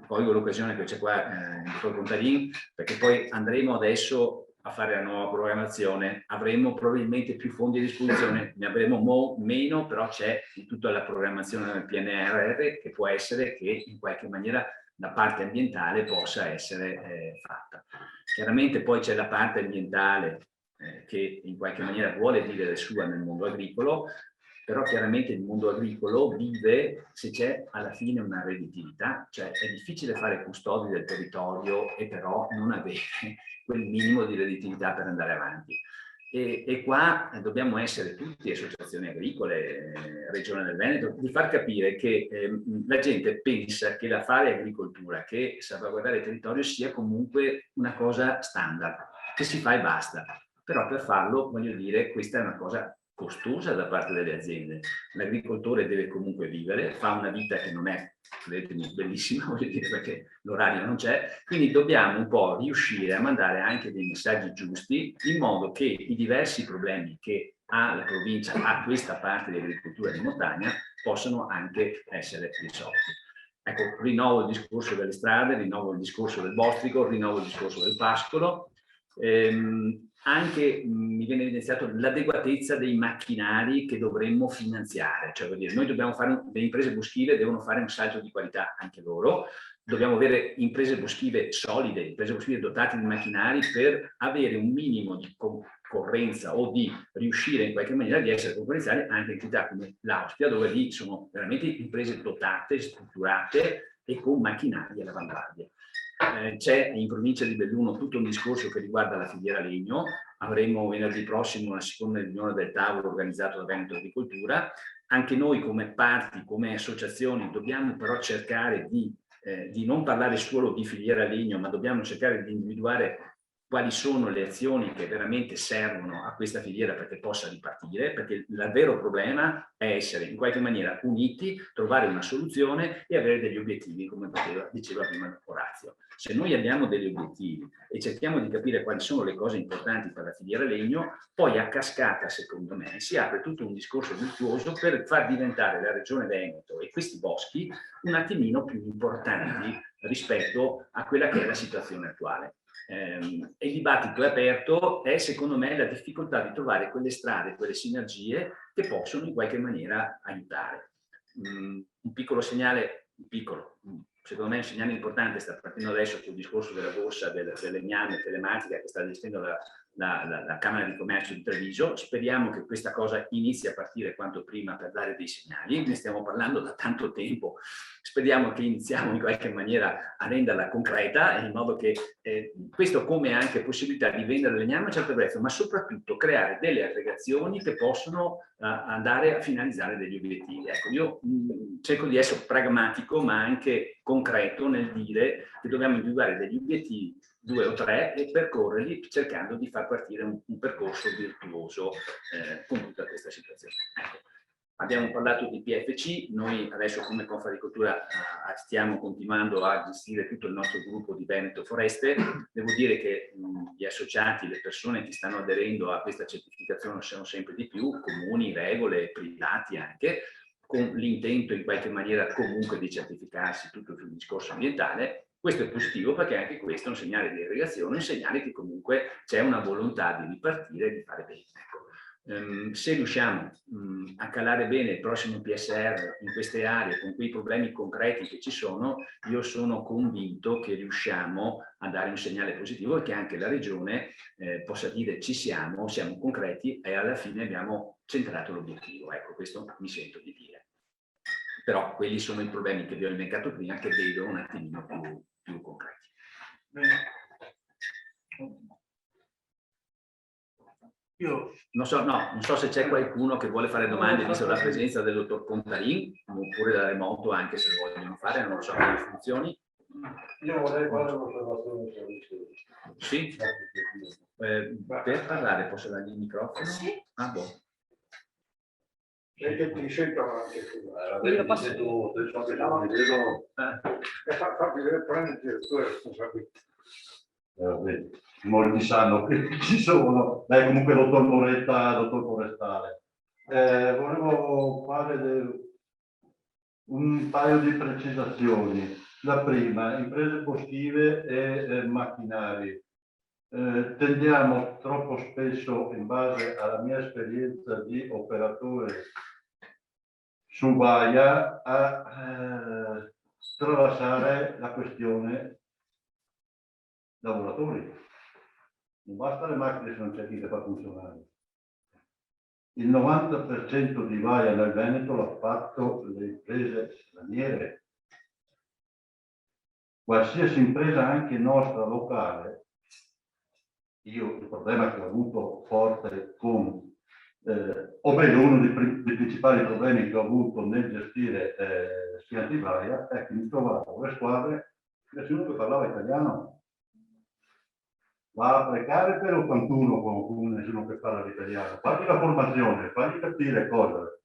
colgo l'occasione che c'è qua il dottor Contarin, perché poi andremo adesso a fare la nuova programmazione, avremo probabilmente più fondi a disposizione, ne avremo meno, però c'è tutta la programmazione del PNRR che può essere che in qualche maniera la parte ambientale possa essere fatta. Chiaramente poi c'è la parte ambientale che in qualche maniera vuole vivere sua nel mondo agricolo, però chiaramente il mondo agricolo vive se c'è alla fine una redditività, cioè è difficile fare custodi del territorio e però non avere quel minimo di redditività per andare avanti. E qua dobbiamo essere tutti, associazioni agricole, Regione del Veneto, di far capire che la gente pensa che la fare agricoltura, che salvaguardare il territorio sia comunque una cosa standard, che si fa e basta. Però per farlo, voglio dire, questa è una cosa costosa da parte delle aziende. L'agricoltore deve comunque vivere, fa una vita che non è, credetemi, bellissima, voglio dire, perché l'orario non c'è, quindi dobbiamo un po' riuscire a mandare anche dei messaggi giusti in modo che i diversi problemi che ha la provincia, ha questa parte di agricoltura di montagna, possano anche essere risolti. Ecco, rinnovo il discorso delle strade, rinnovo il discorso del bostrico, rinnovo il discorso del pascolo. Anche mi viene evidenziato l'adeguatezza dei macchinari che dovremmo finanziare, cioè vuol dire, noi dobbiamo fare, le imprese boschive devono fare un salto di qualità anche loro, dobbiamo avere imprese boschive solide, imprese boschive dotate di macchinari per avere un minimo di concorrenza o di riuscire in qualche maniera di essere concorrenziali anche in città come l'Austria, dove lì sono veramente imprese dotate, strutturate e con macchinari all'avanguardia. C'è in provincia di Belluno tutto un discorso che riguarda la filiera legno, avremo venerdì prossimo una seconda riunione del tavolo organizzato da Veneto Agricoltura, anche noi come parti, come associazioni dobbiamo però cercare di non parlare solo di filiera legno, ma dobbiamo cercare di individuare quali sono le azioni che veramente servono a questa filiera perché possa ripartire, perché il vero problema è essere in qualche maniera uniti, trovare una soluzione e avere degli obiettivi, come diceva prima Orazio. Se noi abbiamo degli obiettivi e cerchiamo di capire quali sono le cose importanti per la filiera legno, poi a cascata, secondo me, si apre tutto un discorso virtuoso per far diventare la regione Veneto e questi boschi un attimino più importanti rispetto a quella che è la situazione attuale. E il dibattito è aperto, è secondo me la difficoltà di trovare quelle strade, quelle sinergie che possono in qualche maniera aiutare. Un piccolo segnale, secondo me un segnale importante sta partendo adesso sul discorso della borsa del legname telematica che sta gestendo la Camera di Commercio di Treviso. Speriamo che questa cosa inizi a partire quanto prima per dare dei segnali, ne stiamo parlando da tanto tempo, speriamo che iniziamo in qualche maniera a renderla concreta in modo che questo come anche possibilità di vendere legname a un certo prezzo, ma soprattutto creare delle aggregazioni che possono andare a finalizzare degli obiettivi. Ecco, io cerco di essere pragmatico ma anche concreto nel dire che dobbiamo individuare degli obiettivi 2 o 3 e percorrerli cercando di far partire un percorso virtuoso con tutta questa situazione. Ecco. Abbiamo parlato di PFC, noi adesso come Confagricoltura stiamo continuando a gestire tutto il nostro gruppo di Veneto Foreste. Devo dire che gli associati, le persone che stanno aderendo a questa certificazione sono sempre di più, comuni, regole, privati anche, con l'intento in qualche maniera comunque di certificarsi tutto sul discorso ambientale. Questo è positivo perché anche questo è un segnale di aggregazione, un segnale che comunque c'è una volontà di ripartire e di fare bene. Ecco. Se riusciamo a calare bene il prossimo PSR in queste aree con quei problemi concreti che ci sono, io sono convinto che riusciamo a dare un segnale positivo e che anche la Regione possa dire ci siamo concreti e alla fine abbiamo centrato l'obiettivo. Ecco, questo mi sento di dire. Però quelli sono i problemi che vi ho elencato prima che vedo un attimino più concreti. Bene. Io non so se c'è qualcuno che vuole fare domande visto la presenza del dottor Contarin, oppure da remoto anche se lo vogliono fare, non so come funzioni. Io vorrei fare un'osservazione. Sì? Per parlare posso dargli il microfono? Sì. Ah, boh. E che ti sentono anche tu. Io posso... Fammi vedere, prenditi le tue responsabilità. Molti sanno che ci sono. Comunque dottor Moretta, dottor Forestale. Volevo fare un paio di precisazioni. La prima, imprese boschive e macchinari. Tendiamo troppo spesso, in base alla mia esperienza di operatore su baia, a tralasciare la questione lavoratori. Non basta le macchine se non c'è chi le fa funzionare. Il 90% di baia nel Veneto l'ha fatto le imprese straniere. Qualsiasi impresa, anche nostra locale, io il problema che ho avuto forte con, uno dei principali problemi che ho avuto nel gestire sia di baia è che mi trovavo le squadre, nessuno che parlava italiano. Va a precare per 81 con nessuno che parla l'italiano. Fagli la formazione, fagli capire cosa.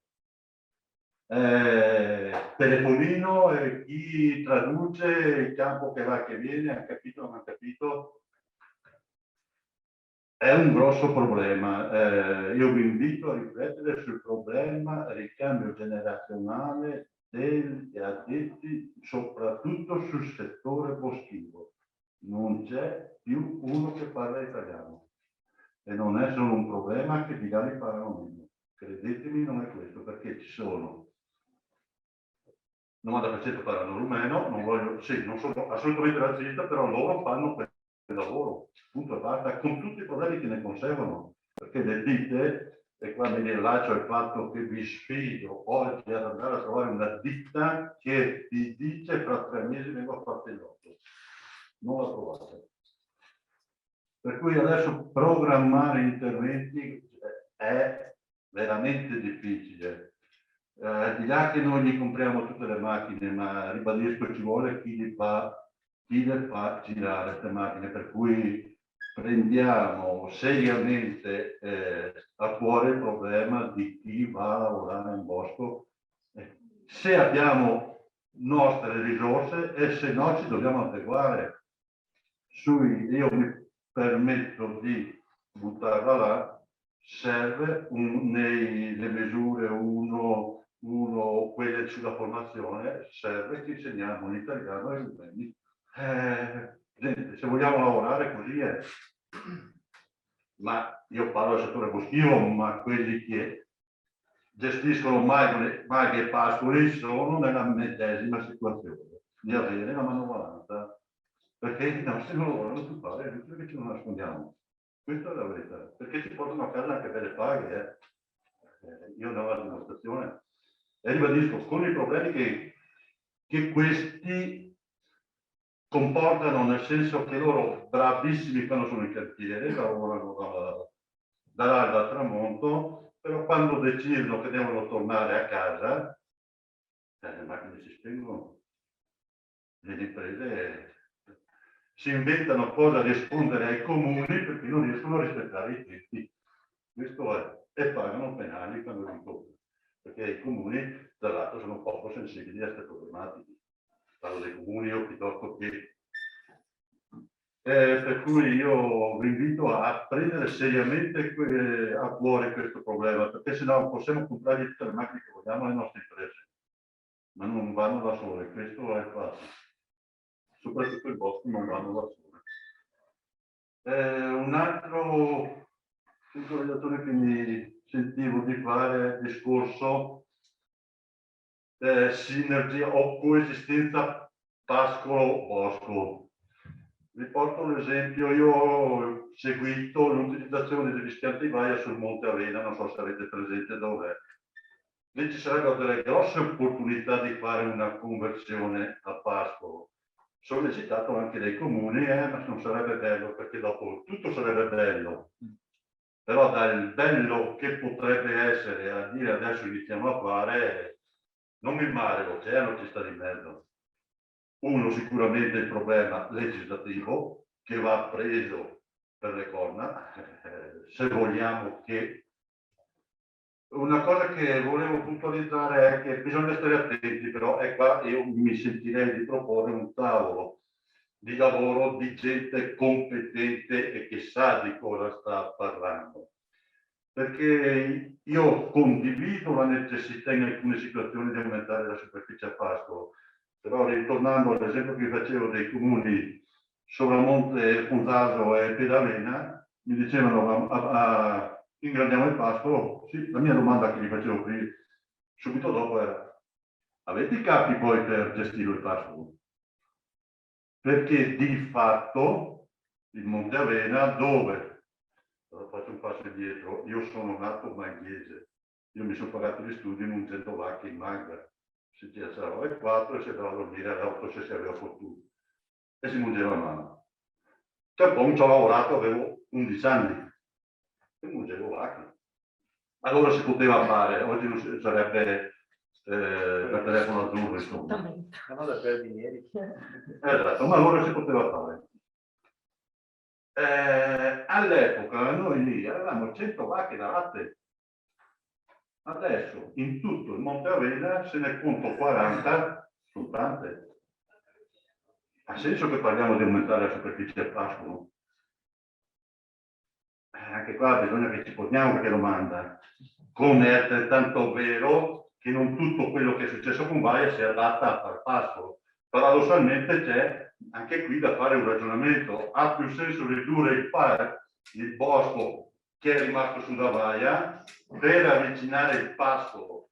Telefonino e chi traduce il campo che va che viene, ha capito o non ha capito. È un grosso problema. Io vi invito a riflettere sul problema ricambio generazionale degli addetti, soprattutto sul settore boschivo. Non c'è più uno che parla italiano. E non è solo un problema che di Gali parlano meno. Credetemi, non è questo, perché ci sono 90% parlano rumeno, non sono assolutamente razzista, però loro fanno quel lavoro, punto e basta, con tutti i problemi che ne conseguono, perché le ditte, e qua mi rilascio il fatto che vi sfido oggi ad andare a trovare una ditta che ti dice fra 3 mesi vengo a farti il lotto. Non la trovate. Per cui adesso programmare interventi è veramente difficile. Di là che noi gli compriamo tutte le macchine, ma ribadisco ci vuole chi le fa girare queste macchine, per cui prendiamo seriamente a cuore il problema di chi va a lavorare in bosco, se abbiamo nostre risorse e se no ci dobbiamo adeguare. Io mi permetto di buttarla là, serve nelle misure 1, quelle sulla formazione, serve che insegniamo l'italiano ai giovani. Gente, se vogliamo lavorare così è. Ma io parlo del settore boschivo, ma quelli che gestiscono maghe e pascoli sono nella medesima situazione di avere la manovalanza, perché i nostri non lavorano più fare, è inutile che ce lo nascondiamo. Questa è la verità, perché ci portano a casa anche delle paghe. Io andavo alla dimostrazione e ribadisco, con i problemi che questi comportano, nel senso che loro bravissimi quando sono in cantiere, lavorano dall'alba al tramonto, però quando decidono che devono tornare a casa, le macchine si spengono, le imprese si inventano cosa rispondere ai comuni perché non riescono a rispettare i tempi. Questo è, e pagano penali quando li incontrano, perché i comuni dall'altro sono poco sensibili a queste problematiche. Parlo dei comuni o piuttosto che per cui io vi invito a prendere seriamente a cuore questo problema, perché se no possiamo comprare tutte le macchine che vogliamo alle nostre imprese, ma non vanno da sole, questo è il fatto. Soprattutto i boschi non vanno da sole. Un altro visualizzatore che mi sentivo di fare discorso sinergia o coesistenza pascolo-bosco. Vi porto un esempio, io ho seguito l'utilizzazione degli schianti vaia sul Monte Avena, non so se avete presente dov'è. Lì ci sarebbero delle grosse opportunità di fare una conversione a pascolo. Sollecitato anche dai comuni, ma non sarebbe bello, perché dopo tutto sarebbe bello. Però dal bello che potrebbe essere a dire adesso iniziamo a fare, non il mare, l'oceano ci sta di mezzo. Uno, sicuramente il problema legislativo che va preso per le corna, se vogliamo che... Una cosa che volevo puntualizzare è che bisogna stare attenti, però è qua io mi sentirei di proporre un tavolo di lavoro di gente competente e che sa di cosa sta parlando. Perché io condivido la necessità in alcune situazioni di aumentare la superficie a pascolo, però ritornando all'esempio che facevo dei comuni Sovramonte, Punzaso e Pedavena, mi dicevano ingrandiamo il pascolo. Sì, la mia domanda che vi facevo prima, subito dopo era: avete i capi poi per gestire il pascolo? Perché di fatto il Monte Avena, dove, allora faccio un passo indietro, io sono nato manghese, io mi sono pagato gli studi in un 100 vacche in manga, si c'era alle 4 e si andava a dormire alle 8 se si aveva fortuna e si mungeva a mano. Poi ci ho lavorato, avevo 11 anni e mungevo vacche. Allora si poteva fare, oggi non sarebbe per telefono azzurro, insomma. No, da carabinieri. Esatto, ma allora si poteva fare. All'epoca noi lì avevamo 100 vacche da latte. Adesso in tutto il Monte Avena se ne conto 40, sono tante. Ha senso che parliamo di aumentare la superficie del pascolo? Anche qua bisogna che ci poniamo qualche domanda. Come è altrettanto vero che non tutto quello che è successo con Baia si adatta al pascolo. Paradossalmente c'è anche qui da fare un ragionamento. Ha più senso ridurre il bosco che è rimasto sulla Baia per avvicinare il pascolo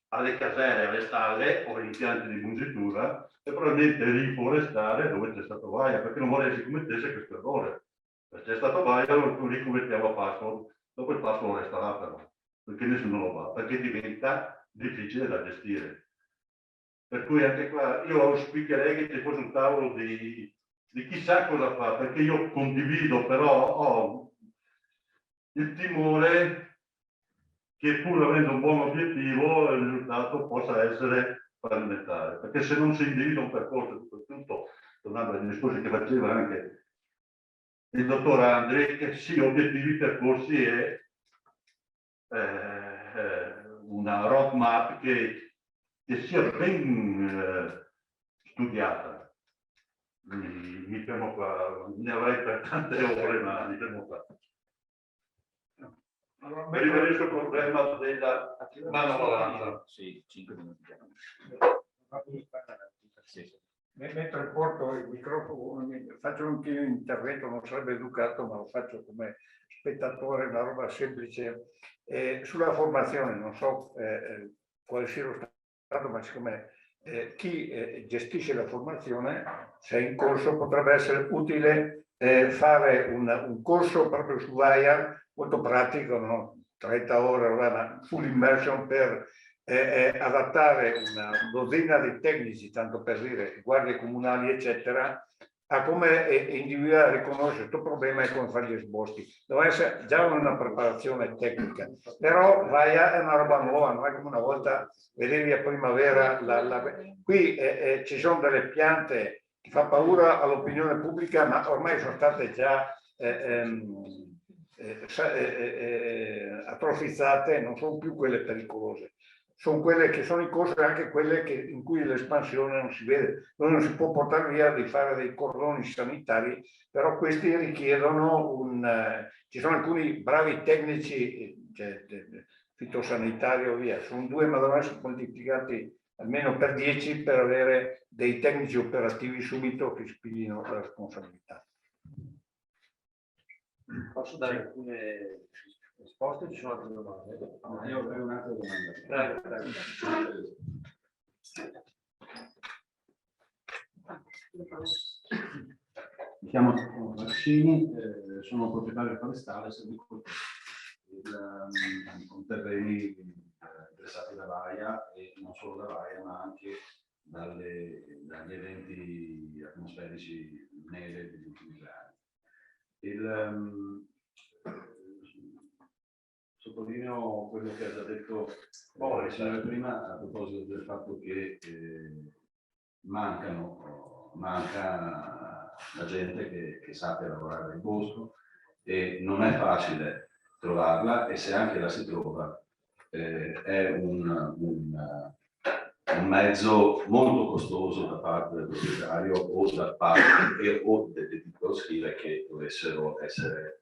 alle casere, alle stalle o agli impianti di mungitura e probabilmente riforestare dove c'è stato Baia, perché non vorrei si commettesse questo errore. Se c'è stato Baia lo riconvertiamo a pascolo, dopo il pascolo resta là però, perché nessuno lo fa, perché diventa difficile da gestire. Per cui anche qua io auspicherei che ci fosse un tavolo di chissà cosa fa, perché io condivido, però ho il timore che pur avendo un buon obiettivo il risultato possa essere fallimentare, perché se non si individua un percorso, soprattutto tornando ai discorsi che faceva anche il dottor Andrei, che sì, obiettivi percorsi e una roadmap che sia ben studiata. Mi fermo qua, ne avrei per tante ore, ma mi fermo qua. Mi riferisco al problema della manovalanza. Sì, 5 minuti. Sì. Mentre porto il microfono, faccio anche io un intervento, non sarebbe educato, ma lo faccio come spettatore, una roba semplice. Sulla formazione, non so quale sia lo stato, ma siccome chi gestisce la formazione, se è in corso, potrebbe essere utile fare un corso proprio su VAIA, molto pratico, no? 30 ore, una full immersion per adattare una dozzina di tecnici, tanto per dire, guardie comunali, eccetera, a come individuare, riconoscere questo problema e come fare gli esposti. Deve essere già una preparazione tecnica, però VAIA è una roba nuova, non è come una volta vedevi a primavera. Qui ci sono delle piante che fa paura all'opinione pubblica, ma ormai sono state già atrofizzate, non sono più quelle pericolose. Sono quelle che sono in corso, anche quelle in cui l'espansione non si vede. Non si può portare via di fare dei cordoni sanitari, però questi richiedono ci sono alcuni bravi tecnici, fitosanitario, via. Sono 2, ma devono essere moltiplicati almeno per 10 per avere dei tecnici operativi subito che spiglino la responsabilità. Posso dare alcune risposte? Ci sono altre domande? No, io avrei un'altra domanda. Prego. Mi chiamo Vaccini, sono proprietario forestale con terreni interessati da VAIA e non solo da VAIA, ma anche dagli eventi atmosferici neve degli ultimi 3 anni. Sottolineo quello che ha già detto il signore prima a proposito del fatto che manca la gente che sappia lavorare nel bosco e non è facile trovarla, e se anche la si trova è un mezzo molto costoso da parte del proprietario o da parte o delle piccole che dovessero essere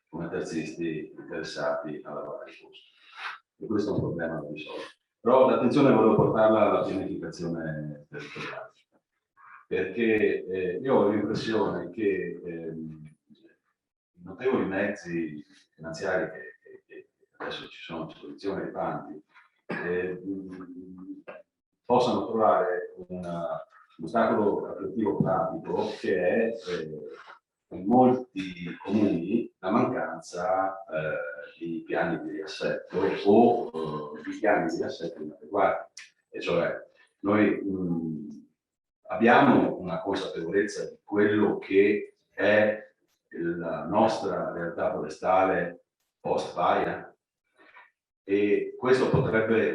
come terzisti interessati a lavorare nel bosco. E questo è un problema da risolvere. Però l'attenzione volevo portarla alla pianificazione territoriale, perché io ho l'impressione che i notevoli mezzi finanziari che adesso ci sono a disposizione dei bandi possano trovare un ostacolo attrattivo pratico che è in molti comuni la mancanza di piani di riassetto o di piani di riassetto inadeguati. E cioè noi abbiamo una consapevolezza di quello che è la nostra realtà forestale post-VAIA, e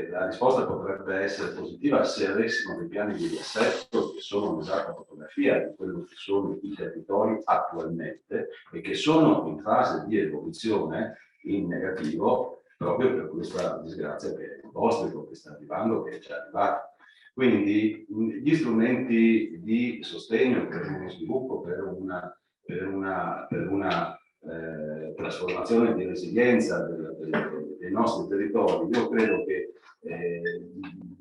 la risposta potrebbe essere positiva se avessimo dei piani di riassetto che sono un'esatta fotografia di quello che sono i territori attualmente e che sono in fase di evoluzione in negativo proprio per questa disgrazia che è il bostrico che sta arrivando, che è già arrivato. Quindi gli strumenti di sostegno per uno sviluppo, per una trasformazione di resilienza dei nostri territori, io credo che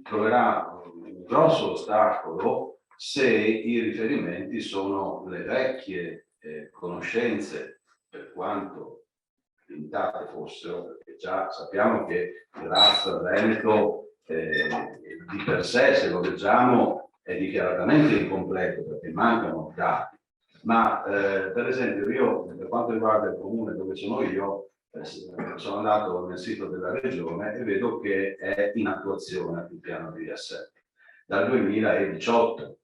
troverà un grosso ostacolo se i riferimenti sono le vecchie conoscenze, per quanto limitate fossero, perché già sappiamo che il RAF Veneto di per sé, se lo leggiamo, è dichiaratamente incompleto perché mancano dati. Ma per esempio io, per quanto riguarda il comune dove sono io, sono andato nel sito della regione e vedo che è in attuazione il piano di riassetto dal 2018.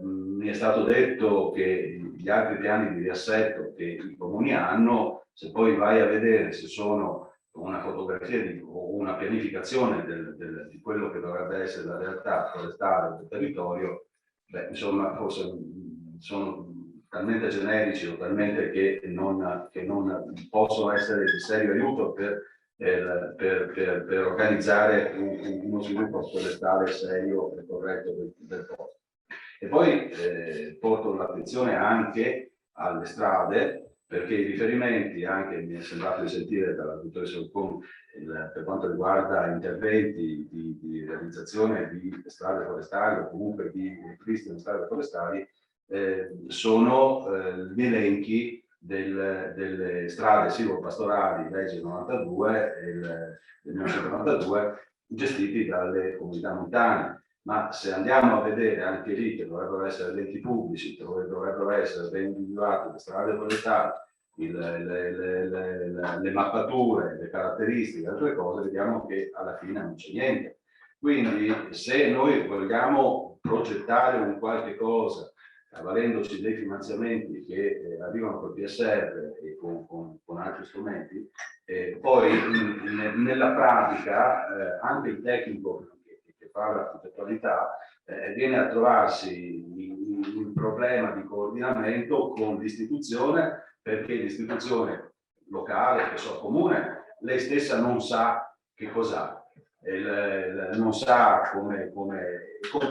Mi è stato detto che gli altri piani di riassetto che i comuni hanno, se poi vai a vedere se sono una fotografia o una pianificazione di quello che dovrebbe essere la realtà forestale del territorio, beh, insomma, forse sono talmente generici o talmente che non possono essere di serio aiuto per organizzare uno sviluppo forestale serio e corretto del posto. E poi porto l'attenzione anche alle strade, perché i riferimenti, anche mi è sembrato di sentire dalla dottoressa Ucconi, per quanto riguarda interventi di realizzazione di strade forestali o comunque di ripristino di strade forestali, sono gli elenchi delle strade silvopastorali legge 92 del 1992 gestiti dalle comunità montane. Ma se andiamo a vedere anche lì, che dovrebbero essere enti pubblici, dove dovrebbero essere ben individuate le strade forestali, le mappature, le caratteristiche, altre cose, vediamo che alla fine non c'è niente. Quindi se noi vogliamo progettare un qualche cosa, avvalendoci dei finanziamenti che arrivano col PSR e con altri strumenti, poi nella pratica anche il tecnico che fa la progettualità viene a trovarsi un problema di coordinamento con l'istituzione, perché l'istituzione locale, che so, comune, lei stessa non sa che cos'ha, non sa come, con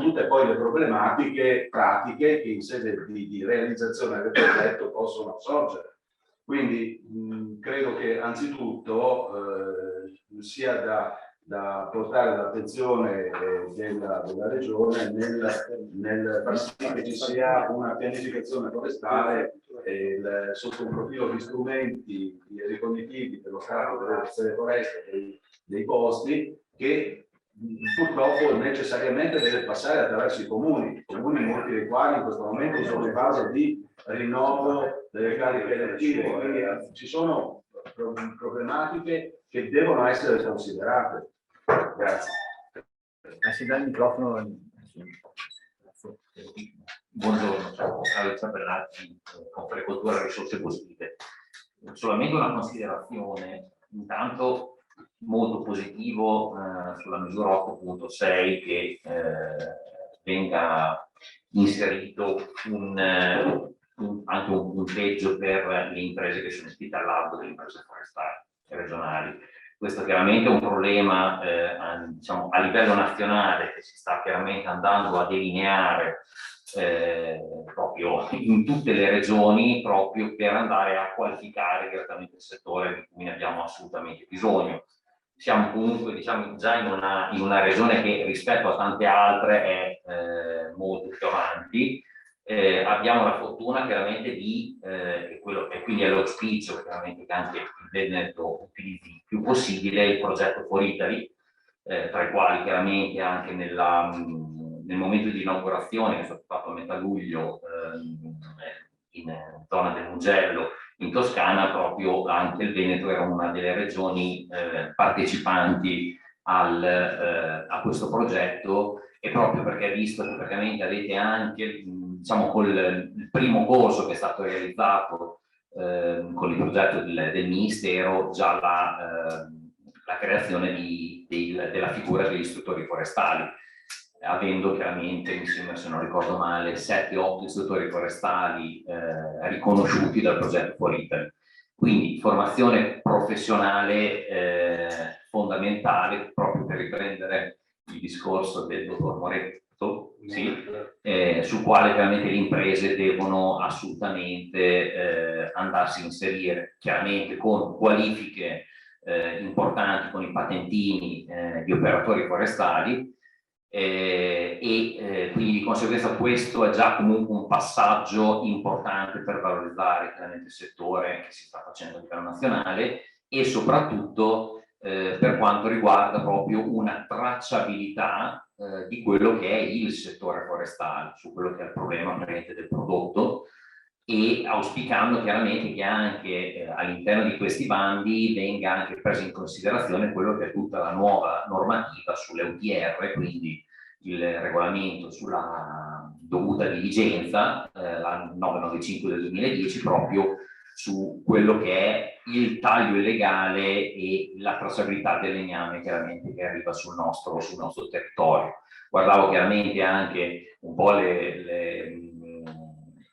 tutte poi le problematiche pratiche che in sede di realizzazione del progetto possono sorgere. Quindi credo che anzitutto sia da portare all'attenzione della Regione nel far sì che ci sia una pianificazione forestale sotto un profilo di strumenti ricognitivi dello Stato delle foreste, dei posti, che purtroppo necessariamente deve passare attraverso i comuni, molti dei quali in questo momento sono in fase di rinnovo delle cariche elettive, quindi ci sono problematiche che devono essere considerate. Grazie. Si dà il microfono. Buongiorno, sono Alexa Bernacchi, Confagricoltura e Risorse Boschive. Solamente una considerazione, intanto molto positivo sulla misura 8.6 che venga inserito anche un punteggio per le imprese che sono iscritte all'albo delle imprese forestali regionali. Questo chiaramente è un problema diciamo, a livello nazionale che si sta chiaramente andando a delineare proprio in tutte le regioni, proprio per andare a qualificare direttamente il settore di cui ne abbiamo assolutamente bisogno. Siamo comunque diciamo, già in una regione che rispetto a tante altre è molto più avanti. Abbiamo la fortuna chiaramente e quindi è l'auspicio chiaramente che anche il Veneto utilizzi il più possibile il progetto For Italy, tra i quali chiaramente anche nel momento di inaugurazione che è stato fatto a metà luglio in zona del Mugello in Toscana, proprio anche il Veneto era una delle regioni partecipanti a questo progetto, e proprio perché visto che praticamente avete anche diciamo con il primo corso che è stato realizzato con il progetto del Ministero, già la creazione della figura degli istruttori forestali, avendo chiaramente, mi sembra se non ricordo male, 7-8 istruttori forestali riconosciuti dal progetto For Italy. Quindi formazione professionale fondamentale, proprio per riprendere il discorso del dottor Moretto, sì, sul quale veramente le imprese devono assolutamente andarsi a inserire, chiaramente con qualifiche importanti, con i patentini di operatori forestali, quindi di conseguenza questo è già comunque un passaggio importante per valorizzare chiaramente il settore che si sta facendo a livello nazionale, e soprattutto per quanto riguarda proprio una tracciabilità di quello che è il settore forestale, su quello che è il problema del prodotto, e auspicando chiaramente che anche all'interno di questi bandi venga anche preso in considerazione quello che è tutta la nuova normativa sulle UTR, quindi il regolamento sulla dovuta diligenza, la 995 del 2010, proprio su quello che è il taglio illegale e la tracciabilità del legname chiaramente che arriva sul nostro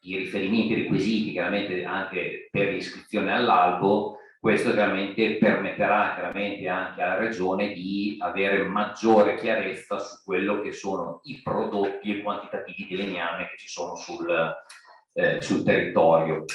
i riferimenti, i requisiti chiaramente anche per l'iscrizione all'albo, questo chiaramente permetterà chiaramente anche alla Regione di avere maggiore chiarezza su quello che sono i prodotti e i quantitativi di legname che ci sono sul territorio.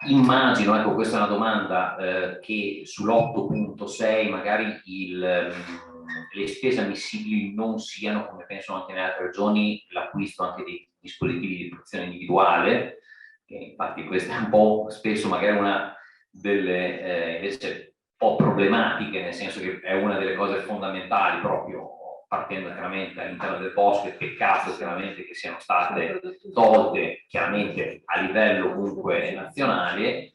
Immagino, ecco, questa è una domanda, che sull'8.6 magari le spese ammissibili non siano, come penso anche nelle altre regioni, l'acquisto anche dei dispositivi di protezione individuale, che infatti questa è un po' spesso magari una delle invece un po' problematiche, nel senso che è una delle cose fondamentali proprio partendo chiaramente all'interno del bosco, e peccato chiaramente che siano state tolte chiaramente a livello comunque nazionale.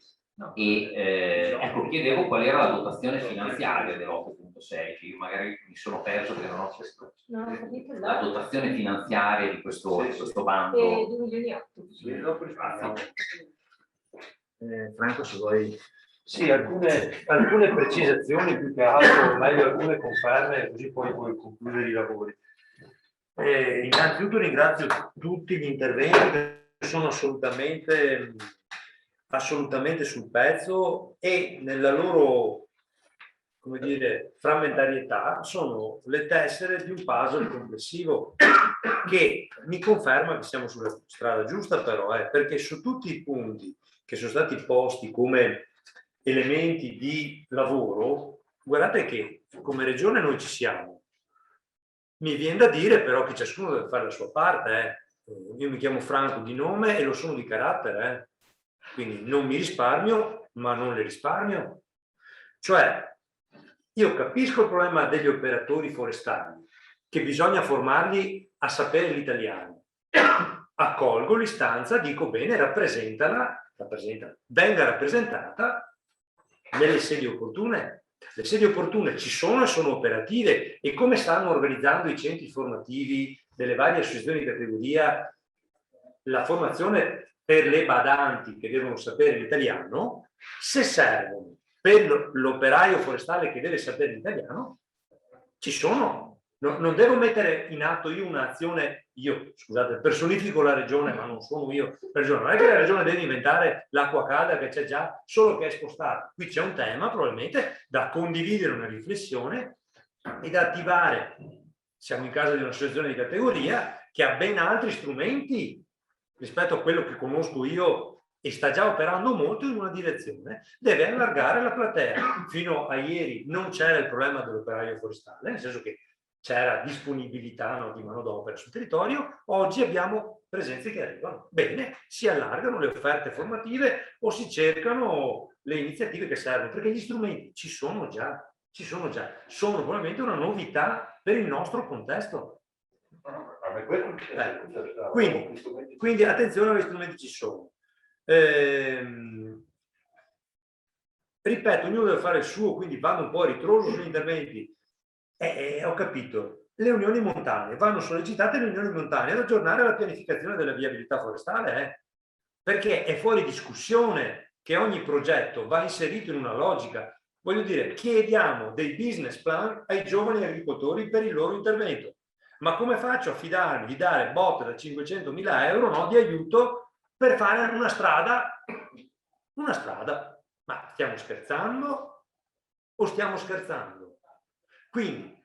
E ecco, chiedevo qual era la dotazione finanziaria dell'8.6, che io magari mi sono perso che non ho chiesto la dotazione finanziaria di questo bando. 2 milioni e 8. Franco, se vuoi. Sì, alcune precisazioni, più che altro, meglio alcune conferme, così poi puoi concludere i lavori. Innanzitutto ringrazio tutti gli interventi che sono assolutamente sul pezzo, e nella loro, come dire, frammentarietà sono le tessere di un puzzle complessivo che mi conferma che siamo sulla strada giusta, però, perché su tutti i punti che sono stati posti come elementi di lavoro, guardate che come regione noi ci siamo. Mi viene da dire però che ciascuno deve fare la sua parte. Io mi chiamo Franco di nome e lo sono di carattere, quindi non mi risparmio, ma non le risparmio. Cioè, io capisco il problema degli operatori forestali, che bisogna formarli a sapere l'italiano. Accolgo l'istanza, dico bene, venga rappresentata nelle sedi opportune. Le sedi opportune ci sono e sono operative, e come stanno organizzando i centri formativi delle varie associazioni di categoria la formazione per le badanti che devono sapere l'italiano, se servono per l'operaio forestale che deve sapere l'italiano, ci sono. Non devo mettere in atto io un'azione, scusate, personifico la regione, ma non sono io la regione. Non è che la regione deve inventare l'acqua calda che c'è già, solo che è spostata. Qui c'è un tema probabilmente da condividere, una riflessione e da attivare. Siamo in casa di un'associazione di categoria che ha ben altri strumenti rispetto a quello che conosco io e sta già operando molto in una direzione. Deve allargare la platea. Fino a ieri non c'era il problema dell'operaio forestale, nel senso che c'era disponibilità di manodopera sul territorio. Oggi abbiamo presenze che arrivano. Bene, si allargano le offerte formative o si cercano le iniziative che servono, perché gli strumenti ci sono già. Sono probabilmente una novità per il nostro contesto. Quindi attenzione, agli strumenti ci sono. Ripeto, ognuno deve fare il suo, quindi vado un po' a ritroso sugli interventi. Ho capito, le unioni montane, vanno sollecitate le unioni montane ad aggiornare la pianificazione della viabilità forestale, perché è fuori discussione che ogni progetto va inserito in una logica. Voglio dire, chiediamo dei business plan ai giovani agricoltori per il loro intervento. Ma come faccio a fidarmi di dare botte da 500.000 euro di aiuto per fare una strada? Ma stiamo scherzando o stiamo scherzando? Quindi,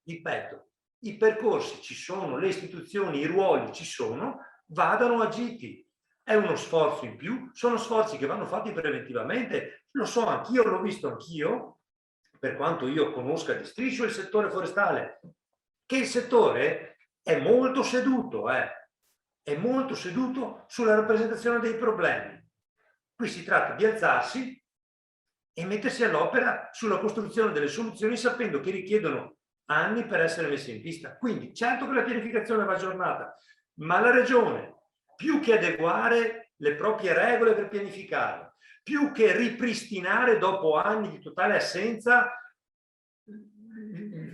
ripeto, i percorsi ci sono, le istituzioni, i ruoli ci sono, vadano agiti. È uno sforzo in più, sono sforzi che vanno fatti preventivamente. Lo so anch'io, l'ho visto anch'io, per quanto io conosca di striscio il settore forestale, che il settore è molto seduto sulla rappresentazione dei problemi. Qui si tratta di alzarsi e mettersi all'opera sulla costruzione delle soluzioni, sapendo che richiedono anni per essere messe in pista. Quindi certo che la pianificazione va aggiornata, ma la regione, più che adeguare le proprie regole per pianificare, più che ripristinare dopo anni di totale assenza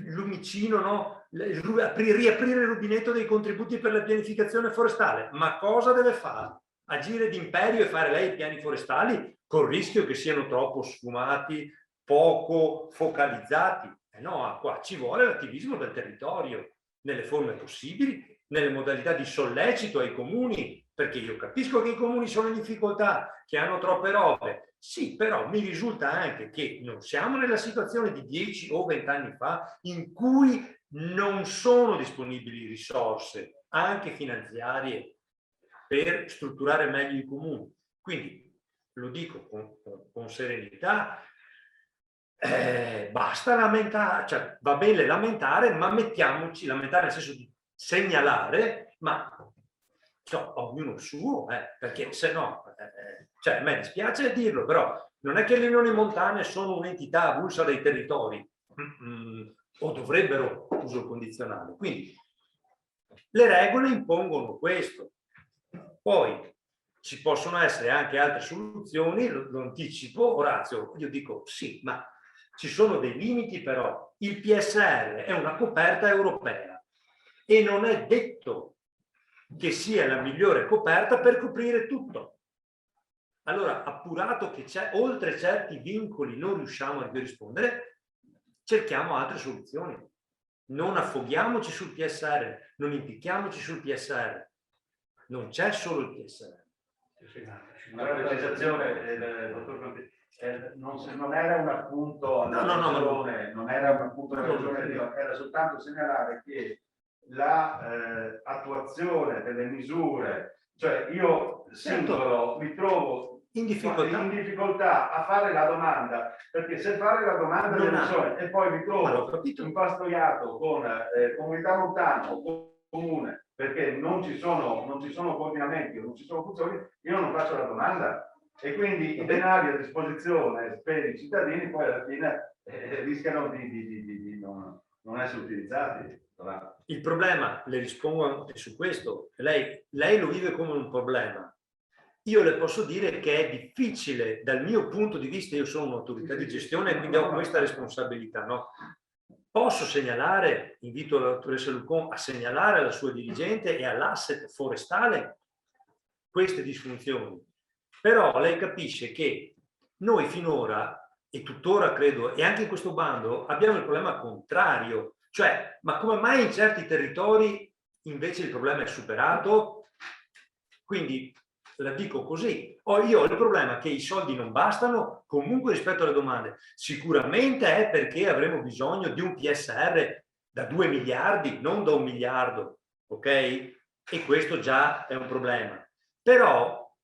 lumicino, riaprire il rubinetto dei contributi per la pianificazione forestale, ma cosa deve fare? Agire d'imperio e fare lei i piani forestali col rischio che siano troppo sfumati, poco focalizzati? No, qua ci vuole l'attivismo del territorio nelle forme possibili nelle modalità di sollecito ai comuni, perché io capisco che i comuni sono in difficoltà, che hanno troppe robe. Sì, però mi risulta anche che non siamo nella situazione di 10 o 20 anni fa in cui non sono disponibili risorse, anche finanziarie, per strutturare meglio i comuni. Quindi, lo dico con serenità, basta lamentare, cioè va bene lamentare, ma mettiamoci, lamentare nel senso di segnalare, ma cioè, ognuno il suo, perché se no, cioè, a me dispiace dirlo, però non è che le unioni montane sono un'entità avulsa dai territori, o dovrebbero, uso il condizionale. Quindi le regole impongono questo. Poi ci possono essere anche altre soluzioni, lo anticipo, Orazio, io dico sì, ma ci sono dei limiti però. Il PSR è una coperta europea e non è detto che sia la migliore coperta per coprire tutto. Allora, appurato che c'è, oltre certi vincoli non riusciamo a rispondere, cerchiamo altre soluzioni. Non affoghiamoci sul PSR, non impicchiamoci sul PSR. Non c'è solo il PSR. Una precisazione, dottor Conte, non era un appunto alla ragione, non era un appunto alla ragione, era soltanto segnalare che la attuazione delle misure, cioè io singolo mi trovo in difficoltà a fare la domanda, perché se fare la domanda delle persone e poi mi trovo impastoiato con comunità montana o comune, perché non ci sono coordinamenti, non ci sono funzioni, io non faccio la domanda e quindi i denari a disposizione per i cittadini poi alla fine rischiano di non essere utilizzati. Il problema, le rispondo anche su questo, lei lo vive come un problema. Io le posso dire che è difficile dal mio punto di vista, io sono un'autorità di gestione e quindi ho questa responsabilità, no? Posso segnalare, invito la dottoressa Lucon a segnalare alla sua dirigente e all'asset forestale queste disfunzioni. Però lei capisce che noi finora, e tuttora credo, e anche in questo bando, abbiamo il problema contrario. Cioè, ma come mai in certi territori invece il problema è superato? Quindi la dico così. Io ho il problema che i soldi non bastano comunque rispetto alle domande. Sicuramente è perché avremo bisogno di un PSR da 2 miliardi, non da 1 miliardo, ok? E questo già è un problema. Però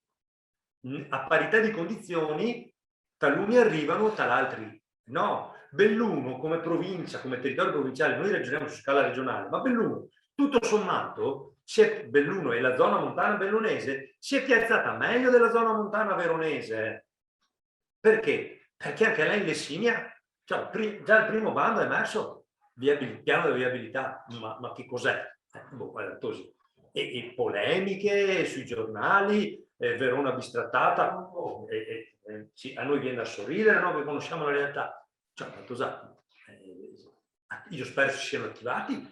a parità di condizioni taluni arrivano, tal'altri no. Belluno come provincia, come territorio provinciale, noi ragioniamo su scala regionale, ma Belluno, tutto sommato, Belluno e la zona montana bellunese si è piazzata meglio della zona montana veronese. Perché? Perché anche lei in Lessinia, cioè, già il primo bando è emerso piano di viabilità, ma che cos'è? Così. E polemiche sui giornali, Verona bistrattata, sì, a noi viene da sorridere, no? Che conosciamo la realtà. Cioè, io spero si siano attivati,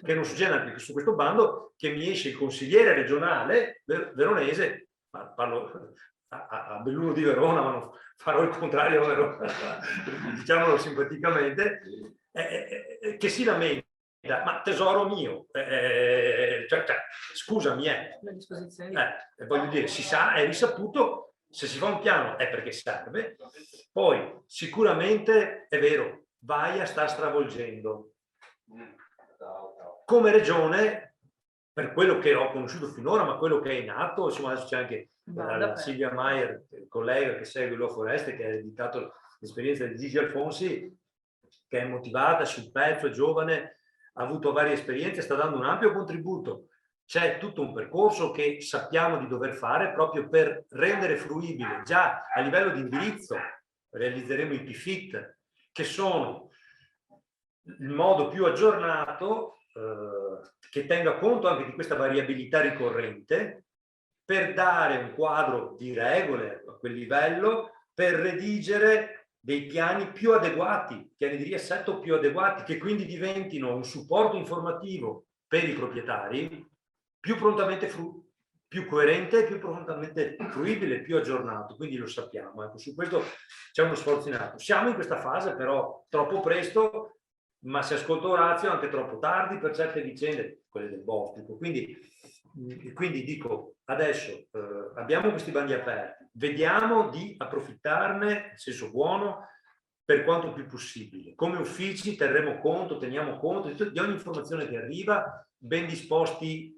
che non succeda anche su questo bando che mi esce il consigliere regionale veronese, parlo a Belluno di Verona, ma non farò il contrario a Verona, diciamolo simpaticamente, che si lamenta, ma tesoro mio, scusami, voglio dire, si sa, è risaputo. Se si fa un piano è perché serve. Poi sicuramente è vero, Vaia sta stravolgendo. Come regione, per quello che ho conosciuto finora, ma quello che è in atto, insomma adesso c'è anche Silvia Maier, collega che segue Lo Foreste, che ha editato l'esperienza di Gigi Alfonsi, che è motivata sul pezzo, è giovane, ha avuto varie esperienze, sta dando un ampio contributo. C'è tutto un percorso che sappiamo di dover fare proprio per rendere fruibile già a livello di indirizzo. Realizzeremo i PFIT, che sono il modo più aggiornato che tenga conto anche di questa variabilità ricorrente per dare un quadro di regole a quel livello, per redigere dei piani più adeguati, piani di riassetto più adeguati, che quindi diventino un supporto informativo per i proprietari più prontamente più coerente, più prontamente fruibile, più aggiornato, quindi lo sappiamo. Ecco, su questo c'è uno sforzo in atto. Siamo in questa fase però troppo presto, ma se ascolto Orazio anche troppo tardi per certe vicende, quelle del Bostrico. Quindi dico, adesso abbiamo questi bandi aperti, vediamo di approfittarne, in senso buono, per quanto più possibile. Come uffici teniamo conto di ogni informazione che arriva, ben disposti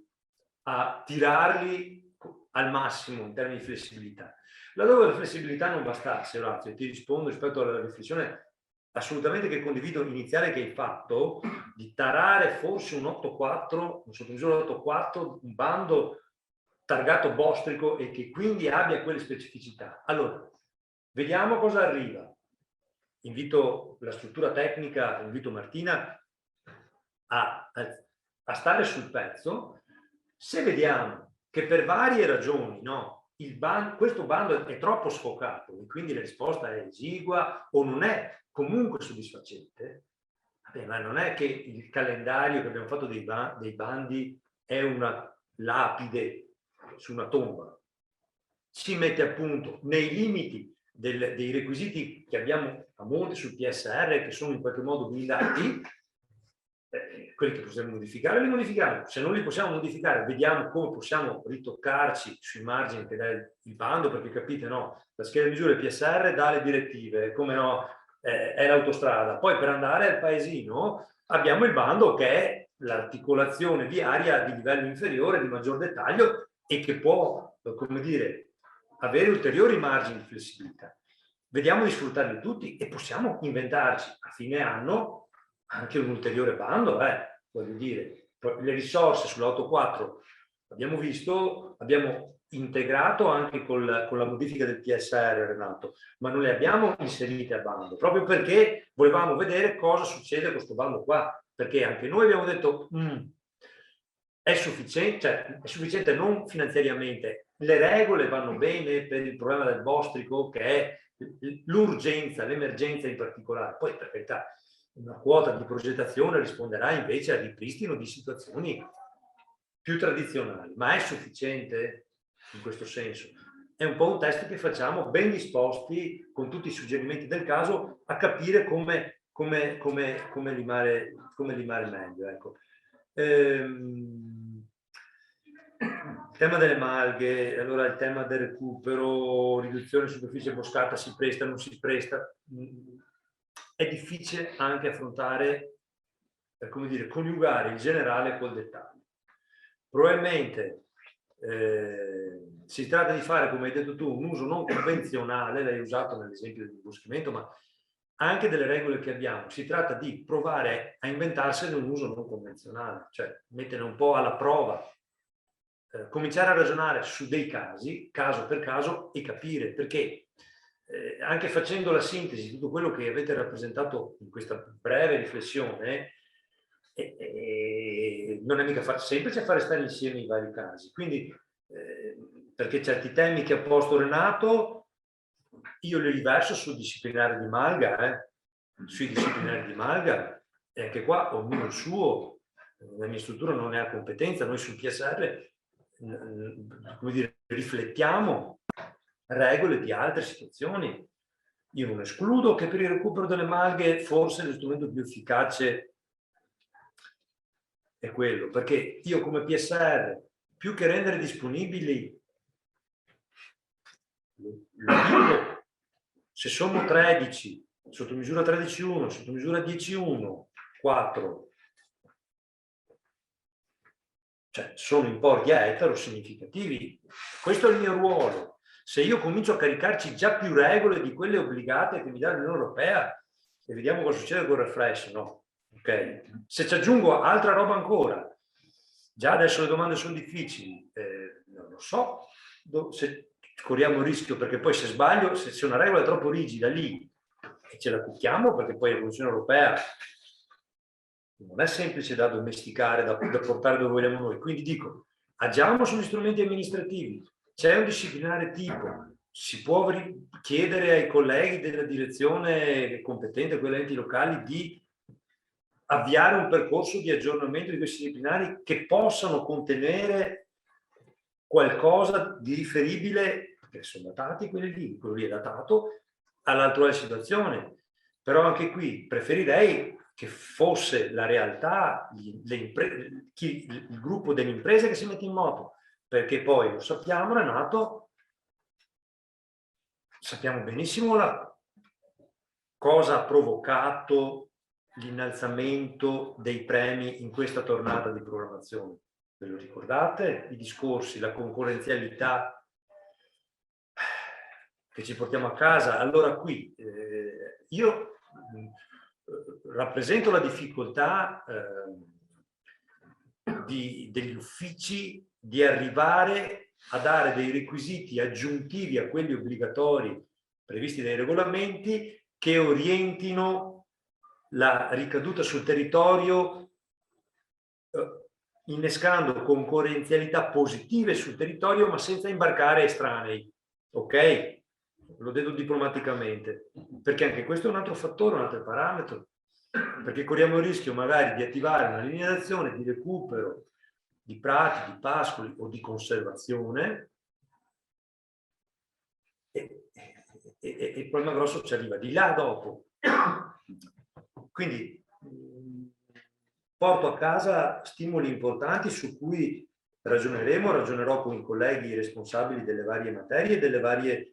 a tirarli al massimo in termini di flessibilità. Laddove la flessibilità non bastasse, Orazio, ti rispondo rispetto alla riflessione assolutamente che condivido iniziale che hai fatto, di tarare forse un 8-4, un sottomisura 8-4, un bando targato Bostrico e che quindi abbia quelle specificità. Allora, vediamo cosa arriva. Invito la struttura tecnica, invito Martina a stare sul pezzo. Se vediamo che per varie ragioni, no, questo bando è troppo sfocato e quindi la risposta è esigua o non è comunque soddisfacente, vabbè, ma non è che il calendario che abbiamo fatto dei bandi è una lapide su una tomba. Si mette appunto nei limiti dei requisiti che abbiamo a monte sul PSR, che sono in qualche modo blindati, quelli che possiamo modificare, li modifichiamo. Se non li possiamo modificare, vediamo come possiamo ritoccarci sui margini che dà il bando, perché capite, no? La scheda di misure PSR dà le direttive, come no, è l'autostrada. Poi per andare al paesino abbiamo il bando che è l'articolazione viaria di livello inferiore, di maggior dettaglio e che può, come dire, avere ulteriori margini di flessibilità. Vediamo di sfruttarli tutti e possiamo inventarci a fine anno anche un ulteriore bando, voglio dire, le risorse sull'8.4 abbiamo visto, abbiamo integrato anche con la modifica del PSR, Renato, ma non le abbiamo inserite a bando, proprio perché volevamo vedere cosa succede con questo bando qua, perché anche noi abbiamo detto è sufficiente, cioè è sufficiente non finanziariamente, le regole vanno bene per il problema del Bostrico, che è l'urgenza, l'emergenza in particolare, poi per carità una quota di progettazione risponderà invece al ripristino di situazioni più tradizionali, ma è sufficiente in questo senso? È un po' un test che facciamo ben disposti con tutti i suggerimenti del caso a capire come limare meglio. Ecco. Il tema delle malghe, allora il tema del recupero, riduzione superficie boscata, si presta, non si presta, è difficile anche affrontare, come dire, coniugare il generale col dettaglio. Probabilmente si tratta di fare, come hai detto tu, un uso non convenzionale, l'hai usato nell'esempio del boschimento, ma anche delle regole che abbiamo. Si tratta di provare a inventarsene un uso non convenzionale, cioè mettere un po' alla prova, cominciare a ragionare su dei casi, caso per caso, e capire perché anche facendo la sintesi di tutto quello che avete rappresentato in questa breve riflessione, non è mica semplice fare stare insieme i vari casi. Quindi, perché certi temi che ha posto Renato, io li riverso sul disciplinare di Malga, sui disciplinari di Malga, e anche qua ognuno il suo, la mia struttura non ne ha competenza, noi sul PSR, come dire, riflettiamo regole di altre situazioni. Io non escludo che per il recupero delle malghe forse lo strumento più efficace è quello, perché io come PSR, più che rendere disponibili, lo dico, se sono 13, sotto misura 13.1, sotto misura 10.1, 4, cioè sono importi a ettaro significativi. Questo è il mio ruolo. Se io comincio a caricarci già più regole di quelle obbligate che mi dà l'Unione Europea, e vediamo cosa succede con il refresh, no? Ok. Se ci aggiungo altra roba ancora, già adesso le domande sono difficili, non lo so, se corriamo il rischio, perché poi se sbaglio, se una regola è troppo rigida lì, e ce la cucchiamo, perché poi l'Unione Europea non è semplice da domesticare, da portare dove vogliamo noi. Quindi dico, agiamo sugli strumenti amministrativi, c'è un disciplinare tipo, si può chiedere ai colleghi della direzione competente, quelle enti locali, di avviare un percorso di aggiornamento di questi disciplinari che possano contenere qualcosa di riferibile, perché sono datati quelli lì, quello lì è datato, all'attuale situazione. Però anche qui preferirei che fosse la realtà il gruppo delle imprese che si mette in moto, perché poi lo sappiamo, Renato, sappiamo benissimo cosa ha provocato l'innalzamento dei premi in questa tornata di programmazione. Ve lo ricordate? I discorsi, la concorrenzialità che ci portiamo a casa. Allora qui io rappresento la difficoltà degli uffici di arrivare a dare dei requisiti aggiuntivi a quelli obbligatori previsti dai regolamenti che orientino la ricaduta sul territorio innescando concorrenzialità positive sul territorio ma senza imbarcare estranei, ok? Lo detto diplomaticamente, perché anche questo è un altro fattore, un altro parametro, perché corriamo il rischio magari di attivare una linea d'azione di recupero di prati, di pascoli o di conservazione e il problema grosso ci arriva di là dopo. Quindi porto a casa stimoli importanti su cui ragionerò con i colleghi responsabili delle varie materie e delle varie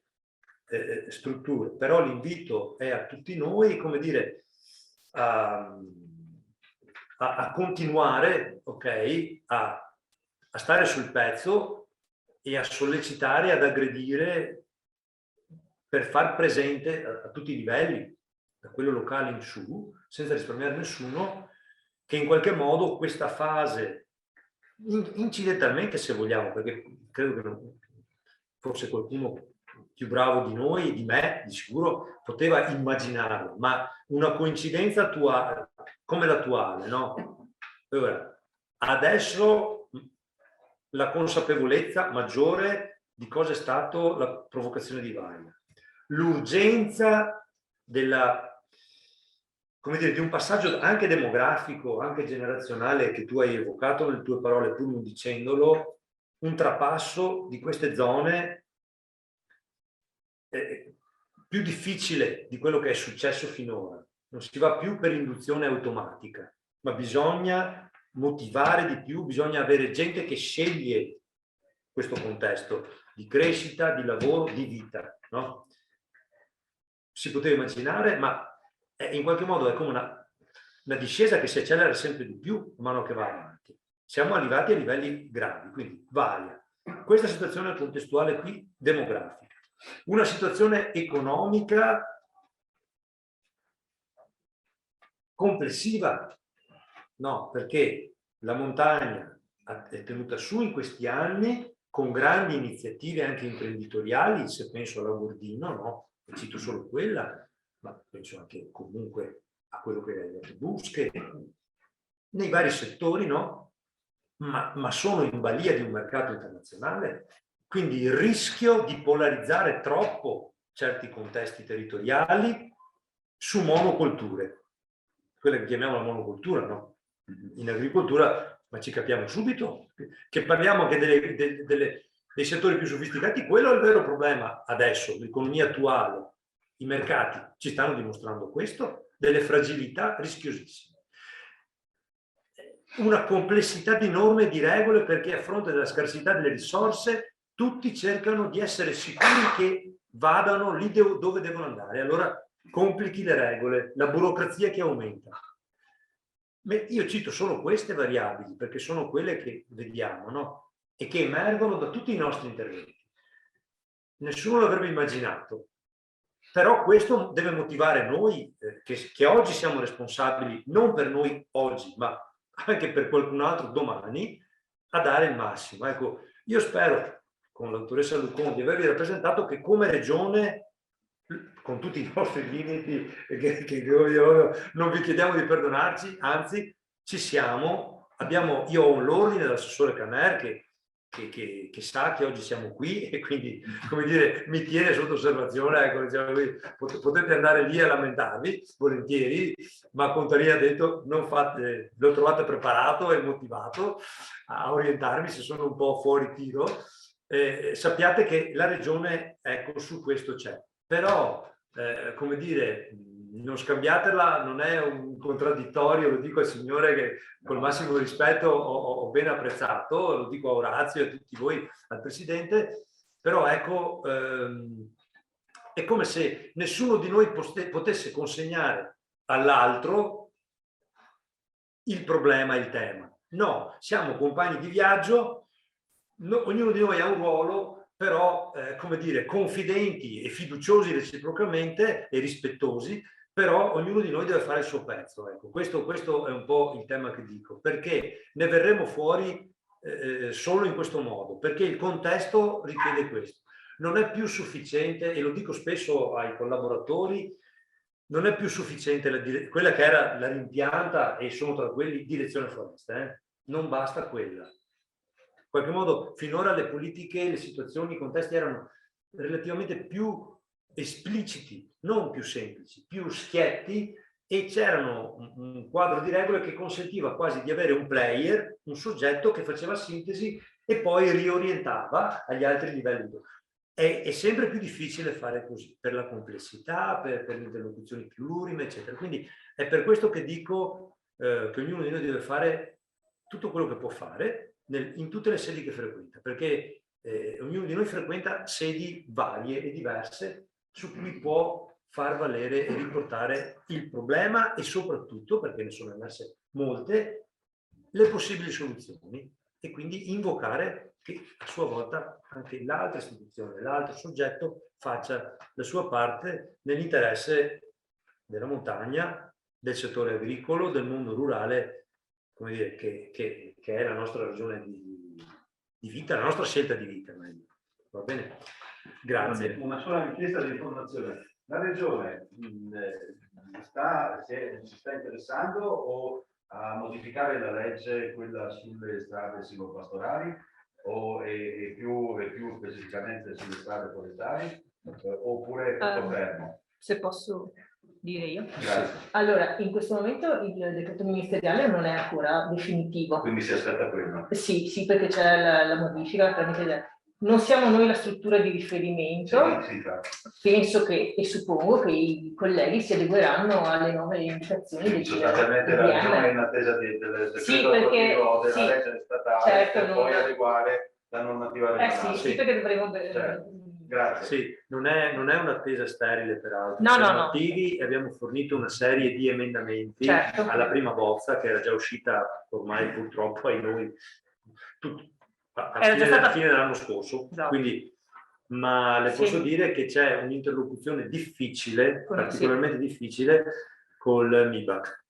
strutture, però l'invito è a tutti noi, come dire, a continuare, ok, a stare sul pezzo e a sollecitare, ad aggredire per far presente a tutti i livelli, da quello locale in su, senza risparmiare nessuno, che in qualche modo questa fase, incidentalmente se vogliamo, perché credo che forse qualcuno più bravo di noi, di me, di sicuro, poteva immaginarlo, ma una coincidenza attuale, come l'attuale, no? Ora, adesso la consapevolezza maggiore di cosa è stato la provocazione di Vaia, l'urgenza come dire, di un passaggio anche demografico, anche generazionale che tu hai evocato nelle tue parole, pur non dicendolo, un trapasso di queste zone più difficile di quello che è successo finora. Non si va più per induzione automatica, ma bisogna motivare di più, bisogna avere gente che sceglie questo contesto di crescita, di lavoro, di vita, no? Si poteva immaginare, ma in qualche modo è come una discesa che si accelera sempre di più man mano che va avanti. Siamo arrivati a livelli gravi, quindi varia. Questa situazione contestuale qui, demografica. Una situazione economica complessiva, no, perché la montagna è tenuta su in questi anni con grandi iniziative anche imprenditoriali, se penso alla Gordino, no? E cito solo quella, ma penso anche comunque a quello che è le Busche, nei vari settori, no? Ma sono in balia di un mercato internazionale, quindi il rischio di polarizzare troppo certi contesti territoriali su monocolture, quelle che chiamiamo la monocultura, no? In agricoltura, ma ci capiamo subito, che parliamo anche dei settori più sofisticati, quello è il vero problema adesso, l'economia attuale. I mercati ci stanno dimostrando questo, delle fragilità rischiosissime. Una complessità di norme e di regole perché a fronte della scarsità delle risorse tutti cercano di essere sicuri che vadano lì dove devono andare. Allora complichi le regole, la burocrazia che aumenta. Io cito solo queste variabili perché sono quelle che vediamo, no? E che emergono da tutti i nostri interventi. Nessuno l'avrebbe immaginato. Però questo deve motivare noi, che oggi siamo responsabili, non per noi oggi, ma anche per qualcun altro domani, a dare il massimo. Ecco, io spero, con la dottoressa Lucon, di avervi rappresentato che come regione, con tutti i nostri limiti, che non vi chiediamo di perdonarci, anzi, ci siamo. Io ho l'ordine dell'assessore Caner che sa che oggi siamo qui e quindi, come dire, mi tiene sotto osservazione, ecco, diciamo, potete andare lì a lamentarvi volentieri, ma Contarini ha detto non fate, lo trovate preparato e motivato a orientarmi se sono un po' fuori tiro. Sappiate che la regione, ecco, su questo c'è, però come dire, non scambiatela, non è un contraddittorio, lo dico al Signore che col massimo rispetto ho ben apprezzato, lo dico a Orazio e a tutti voi, al Presidente, però ecco, è come se nessuno di noi potesse consegnare all'altro il problema, il tema. No, siamo compagni di viaggio, ognuno di noi ha un ruolo, però, come dire, confidenti e fiduciosi reciprocamente e rispettosi, però ognuno di noi deve fare il suo pezzo. Ecco, questo è un po' il tema che dico, perché ne verremo fuori solo in questo modo, perché il contesto richiede questo. Non è più sufficiente, e lo dico spesso ai collaboratori, non è più sufficiente quella che era la rimpianta, e sono tra quelli direzione foreste, non basta quella. In qualche modo finora le politiche, le situazioni, i contesti erano relativamente più espliciti, non più semplici, più schietti, e c'erano un quadro di regole che consentiva quasi di avere un player, un soggetto che faceva sintesi e poi riorientava agli altri livelli. È sempre più difficile fare così, per la complessità, per le interlocuzioni plurime, eccetera. Quindi è per questo che dico che ognuno di noi deve fare tutto quello che può fare in tutte le sedi che frequenta, perché ognuno di noi frequenta sedi varie e diverse su cui può far valere e riportare il problema e soprattutto, perché ne sono emerse molte, le possibili soluzioni, e quindi invocare che a sua volta anche l'altra istituzione, l'altro soggetto faccia la sua parte nell'interesse della montagna, del settore agricolo, del mondo rurale, come dire, che è la nostra ragione di vita, la nostra scelta di vita. Va bene? Grazie. Una sola richiesta di informazione. La Regione si sta interessando o a modificare la legge, quella sulle strade silvopastorali, e più specificamente sulle strade forestali, oppure è tutto fermo? Se posso dire io? Grazie. Allora, in questo momento il decreto ministeriale non è ancora definitivo. Quindi si aspetta quello? Sì, perché c'è la modifica tramite. Non siamo noi la struttura di riferimento, sì, penso che e suppongo che i colleghi si adegueranno alle nuove indicazioni del sostanzialmente la Regione è in attesa del decreto attuativo della legge statale, certo, per poi adeguare la normativa regionale. Sì, perché dovremo... Grazie. Sì, non è un'attesa sterile peraltro. No, siamo attivi e abbiamo fornito una serie di emendamenti alla prima bozza che era già uscita ormai purtroppo ai noi a fine dell'anno scorso, quindi, ma le posso dire che c'è un'interlocuzione difficile, particolarmente difficile, col MIBAC.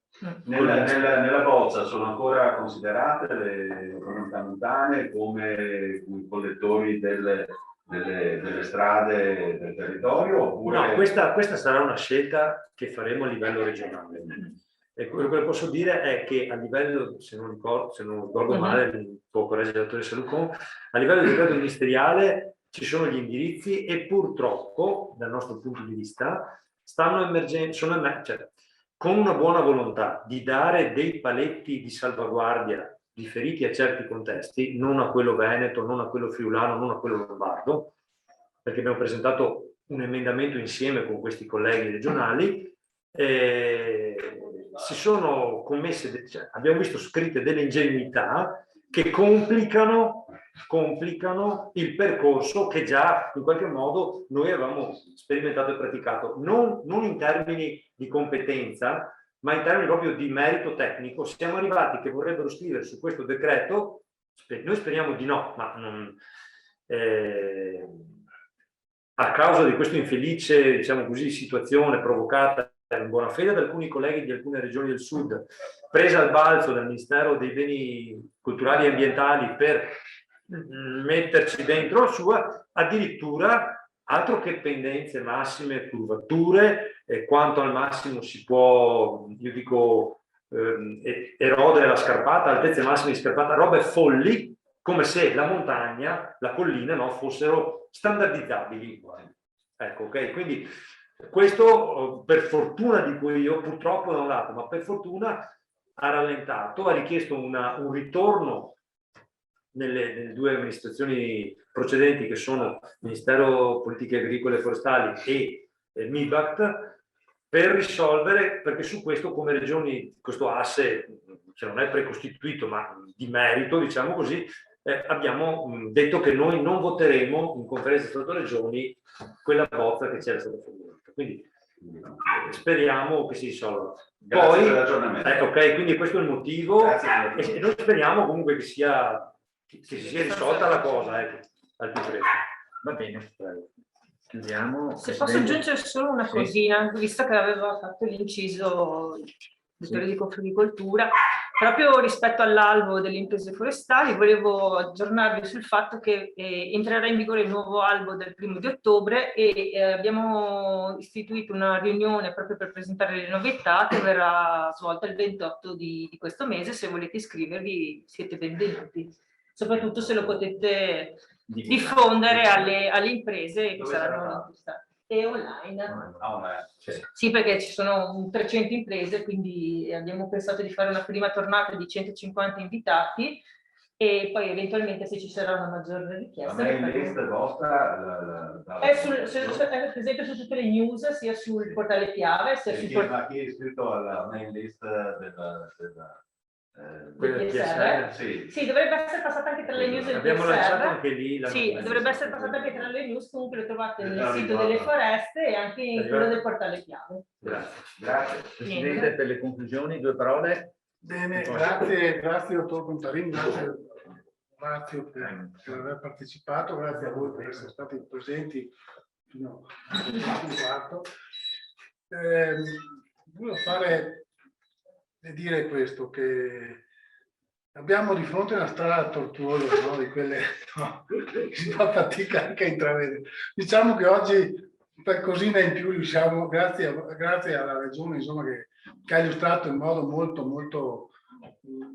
Nella bozza sono ancora considerate le comunità montane come collettori delle strade del territorio? Oppure... No, questa sarà una scelta che faremo a livello regionale. E quello che posso dire è che a livello, se non ricordo male, un po' correggere il dottore Salucon, a livello di decreto ministeriale ci sono gli indirizzi e purtroppo, dal nostro punto di vista, stanno emergendo, con una buona volontà di dare dei paletti di salvaguardia riferiti a certi contesti, non a quello veneto, non a quello friulano, non a quello lombardo, perché abbiamo presentato un emendamento insieme con questi colleghi regionali. Si sono commesse, abbiamo visto scritte delle ingenuità che complicano il percorso che già in qualche modo noi avevamo sperimentato e praticato, non in termini di competenza, ma in termini proprio di merito tecnico. Siamo arrivati che vorrebbero scrivere su questo decreto, noi speriamo di no, ma a causa di questa infelice, diciamo così, situazione provocata in buona fede da alcuni colleghi di alcune regioni del sud, presa al balzo dal Ministero dei Beni Culturali e Ambientali per metterci dentro la sua, addirittura altro che pendenze massime, curvature, quanto al massimo si può, io dico, erodere la scarpata, altezze massime di scarpata, robe folli, come se la montagna, la collina, no, fossero standardizzabili. Ecco, ok? Quindi questo, per fortuna, dico io, purtroppo da un lato, ma per fortuna ha rallentato, ha richiesto un ritorno nelle due amministrazioni precedenti, che sono Ministero Politiche Agricole e Forestali e MIBACT, per risolvere, perché su questo come regioni, questo asse che non è precostituito ma di merito, diciamo così, abbiamo detto che noi non voteremo in conferenza Stato-Regioni quella bozza che c'era stata formulata. Quindi speriamo che si risolva. Grazie Poi, per l'aggiornamento. ok, quindi questo è il motivo e noi speriamo comunque che si sia risolta la cosa, ecco, al più presto. Va bene, chiudiamo. Se posso aggiungere solo una cosina, visto che aveva fatto l'inciso il direttore di Confagricoltura, proprio rispetto all'albo delle imprese forestali, volevo aggiornarvi sul fatto che entrerà in vigore il nuovo albo del 1° di ottobre e abbiamo istituito una riunione proprio per presentare le novità che verrà svolta il 28 di questo mese. Se volete iscrivervi siete benvenuti, soprattutto se lo potete diffondere alle imprese che saranno interessate. E online. Sì, perché ci sono 300 imprese, quindi abbiamo pensato di fare una prima tornata di 150 invitati e poi eventualmente se ci sarà una maggiore richiesta. La mail list vostra è per esempio su tutte le news, sia sul portale Piave, sia sul portale... Chi è iscritto alla mail list della PSR? Sì, dovrebbe essere passata anche tra le news del Abbiamo PSR. lanciato anche lì la sì, dovrebbe essere passata anche tra le news, comunque lo trovate nel sito delle foreste e anche in quello del portale Piave. Grazie. Presidente, per le conclusioni, 2 parole. Bene, grazie dottor Contarini, grazie per aver partecipato, grazie a voi per essere stati presenti fino al quarto. Volevo fare e dire questo, che abbiamo di fronte una strada tortuosa, no? Di quelle che si fa fatica anche a intravedere. Diciamo che oggi qualcosina in più riusciamo, grazie alla Regione, insomma, che ha illustrato in modo molto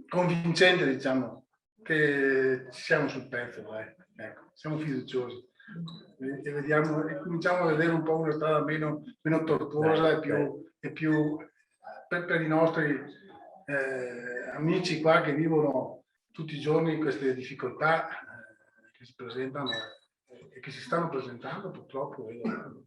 convincente, diciamo, che ci siamo sul pezzo, ecco, siamo fiduciosi. E vediamo, e cominciamo a vedere un po' una strada meno tortuosa e più per i nostri amici qua che vivono tutti i giorni queste difficoltà che si presentano e che si stanno presentando purtroppo in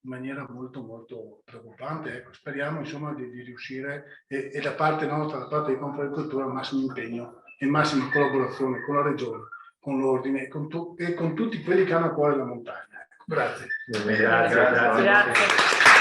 maniera molto preoccupante. Ecco, speriamo insomma di riuscire e da parte nostra, da parte di Confagricoltura, il massimo impegno e massima collaborazione con la Regione, con l'Ordine e con tutti quelli che hanno a cuore la montagna. Ecco, grazie. Grazie.